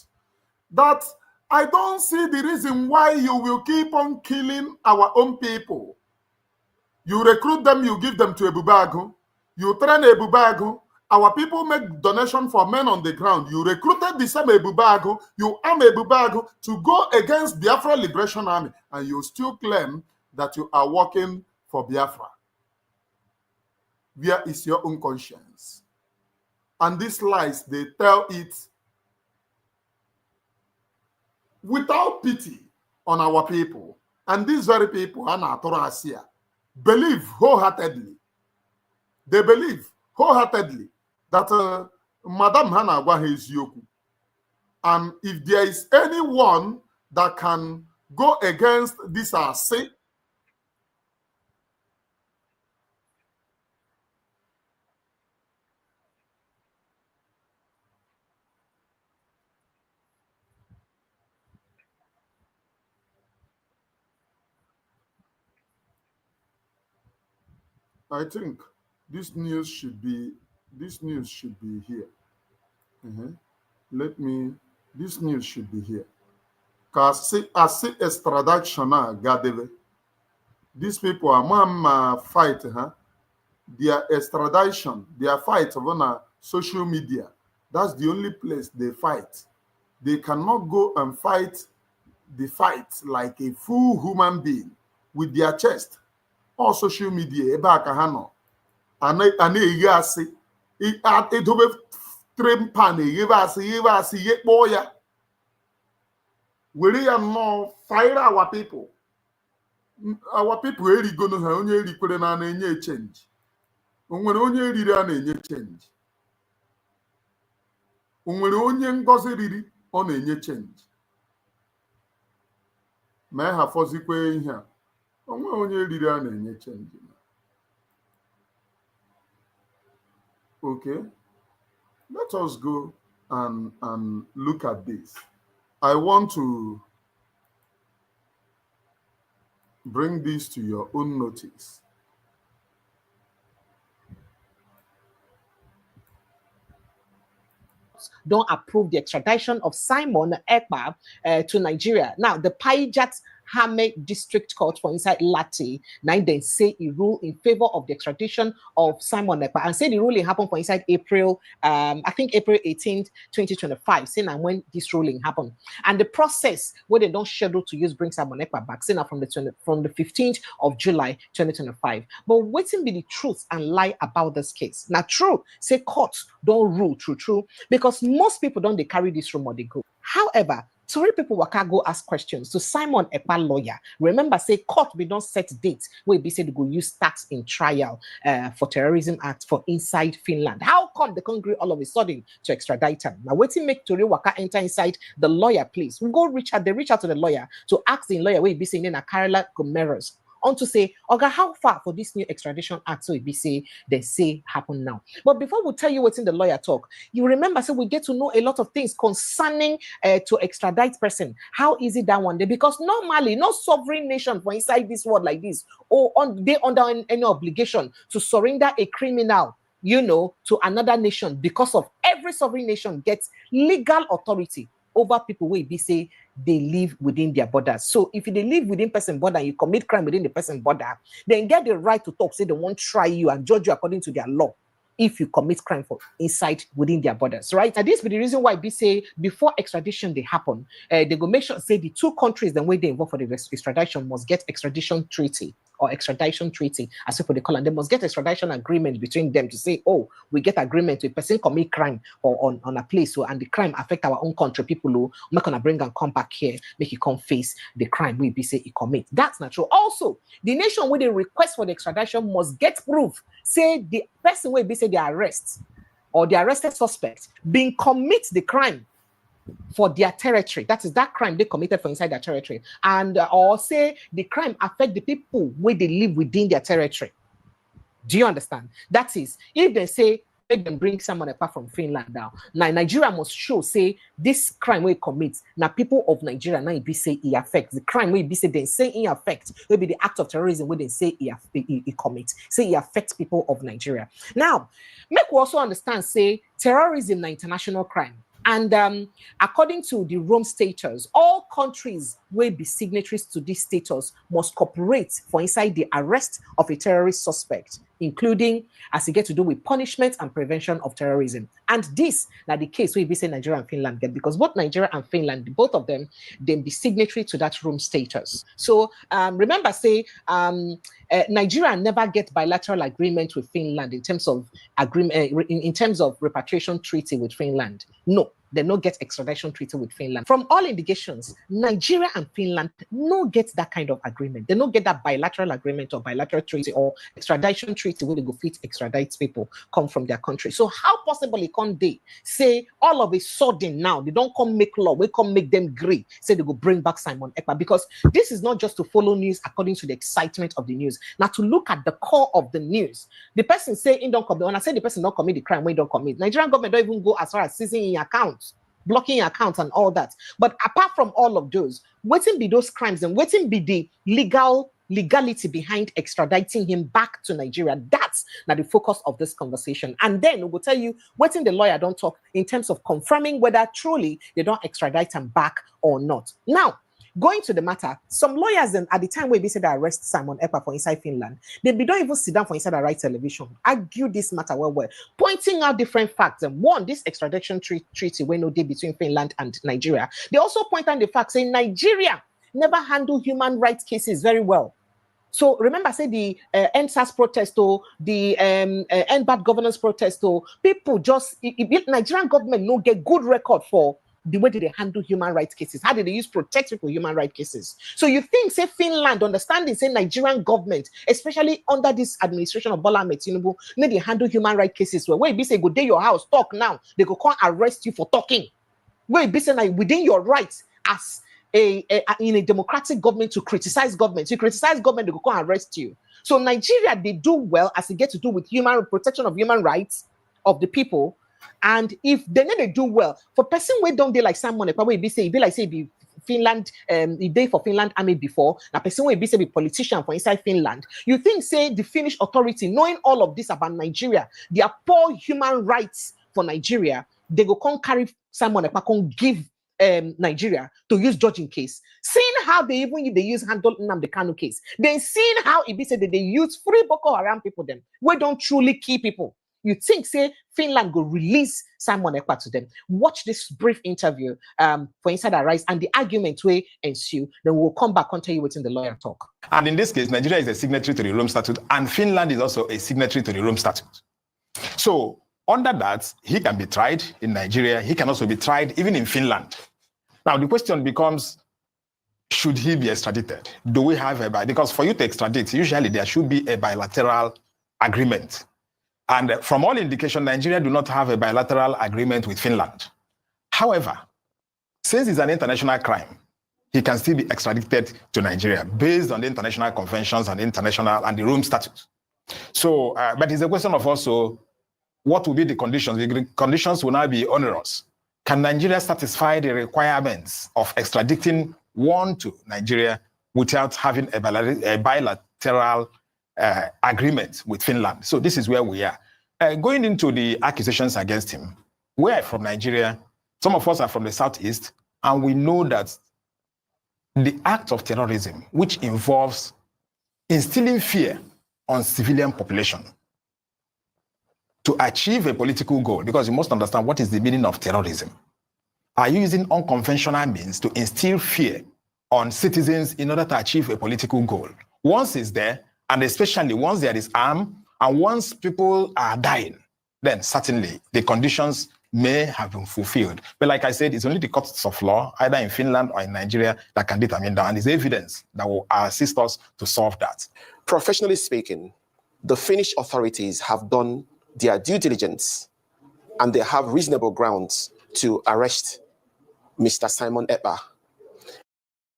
Speaker 3: that I don't see the reason why you will keep on killing our own people. You recruit them, you give them to Ebubagu, you train Ebubagu, our people make donation for men on the ground. You recruited the same Ebubagu, you arm Ebubagu to go against Biafra Liberation Army, and you still claim that you are working for Biafra. Where is your own conscience? And these lies, they tell it without pity on our people. And these very people, believe wholeheartedly. They believe wholeheartedly that Madam Hana Agwahe is Yoku. And if there is anyone that can go against this say, I think this news should be here. This news should be here. Because as extradition gadeve, these people are mama fight, their extradition, their fight on social media. That's the only place they fight. They cannot go and fight the fight like a full human being with their chest. Or social media, ebe aka ha nọ, a na-eghe asị, edobe trimpan, eghebe asị, ihe kpọọ ya, were ya nnọọ fire our people. Our people erigono ha, onye erikwere na na-enye change. O nwere onye eriri a na-enye change. O nwere onye Ngozi riri ọ na-enye change. Ma ha fọzikwe ihe a. Onwe onye riri a na-enye change. Okay, let us go and look at this. I want to bring this to your own notice.
Speaker 8: Don't approve the extradition of Simon Ekpa to Nigeria. Now, the Pajat Hame District Court for inside Lati, now they say he ruled in favor of the extradition of Simon Ekpa and say the ruling happened for inside April, I think April 18th, 2025, saying and when this ruling happened. And the process where they don't schedule to use bring Simon Ekpa back, saying from the 15th of July, 2025. But waiting be the truth and lie about this case. Now, true, say courts don't rule true, because most people don't they carry this rumor, they go. However, Tory people waka go ask questions to Simon Ekpa lawyer. Remember, say court be don't set dates where be said they go use tax in trial for terrorism act for inside Finland. How come they can't agree all of a sudden to extradite him? Now, waiting make Tory waka enter inside the lawyer, please. We go reach out to the lawyer to ask the lawyer where be saying in a Carla Gomeros. On to say, Oga, how far for this new extradition act so it be say they say happen now. But before we tell you what's in the lawyer talk, you remember, so we get to know a lot of things concerning to extradite person. How easy that one day? Because normally, no sovereign nation for inside this world like this, or they under any obligation to surrender a criminal, to another nation, because of every sovereign nation gets legal authority over people where be say they live within their borders. So if they live within person border, you commit crime within the person border, then get the right to talk, say they won't try you and judge you according to their law if you commit crime for inside within their borders, right? And this be the reason why we say before extradition they happen, they go make sure say the two countries the way they involve for the extradition must get extradition treaty or extradition treaty, as people they call it. They must get extradition agreement between them to say, oh, we get agreement to a person commit crime or on a place, so and the crime affect our own country. People who not gonna bring and come back here, make you come face the crime we be say he commit. That's not true. Also, the nation where they request for the extradition must get proof. Say the person will be say the arrest or the arrested suspect being commit the crime for their territory. That is that crime they committed for inside their territory. And or say the crime affect the people where they live within their territory. Do you understand? That is, if they say make them bring someone apart from Finland now Nigeria must show say this crime we commit now people of Nigeria now be say it affects the crime we be say they say it affects maybe the act of terrorism where they say it commit say it affects people of Nigeria. Now make we also understand say terrorism na international crime. And according to the Rome Statutes, all countries will be signatories to this status must cooperate for inside the arrest of a terrorist suspect, including as it gets to do with punishment and prevention of terrorism. And this now the case where we say Nigeria and Finland get, because both Nigeria and Finland, both of them, they be signatory to that Rome Statutes. So remember, say Nigeria never get bilateral agreement with Finland in terms of agreement in terms of repatriation treaty with Finland. No, they no get extradition treaty with Finland. From all indications, Nigeria and Finland no get that kind of agreement. They no get that bilateral agreement or bilateral treaty or extradition treaty where they go fit extradite people come from their country. So how possible it can they say all of a sudden now they don't come make law, we come make them agree, say they go bring back Simon Ekpa? Because this is not just to follow news according to the excitement of the news. Now to look at the core of the news. The person say in don't commit, when I say the person don't commit the crime, when don't commit, Nigerian government don't even go as far as seizing in accounts, blocking accounts and all that. But apart from all of those, waiting be those crimes and waiting be the legality behind extraditing him back to Nigeria. That's now the focus of this conversation. And then we will tell you waiting the lawyer don't talk in terms of confirming whether truly they don't extradite him back or not. Now, going to the matter, some lawyers then at the time where they said they arrest Simon Ekpa for inside Finland, they don't even sit down for inside the right television, argue this matter well, pointing out different facts. And one, this extradition treaty when no day between Finland and Nigeria. They also point out the fact saying Nigeria never handle human rights cases very well. So remember, say the NSAS protest or the End Bad Governance protest or people just Nigerian government no get good record for the way they handle human rights cases. How did they use protect people human rights cases? So you think, say Finland, understanding, say Nigerian government, especially under this administration of Bola Ahmed Tinubu, they handle human rights cases well. Where it be say go day your house, talk now, they go come arrest you for talking. Where it be say like, within your rights as in a democratic government to criticize government. You criticize government, they go come arrest you. So Nigeria, they do well as it gets to do with protection of human rights, of the people. And if they need to do well, for person where don't they like Simon Ekpa, where be like say be Finland, the day for Finland army before, now person where be say be politician for inside Finland. You think say the Finnish authority, knowing all of this about Nigeria, their poor human rights for Nigeria, they go come carry Simon Ekpa, come give Nigeria to use judging case. Seeing how they use handle Nnamdi Kanu case, then seeing how it be said that they use free Boko Haram people them, we don't truly kill people. You think say Finland go release Simon Ekpa to them? Watch this brief interview for Inside Arise and the argument will ensue. Then we'll come back and tell you what's in the lawyer talk.
Speaker 2: And in this case, Nigeria is a signatory to the Rome Statute, and Finland is also a signatory to the Rome Statute. So under that, he can be tried in Nigeria. He can also be tried even in Finland. Now, the question becomes, should he be extradited? Do we have because for you to extradite, usually there should be a bilateral agreement. And from all indication, Nigeria do not have a bilateral agreement with Finland. However, since it's an international crime, he can still be extradited to Nigeria based on the international conventions and the Rome Statute. So, but it's a question of also, what will be the conditions? The conditions will now be onerous. Can Nigeria satisfy the requirements of extraditing one to Nigeria without having a bilateral agreement with Finland? So this is where we are. Going into the accusations against him, we are from Nigeria. Some of us are from the Southeast, and we know that the act of terrorism, which involves instilling fear on civilian population to achieve a political goal, because you must understand what is the meaning of terrorism. Are you using unconventional means to instill fear on citizens in order to achieve a political goal? Once it's there, and especially once there is harm, and once people are dying, then certainly the conditions may have been fulfilled. But like I said, it's only the courts of law, either in Finland or in Nigeria, that can determine that, and it's evidence that will assist us to solve that.
Speaker 7: Professionally speaking, the Finnish authorities have done their due diligence, and they have reasonable grounds to arrest Mr. Simon Ekpa.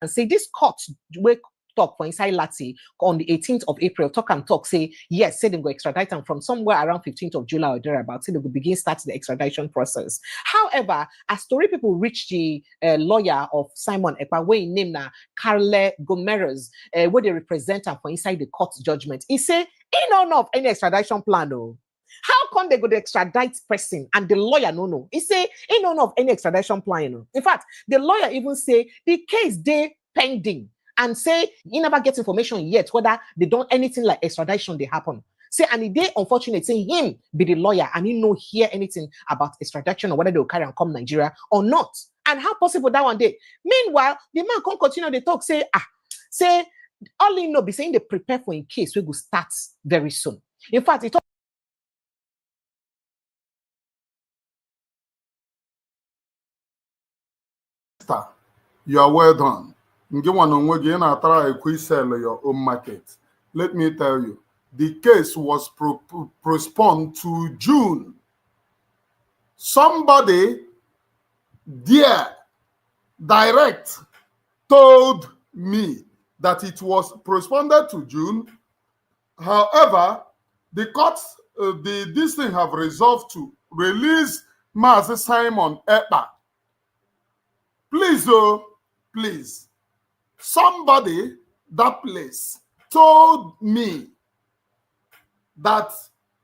Speaker 8: And say this court wake talk for inside Lati on the 18th of April, talk say yes, say they go extradite them from somewhere around 15th of July or thereabout, say they will begin start the extradition process. However, as story people reach the lawyer of Simon Ekpa, where he named Carle Gomeres, where they represent him for inside the court judgment, he say he don't know of any extradition plan. No. How come they go to extradite person and the lawyer no? He say he don't know of any extradition plan. No. In fact, the lawyer even say the case they pending and say he never gets information yet whether they don't anything like extradition they happen. Say and they unfortunate say him be the lawyer and he no hear anything about extradition or whether they will carry and come Nigeria or not. And how possible that one day? Meanwhile, the man can continue the talk say say all he know be saying they prepare for a case we will start very soon. In fact, it
Speaker 3: you are well done. Your own market. Let me tell you, the case was postponed to June. Somebody there direct told me that it was postponed to June. However, the courts, this thing have resolved to release Master Simon Ekpa. Please, please, somebody that place told me that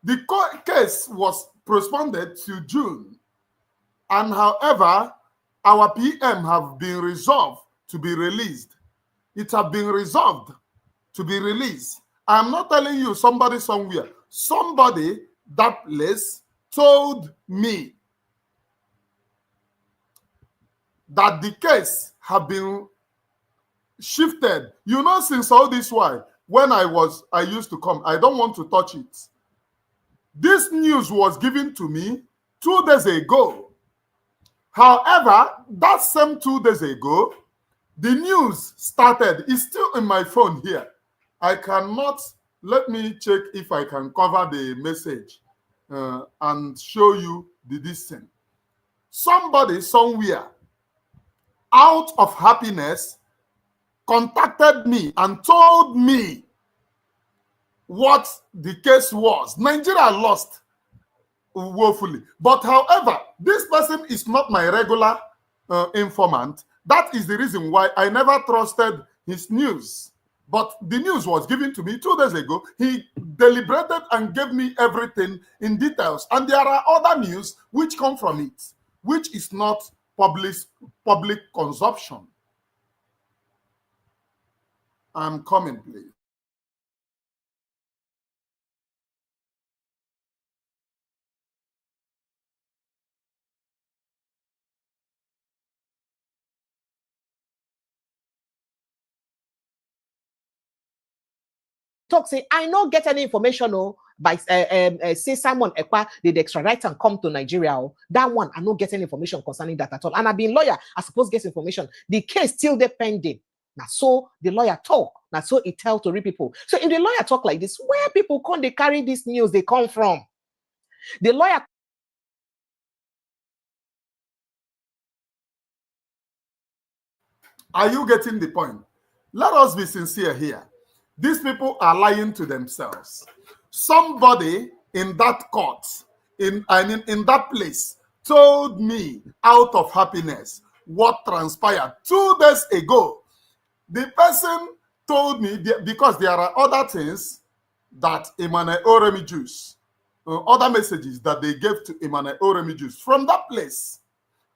Speaker 3: the case was postponed to June, and however, our PM have been resolved to be released. It have been resolved to be released. I'm not telling you somebody somewhere. Somebody that place told me that the case have been shifted. You know, since all this while, when I used to come, I don't want to touch it. This news was given to me 2 days ago. However, that same 2 days ago, the news started. It's still in my phone here. I cannot, let me check if I can cover the message and show you the distance. Somebody somewhere out of happiness contacted me and told me what the case was. Nigeria lost. woefully. But however, this person is not my regular informant. That is the reason why I never trusted his news. But the news was given to me 2 days ago. He deliberated and gave me everything in details. And there are other news which come from it, which is not public consumption. I'm coming, please.
Speaker 8: Talk say, I not get any information by say Simon Ekpa did extradite and come to Nigeria. That one, I not get any information concerning that at all. And I've been lawyer, I suppose get information. The case still pending. Now, so the lawyer talk. Now, so it tell to read people. So if the lawyer talk like this, where people come, they carry this news, they come from. The lawyer.
Speaker 3: Are you getting the point? Let us be sincere here. These people are lying to themselves. Somebody in that court, in that place, told me out of happiness what transpired 2 days ago. The person told me, because there are other things that Emmanuel Oremi Jews, other messages that they gave to Emmanuel Oremi Jews from that place.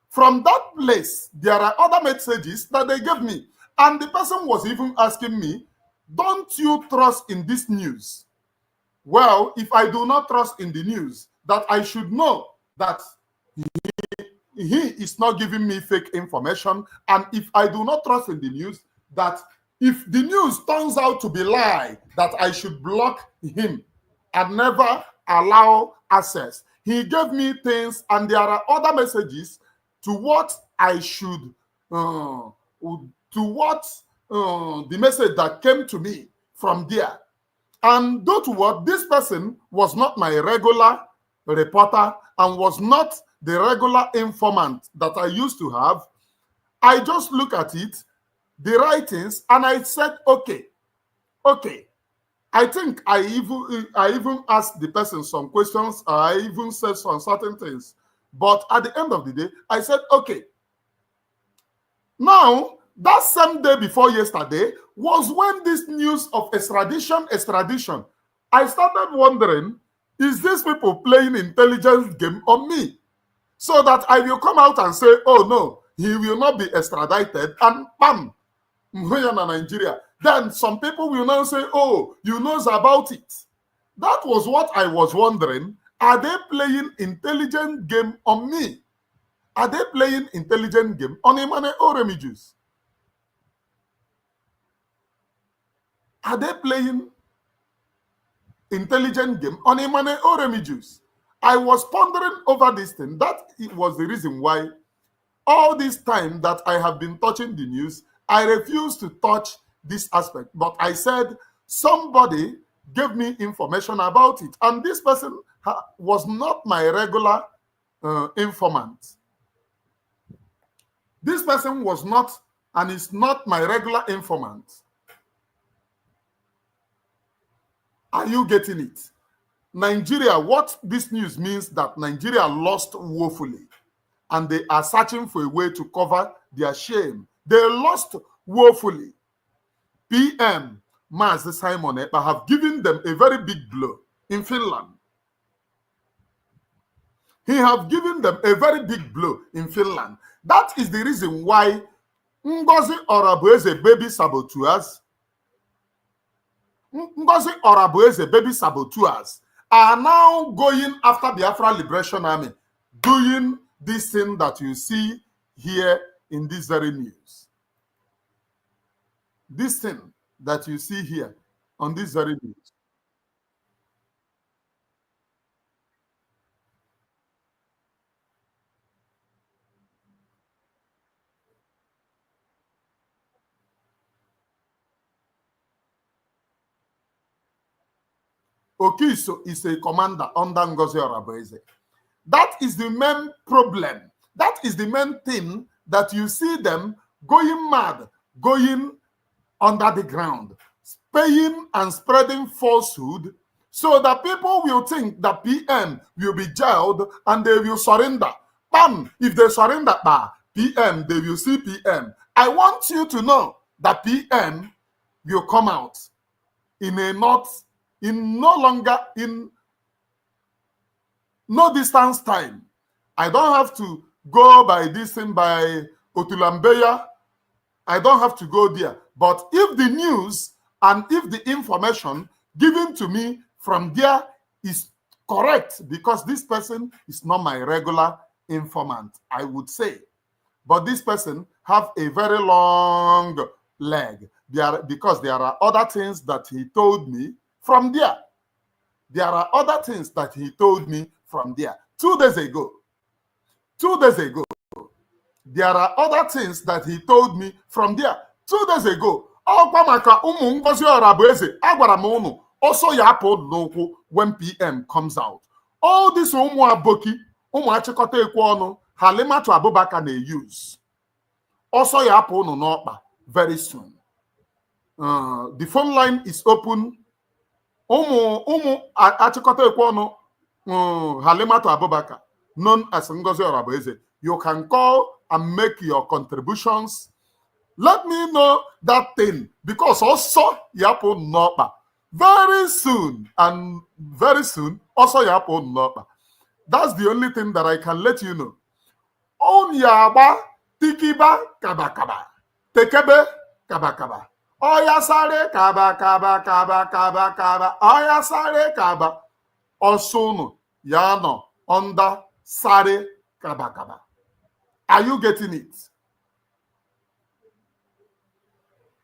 Speaker 3: From that place, there are other messages that they gave me. And the person was even asking me, don't you trust in this news? Well, if I do not trust in the news, that I should know that he is not giving me fake information. And if I do not trust in the news, that if the news turns out to be lie, that I should block him and never allow access. He gave me things, and there are other messages to what I should, the message that came to me from there. And due to what, this person was not my regular reporter and was not the regular informant that I used to have. I just look at it, the writings, and I said, okay. I think I even asked the person some questions. I even said some certain things. But at the end of the day, I said, okay. Now, that same day before yesterday was when this news of extradition, I started wondering, is these people playing intelligence game on me? So that I will come out and say, oh no, he will not be extradited, and bam, Nigeria. Then some people will now say, oh, you know about it. That was what I was wondering. Are they playing intelligent game on me? Are they playing intelligent game on Emmanuel Oremi Jews? Are they playing intelligent game on Emmanuel Oremi Jews? I was pondering over this thing. That was the reason why all this time that I have been touching the news, I refused to touch this aspect. But I said, somebody gave me information about it. And this person was not my regular informant. This person was not, and is not my regular informant. Are you getting it? Nigeria, what this news means that Nigeria lost woefully, and they are searching for a way to cover their shame. They lost woefully. PM Mazi Simon Ekpa have given them a very big blow in Finland. He have given them a very big blow in Finland. That is the reason why Ngozi Orabueze baby saboteurs, are now going after Biafra Liberation Army, doing this thing that you see here in this very news. This thing that you see here on this very news. Okiso is a commander under Ngozi Orabueze. That is the main problem. That is the main thing that you see them going mad, going under the ground, paying and spreading falsehood So that people will think that PM will be jailed and they will surrender. Bam! If they surrender, PM, they will see PM. I want you to know that PM will come out in no distance time. I don't have to go by this thing by Otulambeya. I don't have to go there. But if the news and if the information given to me from there is correct, because this person is not my regular informant, I would say. But this person have a very long leg because there are other things that he told me from there. There are other things that he told me from there. 2 days ago, there are other things that he told me from there. 2 days ago, Ngozi Orabueze, agwara m unu, also ya apụ n'ụkwụ when PM comes out. All this ụmụ aboki, ụmụ achịkọta ekwe ọnụ, Halimatu Abubakar na-use. Also ya apụ unu n'ọkpa very soon. The phone line is open. Ụmụ achịkọta ekwe ọnụ, Halimatu Abubakar, known as Ngozi Orabueze. You can call and make your contributions. Let me know that thing, because also yapo nopa very soon, and very soon also yapo nopa. That's the only thing that I can let you know. On yaba tikiba kaba kaba tekebe kaba kaba oya sare kaba kaba kaba kaba kaba oya sare kaba osono yano onda sare kaba kaba. Are you getting it?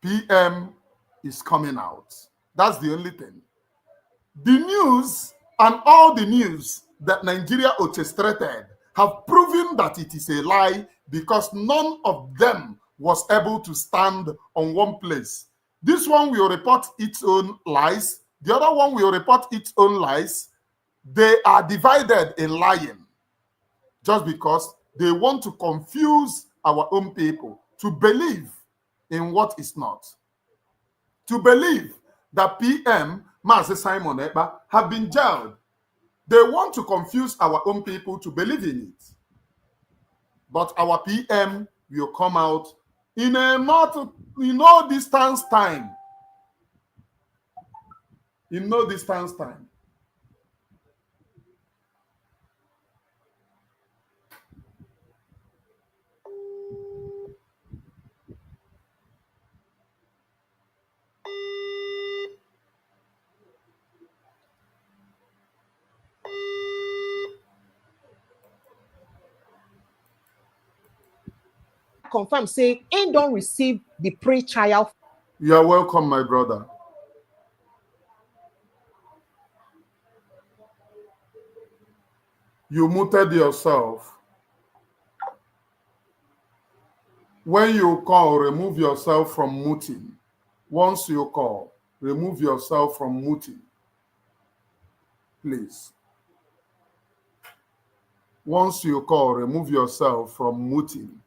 Speaker 3: PM is coming out. That's the only thing. The news and all the news that Nigeria orchestrated have proven that it is a lie, because none of them was able to stand on one place. This one will report its own lies. The other one will report its own lies. They are divided in lying just because they want to confuse our own people to believe in what is not. To believe that PM, Mazi Simon Ekpa, have been jailed. They want to confuse our own people to believe in it. But our PM will come out in a no distance time. In no distance time.
Speaker 8: Confirm, say, and don't receive the pre-trial.
Speaker 3: You are welcome, my brother. You muted yourself. When you call, remove yourself from muting. Once you call, remove yourself from muting. Please. Once you call, remove yourself from muting.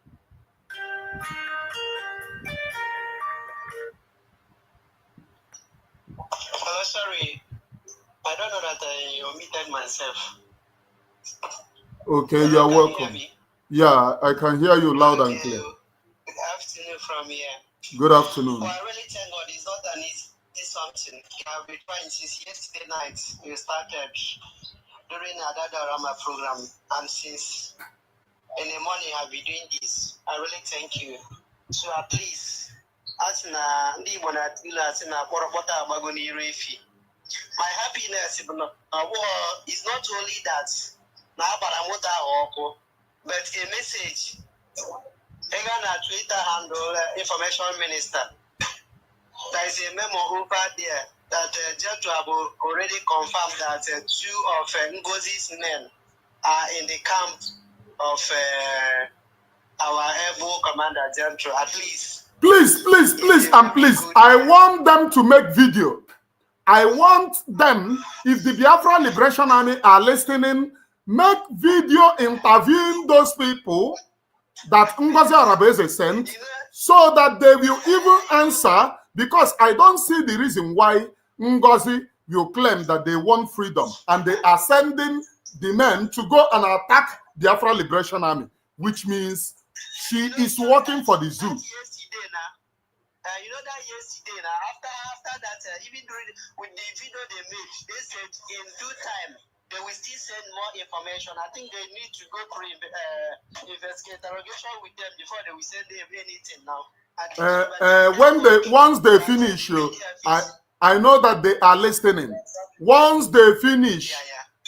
Speaker 9: Hello, sorry. I don't know that I omitted myself.
Speaker 3: Okay, you are welcome. Yeah, I can hear you loud and clear.
Speaker 9: Good afternoon from here.
Speaker 3: Good afternoon.
Speaker 9: I really thank God. It's not an easy something. I've been trying since yesterday night. We started during Adadorama program, and since in the morning I've been doing this. I really thank you. So at least, my happiness is not only that, but a message. Twitter handle information minister. There is a memo over there that Jethro have already confirmed that two of Ngozi's men are in the camp of our airborne commander Jethro. At least. Please,
Speaker 3: and please. I want them to make video. I want them, if the Biafra Liberation Army are listening, make video interviewing those people that Ngozi Orabueze sent, so that they will even answer, because I don't see the reason why Ngozi will claim that they want freedom and they are sending the men to go and attack the Biafra Liberation Army, which means she is working for the zoo.
Speaker 9: You know that yesterday now, after that, even during with the video they made, they said in due time they will still send more information. I think they need to go through investigate interrogation with them before they will send them anything now.
Speaker 3: Once they finish, I know that they are listening. Once they finish,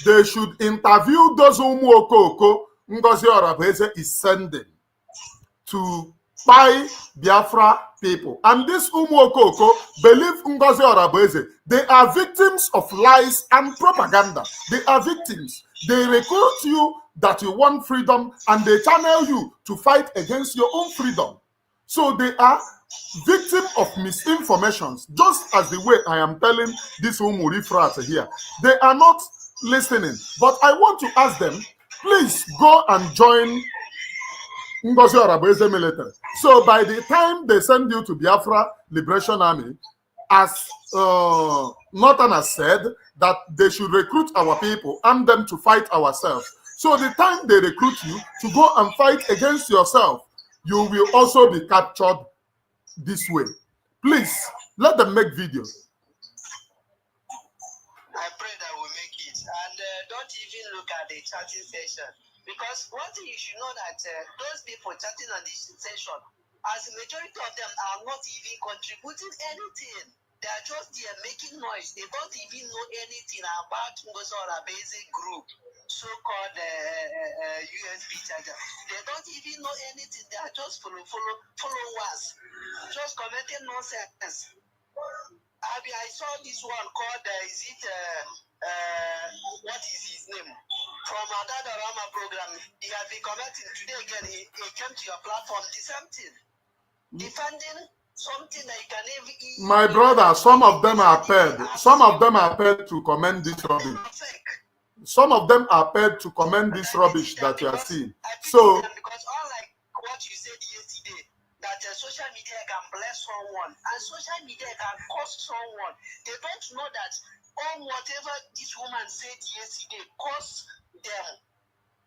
Speaker 3: they should interview those Umuokoko Ngozi Orabueze is sending to buy Biafra people. And this Umuokoko believe Ngozi Orabueze. They are victims of lies and propaganda. They are victims. They recruit you that you want freedom and they channel you to fight against your own freedom. So they are victim of misinformations, just as the way I am telling this Umurifrat here. They are not listening. But I want to ask them, please go and join Ngozi Orabueze military. So by the time they send you to Biafra Liberation Army, as Northern has said, that they should recruit our people and them to fight ourselves. So the time they recruit you to go and fight against yourself, you will also be captured this way. Please, let them make videos.
Speaker 9: I pray that we make it. And don't even look at the chatting session. Because one thing you should know that those people chatting on this session, as the majority of them are not even contributing anything. They are just there making noise. They don't even know anything about Ngozi Orabueze group, so-called USB charger. They don't even know anything. They are just followers, just commenting nonsense. I saw this one called, what is his name? From Adada Rama program. He has been commenting today again. He came to your platform, the same thing. Defending something that you can never eat.
Speaker 3: My brother, some of them are paid. Some of them are paid to comment this rubbish. Some of them are paid to comment this rubbish that you are seeing. So,
Speaker 9: because unlike what you said yesterday, that social media can bless someone and social media can cost someone. They don't know that all whatever this woman said yesterday cost them.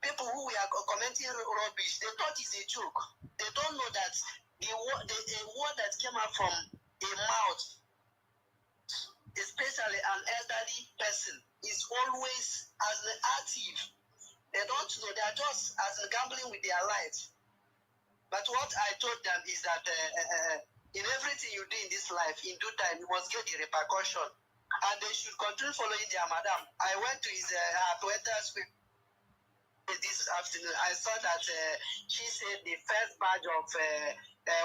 Speaker 9: People who were commenting rubbish, they thought it's a joke. They don't know that the word that came out from a mouth, especially an elderly person, is always as active. They don't know. They are just as gambling with their lives. But what I told them is that in everything you do in this life, in due time, you must get the repercussion. And they should continue following their madam. I went to his Twitter speak this afternoon. I saw that she said the first batch of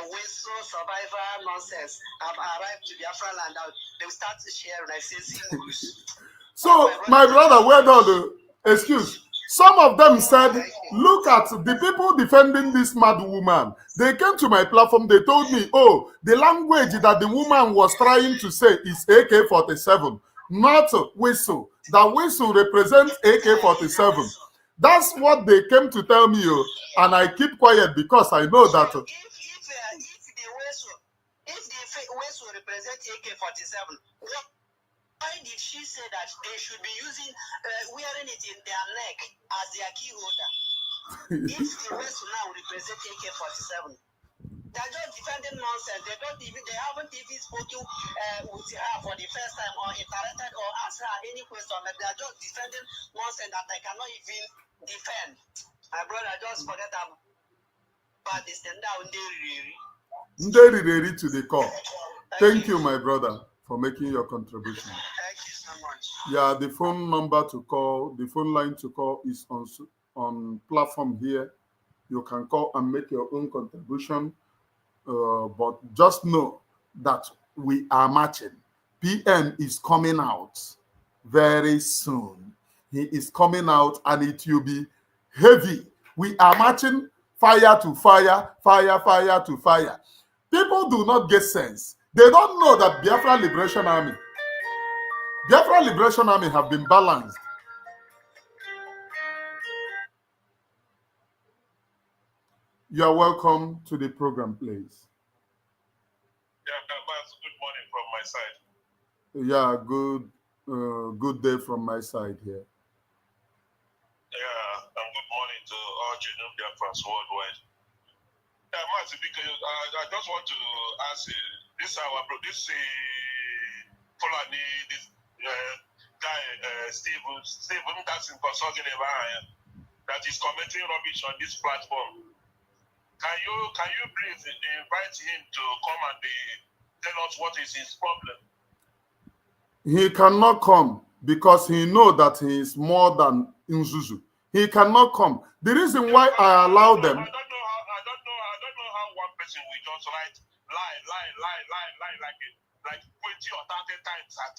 Speaker 9: whistle survivor nonsense have arrived to Biafra land. Now they will start to share and I say singles.
Speaker 3: So, my brother, where the excuse? Some of them said, look at the people defending this mad woman. They came to my platform, they told me, oh, the language that the woman was trying to say is AK-47, not whistle. That whistle represents AK-47. That's what they came to tell me, and I keep quiet because I know that.
Speaker 9: If the whistle represents AK-47, why did she say that they should be using, wearing it in their neck as their key holder? If the whistle now represents AK-47, they're just defending nonsense. They haven't even spoken with her for the first time or interacted or asked her any question. They are just defending nonsense that I cannot even defend. My brother, just forget about this. And now
Speaker 3: to the call. Thank you, my brother, for making your contribution.
Speaker 9: Thank you so much.
Speaker 3: Yeah, the phone number to call, the phone line to call is on platform here. You can call and make your own contribution. But just know that we are marching. PM is coming out very soon. He is coming out and it will be heavy. We are marching fire to fire, fire to fire. People do not get sense. They don't know that Biafra Liberation Army have been balanced. You are welcome to the program, please.
Speaker 10: Yeah, good morning from my side.
Speaker 3: Yeah, good good day from my side here.
Speaker 10: Yeah, and good morning to all genuine Biafrans worldwide. Yeah, Matt, because I just want to ask this Fulani, this guy Stephen that's in consulting that is commenting rubbish on this platform. Can you please invite him to come and tell us what is his problem?
Speaker 3: He cannot come because he knows that he is more than Nzuzu. He cannot come. The reason why I allow them.
Speaker 10: I don't know how one person will just write lie like 20 or 30 times at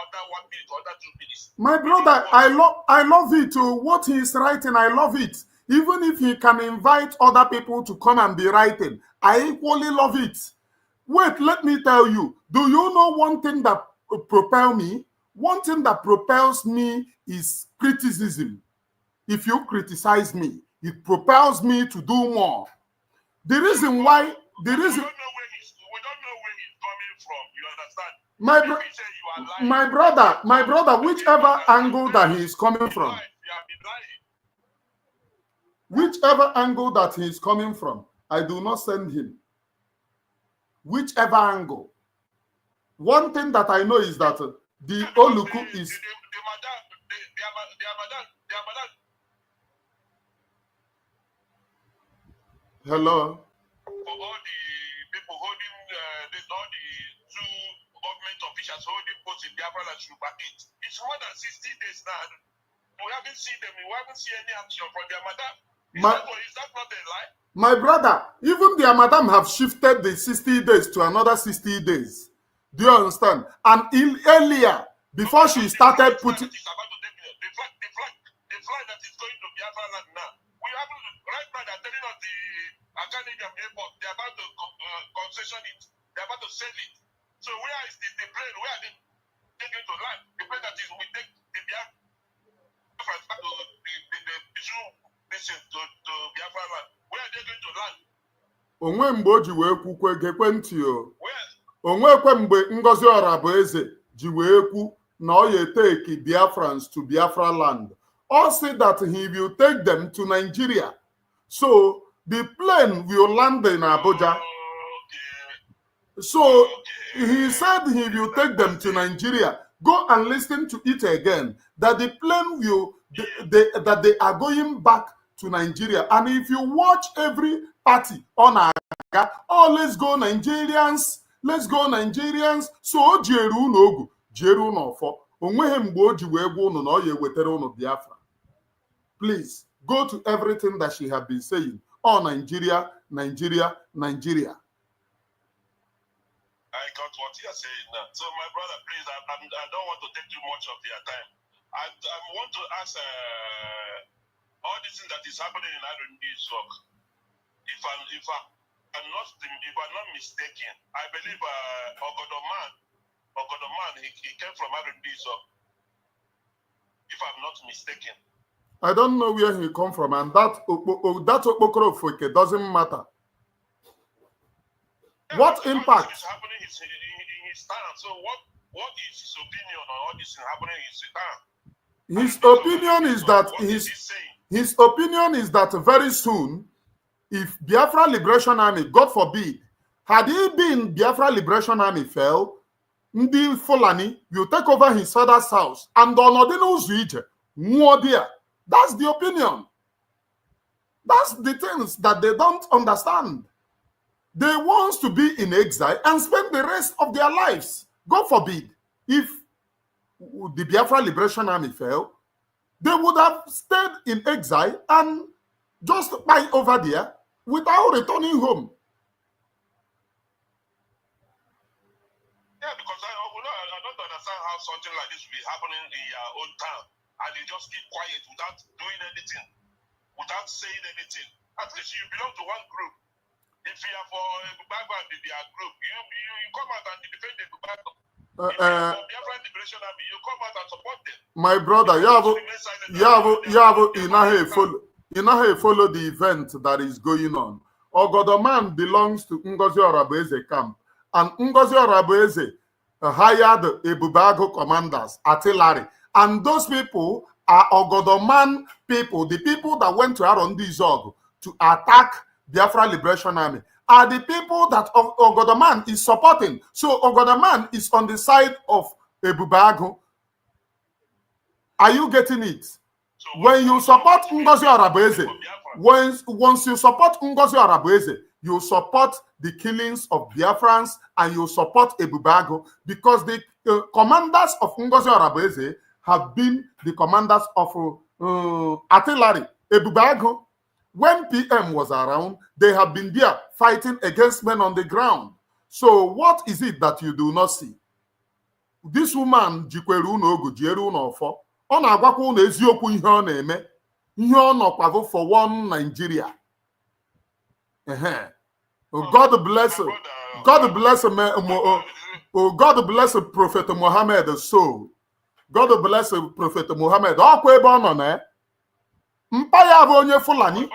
Speaker 10: under 1 minute, under 2 minutes.
Speaker 3: My brother, I love it. What he is writing, I love it. Even if he can invite other people to come and be writing, I equally love it. Wait, let me tell you. Do you know one thing that propels me? One thing that propels me is criticism. If you criticize me, it propels me to do more. The reason why,
Speaker 10: we don't know where he's coming from. You understand?
Speaker 3: My brother, whichever angle that he is coming from, whichever angle that he is coming from, I do not send him. Whichever angle. One thing that I know is that the Oluku is. Hello.
Speaker 10: For all the people holding all the two government officials holding posts in Biafra and Shubakit, it's more than 60 days now. We haven't seen them. We haven't seen any action from their madam. Is that not a lie?
Speaker 3: My brother, even their madam have shifted the 60 days to another 60 days. Do you understand? And earlier, before she started putting.
Speaker 10: The flag that is going to Biafra land now. We haven't, right now they're telling us the Academic airport, they're about to concession it, they're about to sell it. So where is the plane? Where are they taking to land? The plane that is we take the Biafra back to to Biafra land. Where are they going to land?
Speaker 3: Onwe mgbe o ji wee kwukwe gekwentị o. Onwekwe mgbe Ngozi Orabueze ji wee kwu na ọ ya take Biafrans to Biafra land. Or say that he will take them to Nigeria. So the plane will land in Abuja. So he said he will take them to Nigeria. Go and listen to it again. That the plane will, that they are going back to Nigeria. And if you watch every party on Aga, oh, let's go Nigerians, let's go Nigerians. So Jeru no Jeru no for. Please go to everything that she has been saying. Oh, Nigeria, Nigeria, Nigeria.
Speaker 10: I got what you're saying now. So, my brother, please, I don't want to take too much of your time. I want to ask all this thing that is happening in R&D's work. If I'm not mistaken, I believe Ogodoman, he came from R&D's work. If I'm not mistaken.
Speaker 3: I don't know where he come from, and that Okpokoro doesn't matter.
Speaker 10: Yeah,
Speaker 3: what impact
Speaker 10: is happening in his town? So what is his opinion on all this happening in his town?
Speaker 3: His opinion is that very soon, if Biafra Liberation Army, God forbid, had he been Biafra Liberation Army fell, Ndi Fulani will take over his father's house and Onodino Zuije, Muodia. That's the opinion. That's the things that they don't understand. They want to be in exile and spend the rest of their lives. God forbid, if the Biafra Liberation Army fell, they would have stayed in exile and just fight over there without returning home.
Speaker 10: Yeah, because I don't understand how something like this will be happening in your own town and you just keep quiet without doing anything, without saying anything. At least you belong to one group. If you are for Baba and their group, you come out and defend the Baba. If you are for Biafra Liberation Army, you come out and support them.
Speaker 3: My brother, you follow the event that is going on. Ogodoman belongs to Ngozi Orabueze camp. And Ngozi Orabueze hired Ebubago commanders, artillery, and those people are Ogodoman people, the people that went to Arondi Zog to attack Biafra Liberation Army, are the people that Ogodoman is supporting. So Ogodoman is on the side of Ebubago. Are you getting it? So when you support Ngozi Orabueze, once you support Ngozi Orabueze, you support the killings of Biafrans and you support Ebubago, because the commanders of Ngozi Orabueze have been the commanders of artillery. Ebubago, when PM was around, they have been there fighting against men on the ground. So what is it that you do not see? This woman, jikweru unogu, jieru unofo, ọ na-agwakwa unu eziokwu ihe ọ na-eme, ihe ọ nọkwavo for one Nigeria. God bless God bless God bless Prophet Muhammad soul. God bless Prophet Muhammad. Ọkwa ebe ọ nọ na mpa ya bụ onye Fulani.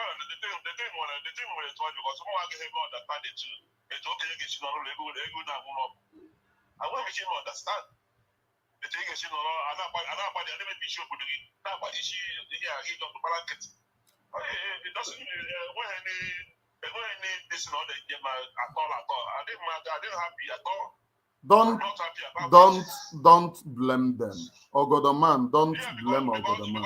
Speaker 3: Don't blame them. Ogodoman, don't blame Ogodoman.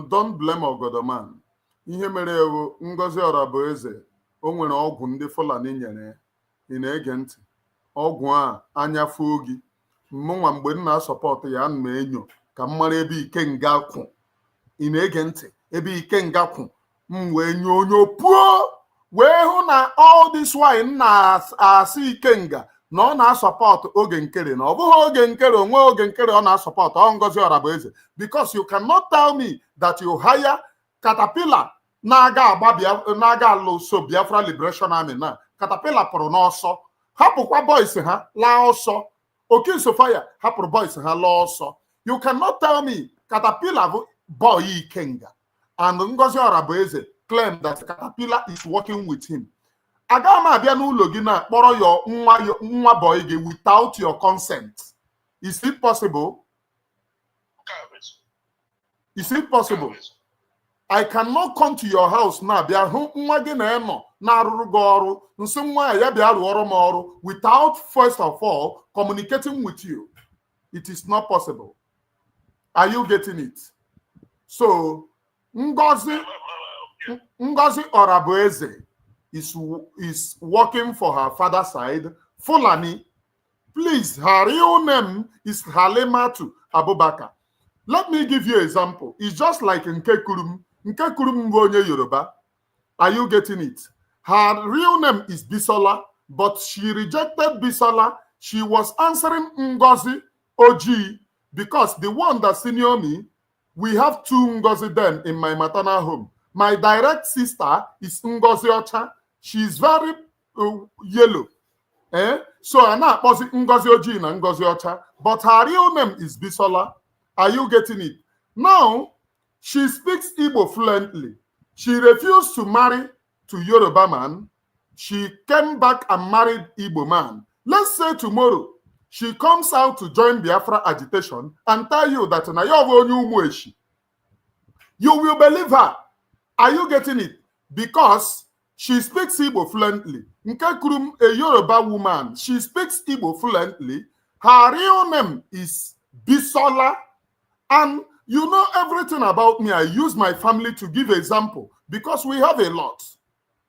Speaker 3: Don't blame Ogodoman. Ihe mere ewu Ngozi Orabueze, o nwere ọgwụ ndị Fulani nyere. Ị na-ege ntị? Ọgwụ a anya fuo gị. Mụnwa mgbe m na-asọpọtụ ya, m enyo ka m mara ebe Ikenga kwụ. Ị na-ege ntị? Ebe Ikenga kwụ, m wee nyonyo puo wee hụ na all this while na-asị Ikenga na ọ na-asọpọtụ oge nkere, na ọ bụghị oge nkere, onwe oge nkere ọ na-asọpọtụ ọ Ngozi Orabueze. Because you cannot tell me that you hire Caterpillar na-aga alụso Biafra Liberation Army na Caterpillar pụrụ n'ọsọ, hapụkwa boys ha laa ọsọ. Okisofaya hapụrụ boys ha laa ọsọ. You cannot tell me Caterpillar boy Ikenga and Ngozi Orabueze claim that Caterpillar is working with him. Aga m abịa n'ụlọ gị na kpọrọ nwa boy gị without your consent. Is it possible? Is it possible? I cannot come to your house now bịa hụ nwa gị na eno na-arụrụ gị ọrụ, nsị nwa ya bịa rụọrọ m ọrụ without first of all communicating with you. It is not possible. Are you getting it? So Ngozi Orabueze is working for her father's side, Fulani. Please, her real name is Halimatu Abubakar. Let me give you an example. It's just like Nkekurum. Nkekurum Mbonye Yoruba. Are you getting it? Her real name is Bisola, but she rejected Bisola. She was answering Ngozi OG because the one that senior me, we have two Ngozi then in my maternal home. My direct sister is Ngozi Ocha. She is very yellow. So I'm not Ngozi OG and Ngozi Ocha, but her real name is Bisola. Are you getting it? Now, she speaks Igbo fluently. She refused to marry to Yoruba man. She came back and married Igbo man. Let's say tomorrow, she comes out to join Biafra agitation and tell you that you will believe her. Are you getting it? Because she speaks Igbo fluently. Nkekurum, a Yoruba woman, she speaks Igbo fluently. Her real name is Bisola. And you know everything about me. I use my family to give example because we have a lot.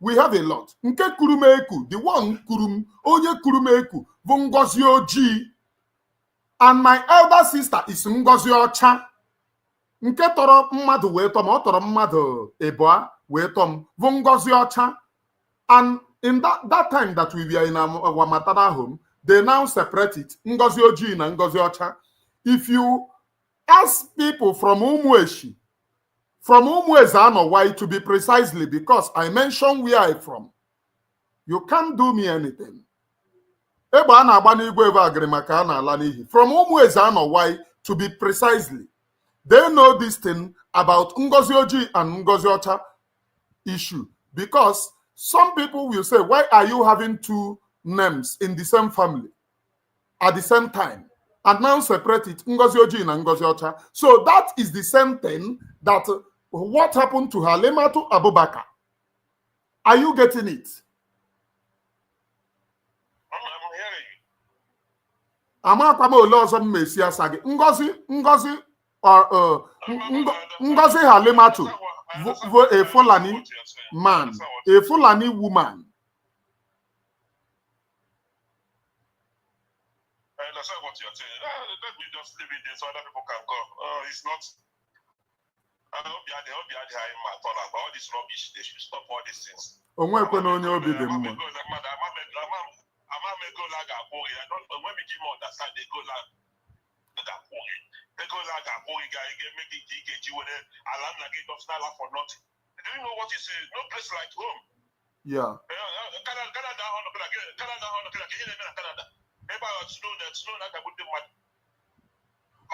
Speaker 3: We have a lot. Nke kurumeku, the one kurum, onye kurumeku, Ngozi Oji. And my elder sister is Ngozi Ocha. Nke toro mmadu wetom, o toro mmadu eboa wetom, Ngozi Ocha. And in that time that we were in our maternal home, they now separate it, Ngozi Oji and Ngozi Ocha. If you ask people from Umueshi, from Umuezano, why to be precisely, because I mentioned where I'm from. You can't do me anything. From Umuezano, why to be precisely. They know this thing about Ngozi Oji and Ngozi Ocha issue, because some people will say, why are you having two names in the same family at the same time? And now separate it, Ngozi Oji and Ngozi Ocha. So that is the same thing that what happened to Halimatu Abubakar. Are you getting it? Ngozi Halimatu, a Fulani man, a Fulani woman.
Speaker 10: I understand what you're saying. Let me just leave it there so other people can come. It's not. I hope you are the high man about all this rubbish. They should stop all these things.
Speaker 3: When we give more understand, they go like they go like a boy guy make it alarm like it does not for nothing. Do you know what you say? No place like home. Yeah.
Speaker 10: Canada.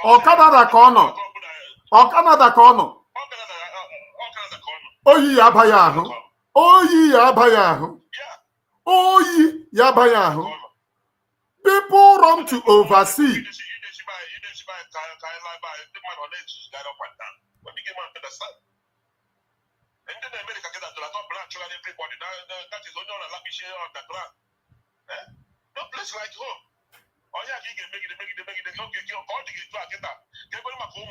Speaker 3: Oh, Canada corner. Oh, Canada corner. Oh, yeah, Bayahu. Oh, yeah, Bayahu. Oh, yeah, Bayahu. People run to oversee.
Speaker 10: And then America get that black sugar everybody. That is only on a lavish on the ground. No place like home. Oh yeah, you can make it. Okay, all the get back. Get my home.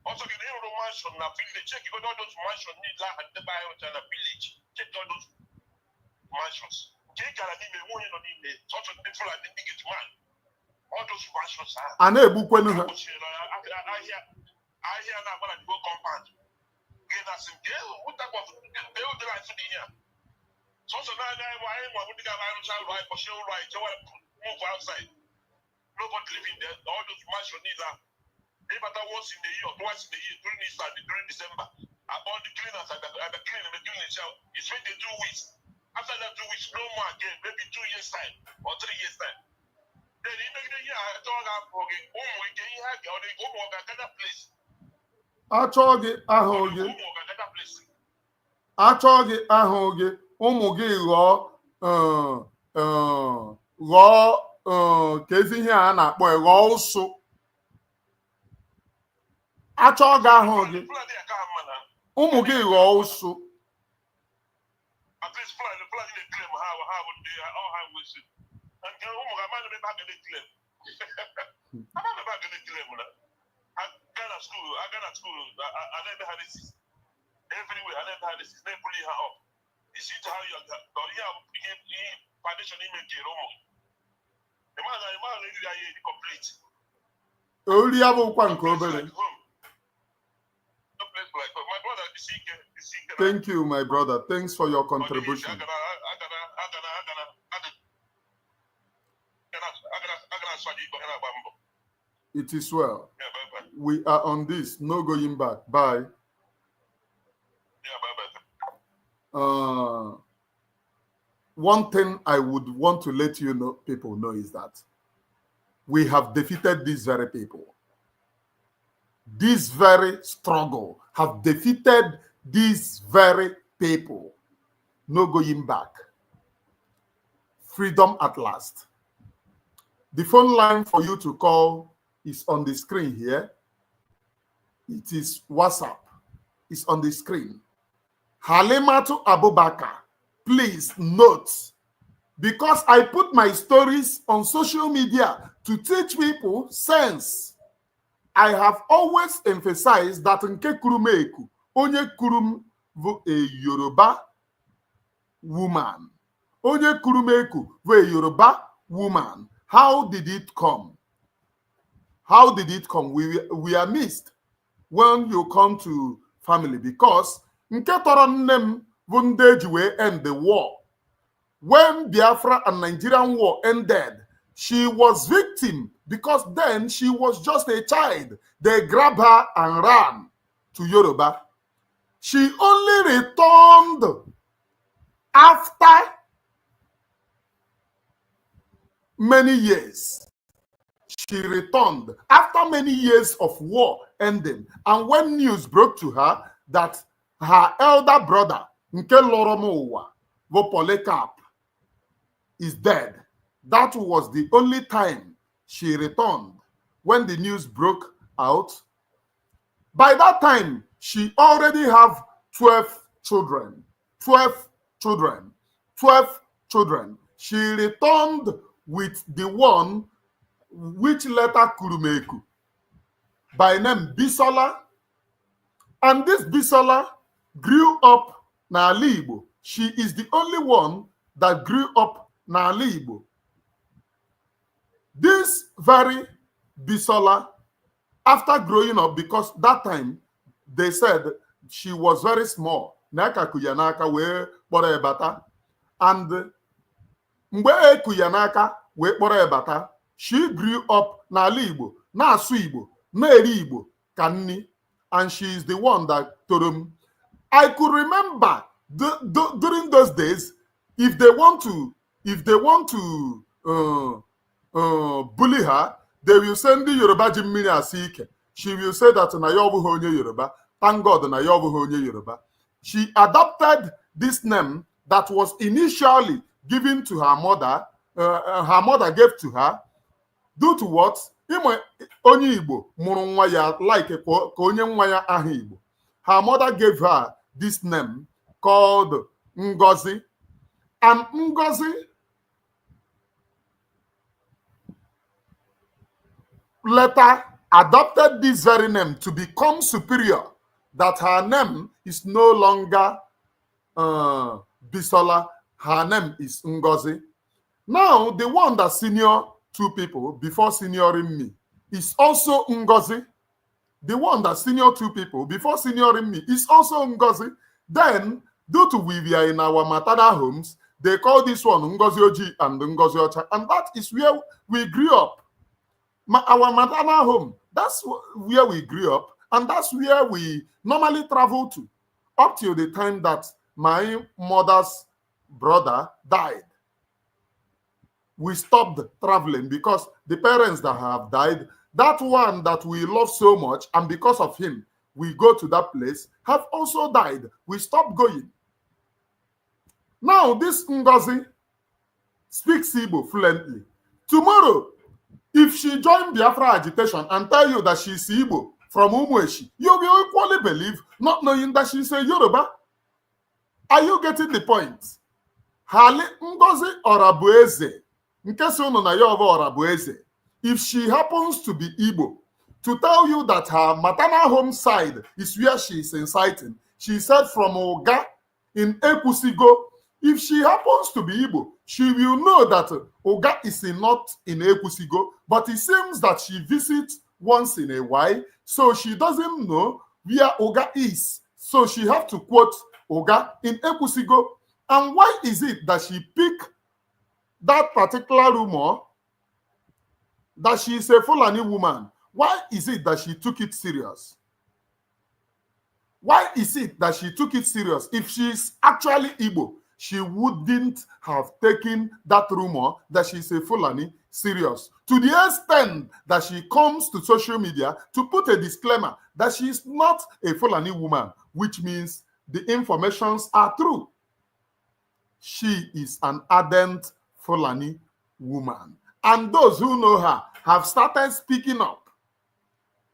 Speaker 10: Also, get a mansion in a village. Check all those mansions need land and the buy out in a village. Check all those mansions. Check out an email. One on email. Such a people like the biggest man. All those mansions are.
Speaker 3: I know book when
Speaker 10: I hear now when I go compound. Get us in there. What type of they will like to be here? So now why would the guy right for show right? So move outside. Nobody living there. All those mansions need that. But once in the year, twice in the year, during Easter, during December, all the cleaners and the cleaning, the cleaning itself, it's when they 2 weeks. After that 2 weeks, no more again, maybe 2 years' time or 3 years' time. Then in the year, I told her, another place.
Speaker 3: Achọghị aha oge ụmụ gị ghọọ ka ezi ihe a na-akpọ ghọọ ụsụ. Achọghị aha oge ụmụ gị ghọọ ụsụ.
Speaker 10: I got to school. I never had this. Everywhere, I never had this. They bully her up. You see how you foundation image here. The man is complete.
Speaker 3: Only have one cover. Thank you, my brother. Thanks for your contribution. It is well. We are on this. No going back. Bye. One thing I would want to let you know, people know, is that we have defeated these very people. This very struggle have defeated these very people. No going back. Freedom at last. The phone line for you to call is on the screen here. It is WhatsApp. It's on the screen. Halimatu Abubakar, please note, because I put my stories on social media to teach people sense. I have always emphasized that nke kurumeku, onye kurum vu a Yoruba woman. Onye kurumeku vu a Yoruba woman. How did it come? How did it come? We are missed when you come to family, because nke tọrọ nne m bụ ndị ji wee end the war. When Biafra and Nigerian war ended, she was victim because then she was just a child. They grabbed her and ran to Yoruba. She only returned after many years. she returned after many years of war ending. And when news broke to her that her elder brother, Nke Loromowa, Vopolecap, is dead, that was the only time she returned when the news broke out. By that time, she already have 12 children. 12 children. 12 children. She returned with the one which later Kurumeku, by name Bisola. And this Bisola grew up n'ala Igbo. She is the only one that grew up n'ala Igbo. This very Bisola, after growing up, because that time they said she was very small, Naka Kuyanaka we kpọrọ ebata, and mgbe Kuyanaka we kpọrọ ebata, she grew up n'ala Igbo, na-asụ Igbo, na-eri Igbo ka nni, and she is the one that told him. I could remember during those days, if they want to bully her, they will send the Yoruba Jimmini Asike. She will say that na yobu honye Yoruba. Thank God na yobu honye Yoruba. She adopted this name that was initially given to her mother. Her mother gave to her due to what? Onye Igbo mụrụ nwa ya like ka onye nwa ya aha Igbo. Her mother gave her this name called Ngozi. And Ngozi later adopted this very name to become superior, that her name is no longer Bisola, her name is Ngozi. Now, the one that senior two people before senioring me is also Ngozi. The one that senior two people before senioring me is also Ngozi. Then, due to we are in our maternal homes, they call this one Ngozi Oji and Ngozi Ocha, and that is where we grew up. Our maternal home, that's where we grew up, and that's where we normally travel to, up till the time that my mother's brother died. We stopped traveling because the parents that have died, that one that we love so much, and because of him, we go to that place, have also died. We stopped going. Now, this Ngozi speaks Igbo fluently. Tomorrow, if she join Biafra agitation and tell you that she's Igbo from Umueshi, you will equally believe, not knowing that she's a Yoruba. Are you getting the point? Hali Ngozi Orabueze, Orabueze, if she happens to be Igbo, to tell you that her maternal home side is where she is inciting, she said from Oga in Ekusigo. If she happens to be Igbo, she will know that Oga is not in Ekusigo, but it seems that she visits once in a while, so she doesn't know where Oga is. So she have to quote Oga in Ekusigo. And why is it that she picked that particular rumor that she is a Fulani woman? Why is it that she took it serious? Why is it that she took it serious? If she is actually Igbo, she wouldn't have taken that rumor that she's a Fulani serious, to the extent that she comes to social media to put a disclaimer that she is not a Fulani woman, which means the informations are true. She is an ardent Fulani woman. And those who know her have started speaking up.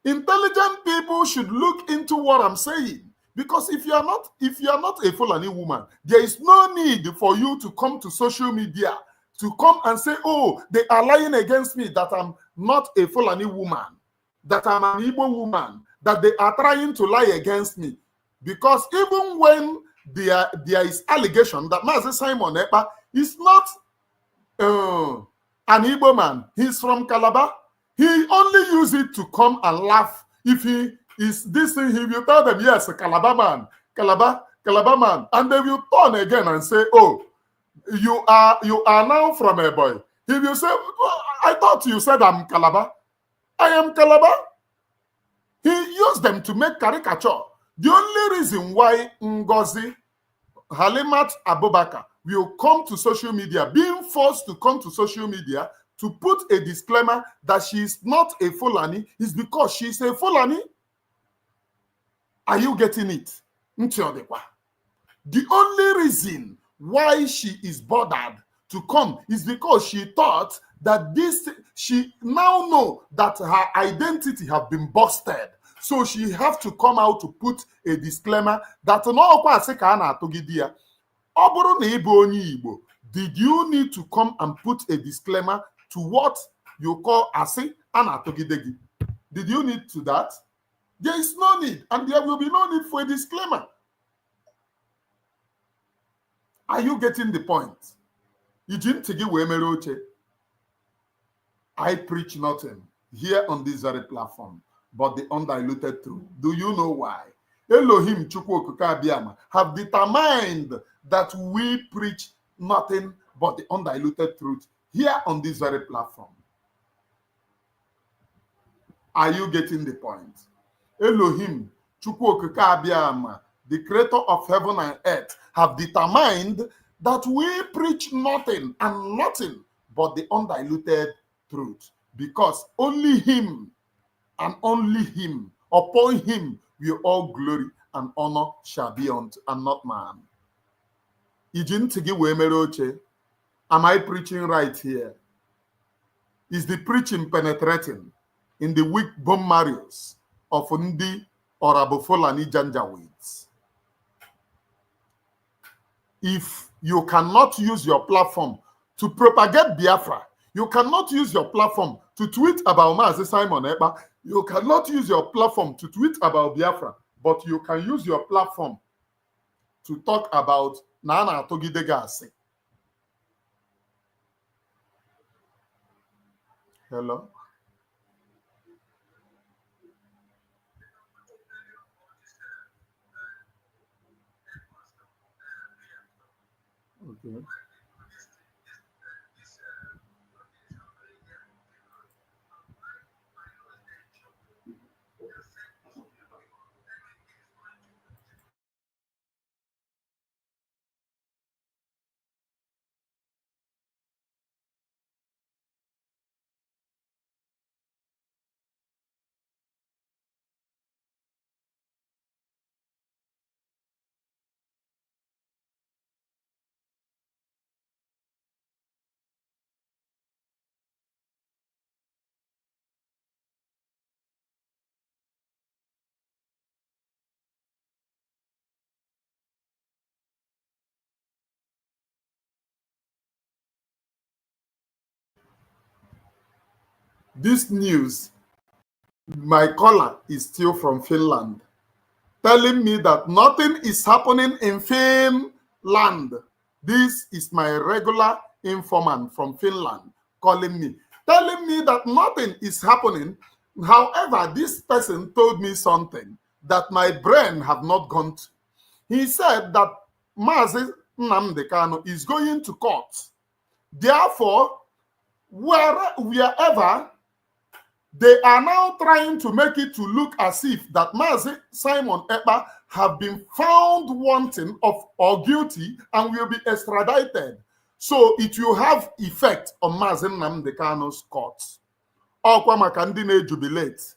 Speaker 3: Intelligent people should look into what I'm saying. Because if you are not a Fulani woman, there is no need for you to come to social media to come and say, oh, they are lying against me, that I'm not a Fulani woman, that I'm an Igbo woman, that they are trying to lie against me. Because even when there is allegation that Mazi Simon Ekpa is not an Igbo man, he's from Calabar, he only use it to come and laugh. If he is this thing, he will tell them, yes, Calabar man, and they will turn again and say, oh, you are now from a boy. He will say, oh, I thought you said I'm Calabar. I am Calabar. He used them to make caricature. The only reason why Ngozi Halimat Abubakar will come to social media, being forced to come to social media to put a disclaimer that she is not a Fulani is because she is a Fulani. Are you getting it? The only reason why she is bothered to come is because she thought that she now know that her identity have been busted. So she have to come out to put a disclaimer that did you need to come and put a disclaimer to what you call ase anatogidegi? Did you need to that? There is no need, and there will be no need for a disclaimer. Are you getting the point? I preach nothing here on this very platform but the undiluted truth. Do you know why? Elohim Chukwu Abiyama have determined that we preach nothing but the undiluted truth here on this very platform. Are you getting the point? Elohim Chukwu Abiyama, the creator of heaven and earth, have determined that we preach nothing and nothing but the undiluted truth, because only him and only him, upon him will all glory and honor shall be unto, and not man. Am I preaching right here? Is the preaching penetrating in the weak bone marrows of Ndi Orabufolani Janjaweeds? If you cannot use your platform to propagate Biafra, you cannot use your platform to tweet about Mazi Simon Ekpa, you cannot use your platform to tweet about Biafra, but you can use your platform to talk about Nana Togidegasi. Hello? Okay. This news, my caller is still from Finland, telling me that nothing is happening in Finland. This is my regular informant from Finland calling me, telling me that nothing is happening. However, this person told me something that my brain have not gone to. He said that Mazi Nnamdi Kanu is going to court. Therefore, wherever they are now trying to make it to look as if that Mazi Simon Ekpa have been found wanting of or guilty and will be extradited. So it will have effect on Mazi Nnamdi Kanu's court. Okwa maka ndi na jubilate.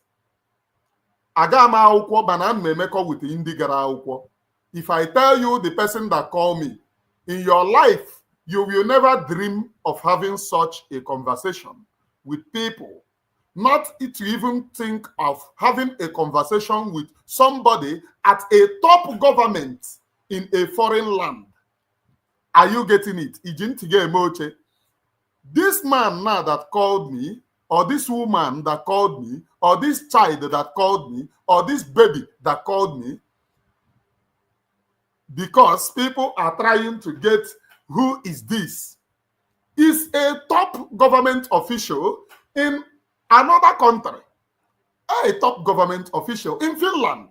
Speaker 3: Aga ma akwụkwọ bana mmemeko with ndi gara akwụkwọ. If I tell you the person that called me, in your life, you will never dream of having such a conversation with people. Not to even think of having a conversation with somebody at a top government in a foreign land. Are you getting it? This man now that called me, or this woman that called me, or this child that called me, or this baby that called me, because people are trying to get who is this, is a top government official in another country, a top government official in Finland.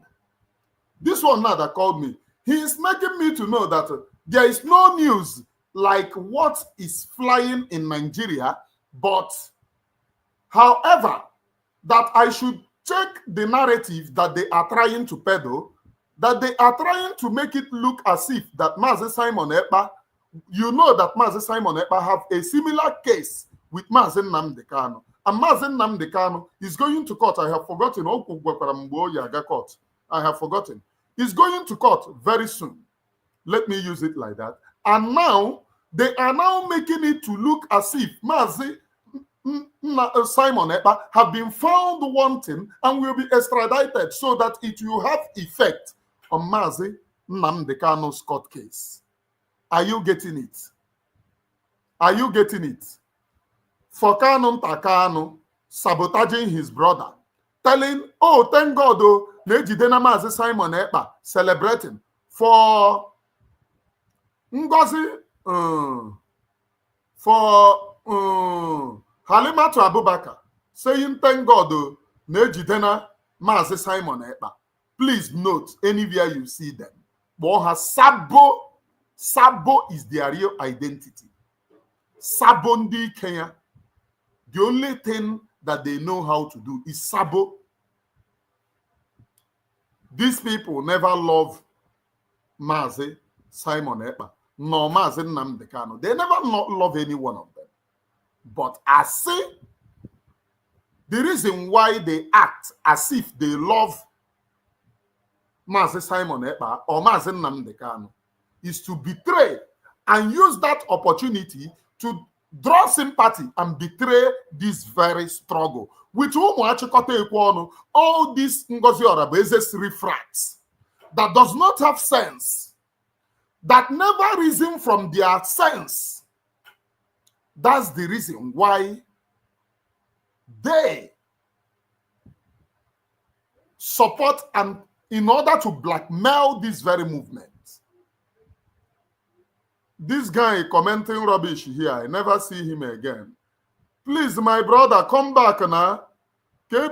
Speaker 3: This one now that called me, he is making me to know that there is no news like what is flying in Nigeria, but however, that I should check the narrative that they are trying to peddle, that they are trying to make it look as if that Mazi Simon Ekpa, you know that Mazi Simon Ekpa have a similar case with Mazi Nnamdi Kanu. And Mazi Nnamdi Kanu is going to court. I have forgotten. I have forgotten. He's going to court very soon. Let me use it like that. And now, they are now making it to look as if Mazi Simon Ekpa have been found wanting and will be extradited so that it will have effect on Mazi Nnamdi Kanu's court case. Are you getting it? Are you getting it? For Kanu Takanu sabotaging his brother, telling, oh, thank God, oh, Nejidena Mazi Simon Ekpa celebrating for Ngozi, for Halimatu Abubakar, saying, thank God, oh, Nejidena Mazi Simon Ekpa. Please note, anywhere you see them, Sabo is their real identity. Sabondi Kenya. The only thing that they know how to do is Sabo. These people never love Mazi Simon Ekpa, nor Mazi Nnamdi Kanu. They never love any one of them. But I say, the reason why they act as if they love Mazi Simon Ekpa or Mazi Nnamdi Kanu is to betray and use that opportunity to draw sympathy and betray this very struggle. With whom all these Ngozi Orabueze's refracts that does not have sense, that never reason from their sense. That's the reason why they support and in order to blackmail this very movement. This guy commenting rubbish here, I never see him again. Please, my brother, come back now. This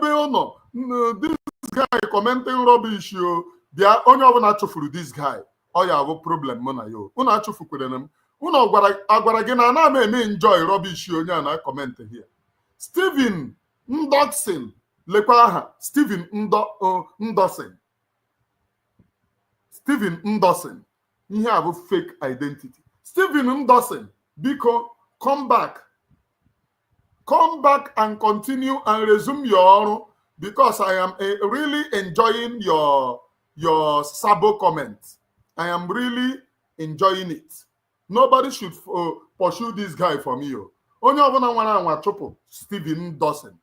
Speaker 3: guy commenting rubbish, yo. They are only one for this guy. Oh, you have a problem, mona yo. Una chufu kudenem. Una agwara gena na me enjoy rubbish yo nya comment here. Stephen Ndoksin, lekwaha. Stephen Ndosin. Stephen Ndosin. He have a fake identity. Stephen Ndosin, Biko, come back. Come back and continue and resume your, because I am really enjoying your Sabo comment. I am really enjoying it. Nobody should pursue this guy for me. Only one Stephen Dawson.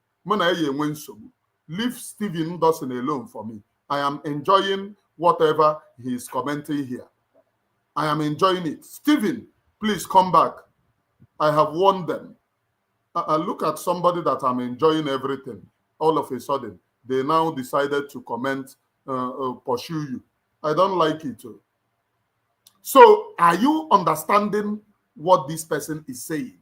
Speaker 3: Leave Stephen Dawson alone for me. I am enjoying whatever he is commenting here. I am enjoying it. Stephen, please come back. I have warned them. I look at somebody that I'm enjoying everything. All of a sudden, they now decided to comment, pursue you. I don't like it. So, are you understanding what this person is saying?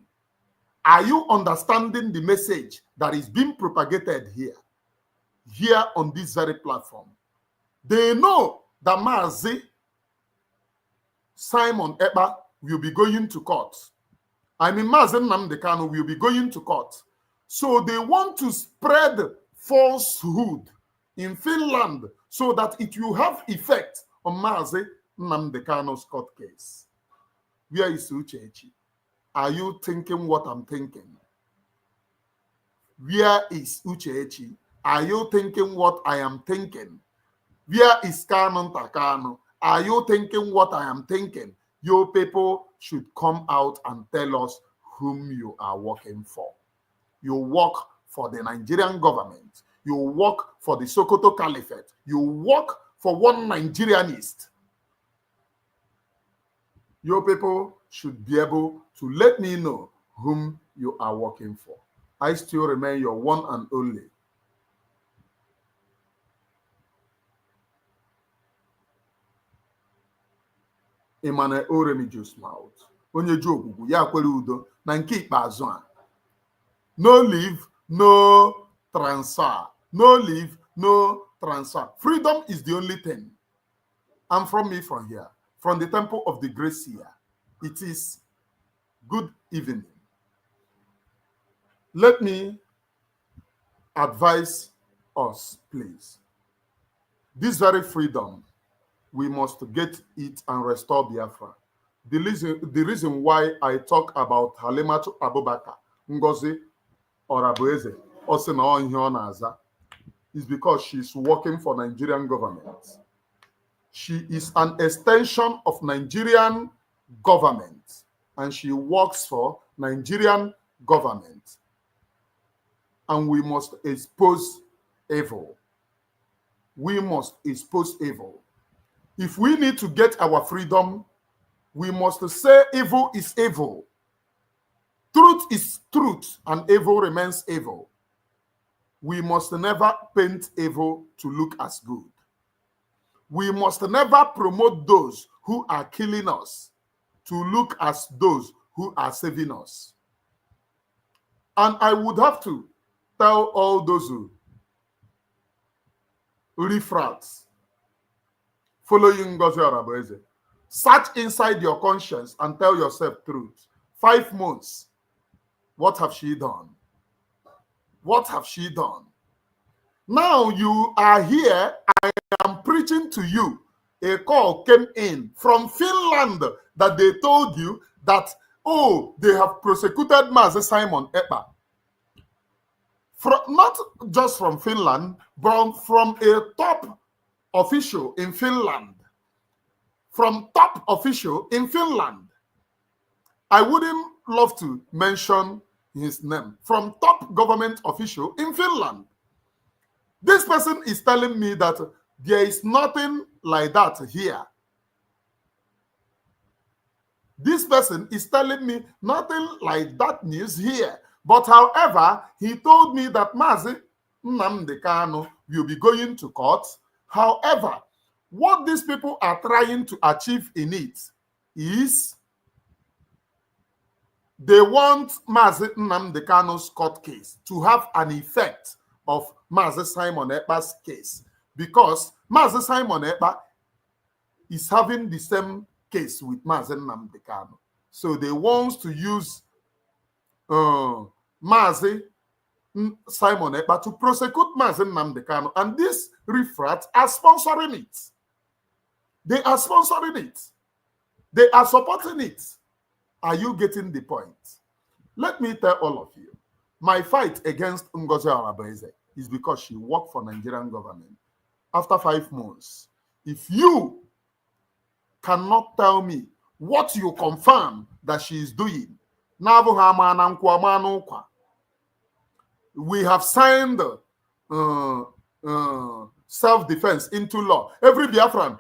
Speaker 3: Are you understanding the message that is being propagated here on this very platform? They know that Mazi Simon Ekpa will be going to court. I mean, Mazi Nnamdi Kanu will be going to court. So they want to spread falsehood in Finland so that it will have effect on Mazi Nnamdi Kanu's court case. Where is Uchechi? Are you thinking what I'm thinking? Where is Uchechi? Are you thinking what I am thinking? Where is Kanu Takano? Are you thinking what I am thinking? Your people should come out and tell us whom you are working for. You work for the Nigerian government. You work for the Sokoto Caliphate. You work for one Nigerianist. Your people should be able to let me know whom you are working for. I still remain your one and only Emmanuel Oremijus Mouth. Onye ji ogbugbu ya kwere udo na nke ikpeazụ a. No leave, no transfer. No leave, no transfer. Freedom is the only thing. I'm from here, from the temple of the Great Seer. It is good evening. Let me advise us, please. This very freedom, we must get it and restore Biafra. The reason why I talk about Halimatu Abubakar Ngozi Orabueze also now in Naza is because she's working for Nigerian government. She is an extension of Nigerian government and she works for Nigerian government. And we must expose evil. We must expose evil. If we need to get our freedom, we must say evil is evil. Truth is truth and evil remains evil. We must never paint evil to look as good. We must never promote those who are killing us to look as those who are saving us. And I would have to tell all those who refrats following Ngozi Orabueze, search inside your conscience and tell yourself truth. 5 months, what have she done? What have she done? Now you are here, I am preaching to you. A call came in from Finland that they told you that, oh, they have prosecuted Mazi Simon Ekpa. Not just from Finland, but from a top official in Finland. From top official in Finland. I wouldn't love to mention his name. From top government official in Finland. This person is telling me that there is nothing like that here. This person is telling me nothing like that news here. But however, he told me that Mazi Nnamdi Kanu will be going to court. However, what these people are trying to achieve in it is they want Mazi Nnamdi Kanu's court case to have an effect of Mazi Simon Ekpa's case, because Mazi Simon Ekpa is having the same case with Mazi Nnamdi Kanu. So they want to use Mazi Simon Ekpa to prosecute Mazi Nnamdi Kanu, and these refrats are sponsoring it. They are sponsoring it. They are supporting it. Are you getting the point? Let me tell all of you, my fight against Ngozi Orabueze is because she worked for Nigerian government. After 5 months, if you cannot tell me what you confirm that she is doing, we have signed self-defense into law. Every Biafran,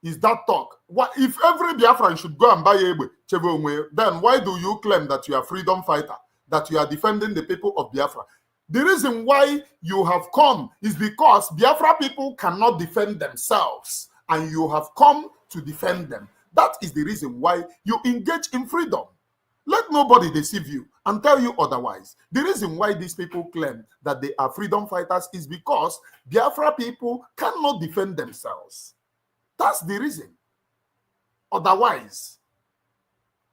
Speaker 3: is that talk? What if every Biafran should go and buy Egbe, then why do you claim that you are freedom fighter, that you are defending the people of Biafra? The reason why you have come is because Biafra people cannot defend themselves, and you have come to defend them. That is the reason why you engage in freedom. Let nobody deceive you and tell you otherwise. The reason why these people claim that they are freedom fighters is because Biafra people cannot defend themselves. That's the reason. Otherwise,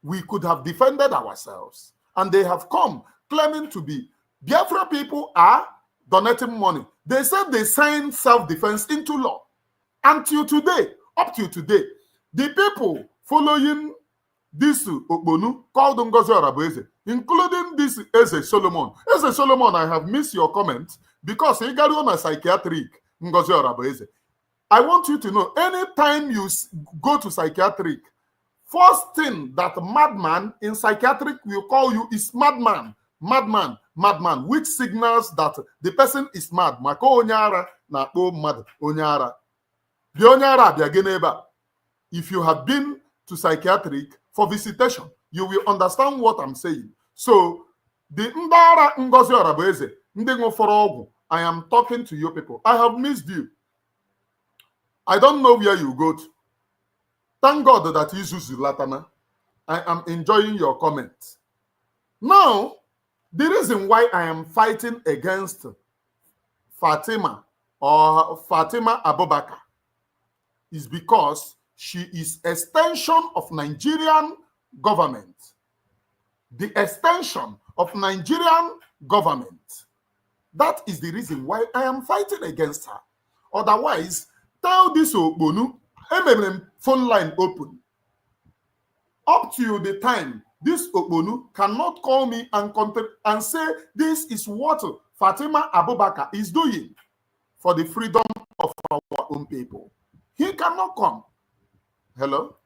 Speaker 3: we could have defended ourselves. And they have come claiming to be. Biafra people are donating money. They said they signed self-defense into law. Until today, up to today, the people following this Okbonu called Ngozi Orabueze, including this Eze Solomon. Eze Solomon, I have missed your comment because he got on a psychiatric Ngozi Orabueze. I want you to know, anytime you go to psychiatric, first thing that madman in psychiatric will call you is madman, madman, madman, which signals that the person is mad. Mako onyara na po mad onyara. The onyara biageneba. If you have been to psychiatric for visitation, you will understand what I'm saying. So, the Ndara Ngozi Orabueze, Ndengo Forogu, I am talking to you people. I have missed you. I don't know where you go to. Thank God that you use Latana. I am enjoying your comments. Now, the reason why I am fighting against Fatima or Fatima Abubakar is because she is extension of Nigerian government. The extension of Nigerian government. That is the reason why I am fighting against her. Otherwise, tell this Obonu, phone line open. Up to the time This Okponu cannot call me and say this is what Fatima Abubakar is doing for the freedom of our own people. He cannot come. Hello?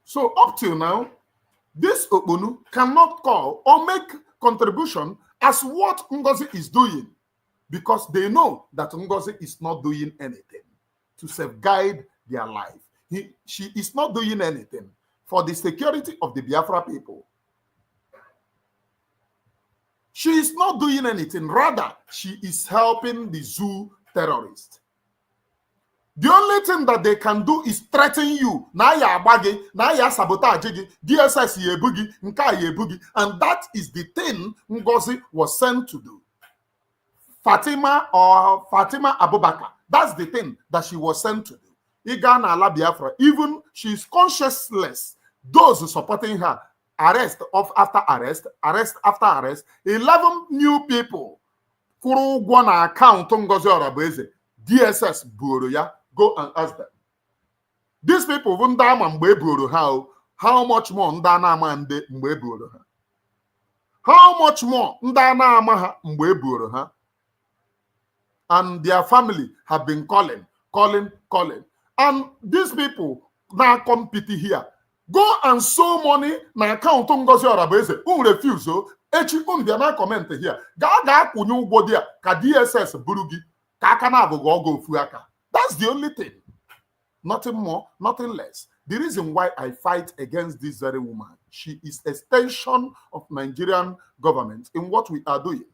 Speaker 3: So up till now, this Okponu cannot call or make contribution as what Ngozi is doing, because they know that Ngozi is not doing anything to safeguard their life. She is not doing anything for the security of the Biafra people. She is not doing anything. Rather, she is helping the zoo terrorists. The only thing that they can do is threaten you. Na ya abagi, na ya sabotage, DSS yebugi, nka yebugi, and that is the thing Ngozi was sent to do. Fatima Abubakar, that's the thing that she was sent to do. Igana ala Biafra, even she is conscienceless. Those supporting her, arrest after arrest, arrest after arrest. 11 new people. Kuru gwana account Ngozi Orabueze. DSS buru ya. Go and ask them. These people, how much more ndana mande mbeburu ha? How much more ndana amaha mbeburu ha? And their family have been calling. And these people now come pity here. Go and sow money na account Ngozi Orabueze. Refuse. Echi na comment here. Ga kunyu ugbo dia ka DSS burugi ka aka na agogo ogo fuaka. That's the only thing. Nothing more, nothing less. The reason why I fight against this very woman, she is an extension of Nigerian government in what we are doing.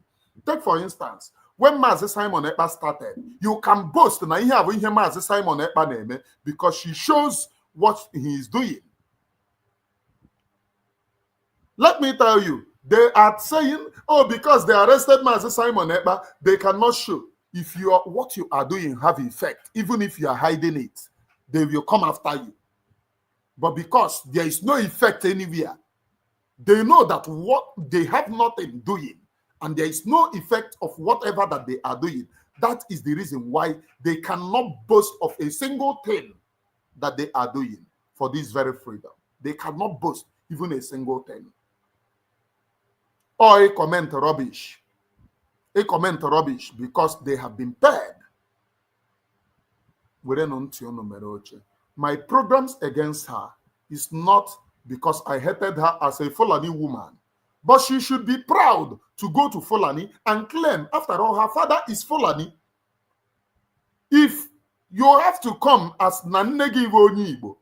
Speaker 3: Take for instance, when Mazi Simon Ekpa started, you can boast na ihe abu ihe Mazi Simon Ekpa na-eme because she shows what he is doing. Let me tell you, they are saying, oh, because they arrested Mazi Simon Ekpa, they cannot show. If what you are doing have effect, even if you are hiding it, they will come after you. But because there is no effect anywhere, they know that what they have nothing doing, and there is no effect of whatever that they are doing. That is the reason why they cannot boast of a single thing that they are doing for this very freedom. They cannot boast even a single thing. Or comment rubbish. They comment rubbish because they have been paid. My programs against her is not because I hated her as a Fulani woman, but she should be proud to go to Fulani and claim, after all, her father is Fulani. If you have to come as Nannegi Igbo,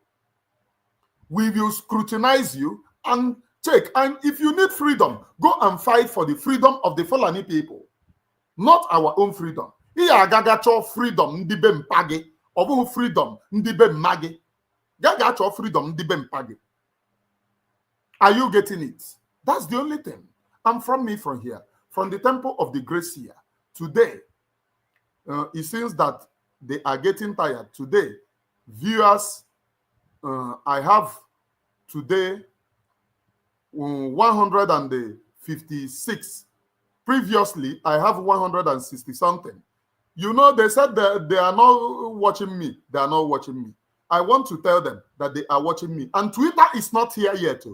Speaker 3: we will scrutinize you and take. And if you need freedom, go and fight for the freedom of the Fulani people. Not our own freedom. Iya gagacho freedom ndibe mpage. Obu freedom ndibe mage. Gagacho freedom ndibe mpage. Are you getting it? That's the only thing. And from here, from the temple of the grace here, today, it seems that they are getting tired. Today, viewers, I have today 156. Previously, I have 160 something. You know, they said that they are not watching me. They are not watching me. I want to tell them that they are watching me. And Twitter is not here yet.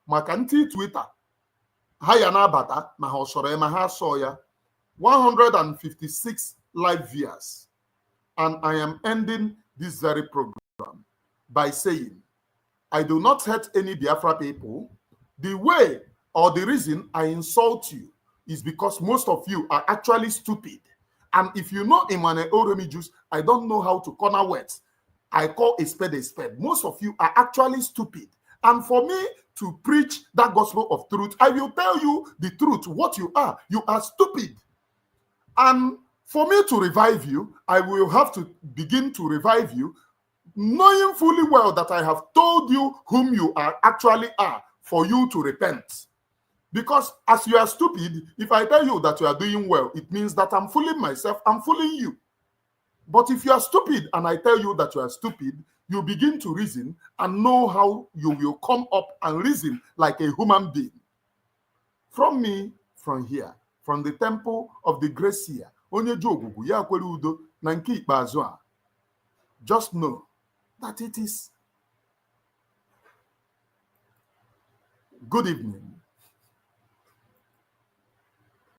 Speaker 3: Makanti Twitter. Hayana bata na hosore ma ha soya. 156 live viewers. And I am ending this very program by saying, I do not hate any Biafra people. The way or the reason I insult you is because most of you are actually stupid. And if you know Emmanuel Oremijus, I don't know how to corner words. I call a spade a spade. Most of you are actually stupid. And for me to preach that gospel of truth, I will tell you the truth, what you are. You are stupid. And for me to revive you, I will have to begin to revive you, knowing fully well that I have told you whom you are actually are, for you to repent. Because as you are stupid, if I tell you that you are doing well, it means that I'm fooling myself, I'm fooling you. But if you are stupid and I tell you that you are stupid, you begin to reason and know how you will come up and reason like a human being. From me, from here, from the temple of the great seer, onye ji ogwugwu ya kwere udo na nke ikpeazụ a, just know that it is. Good evening.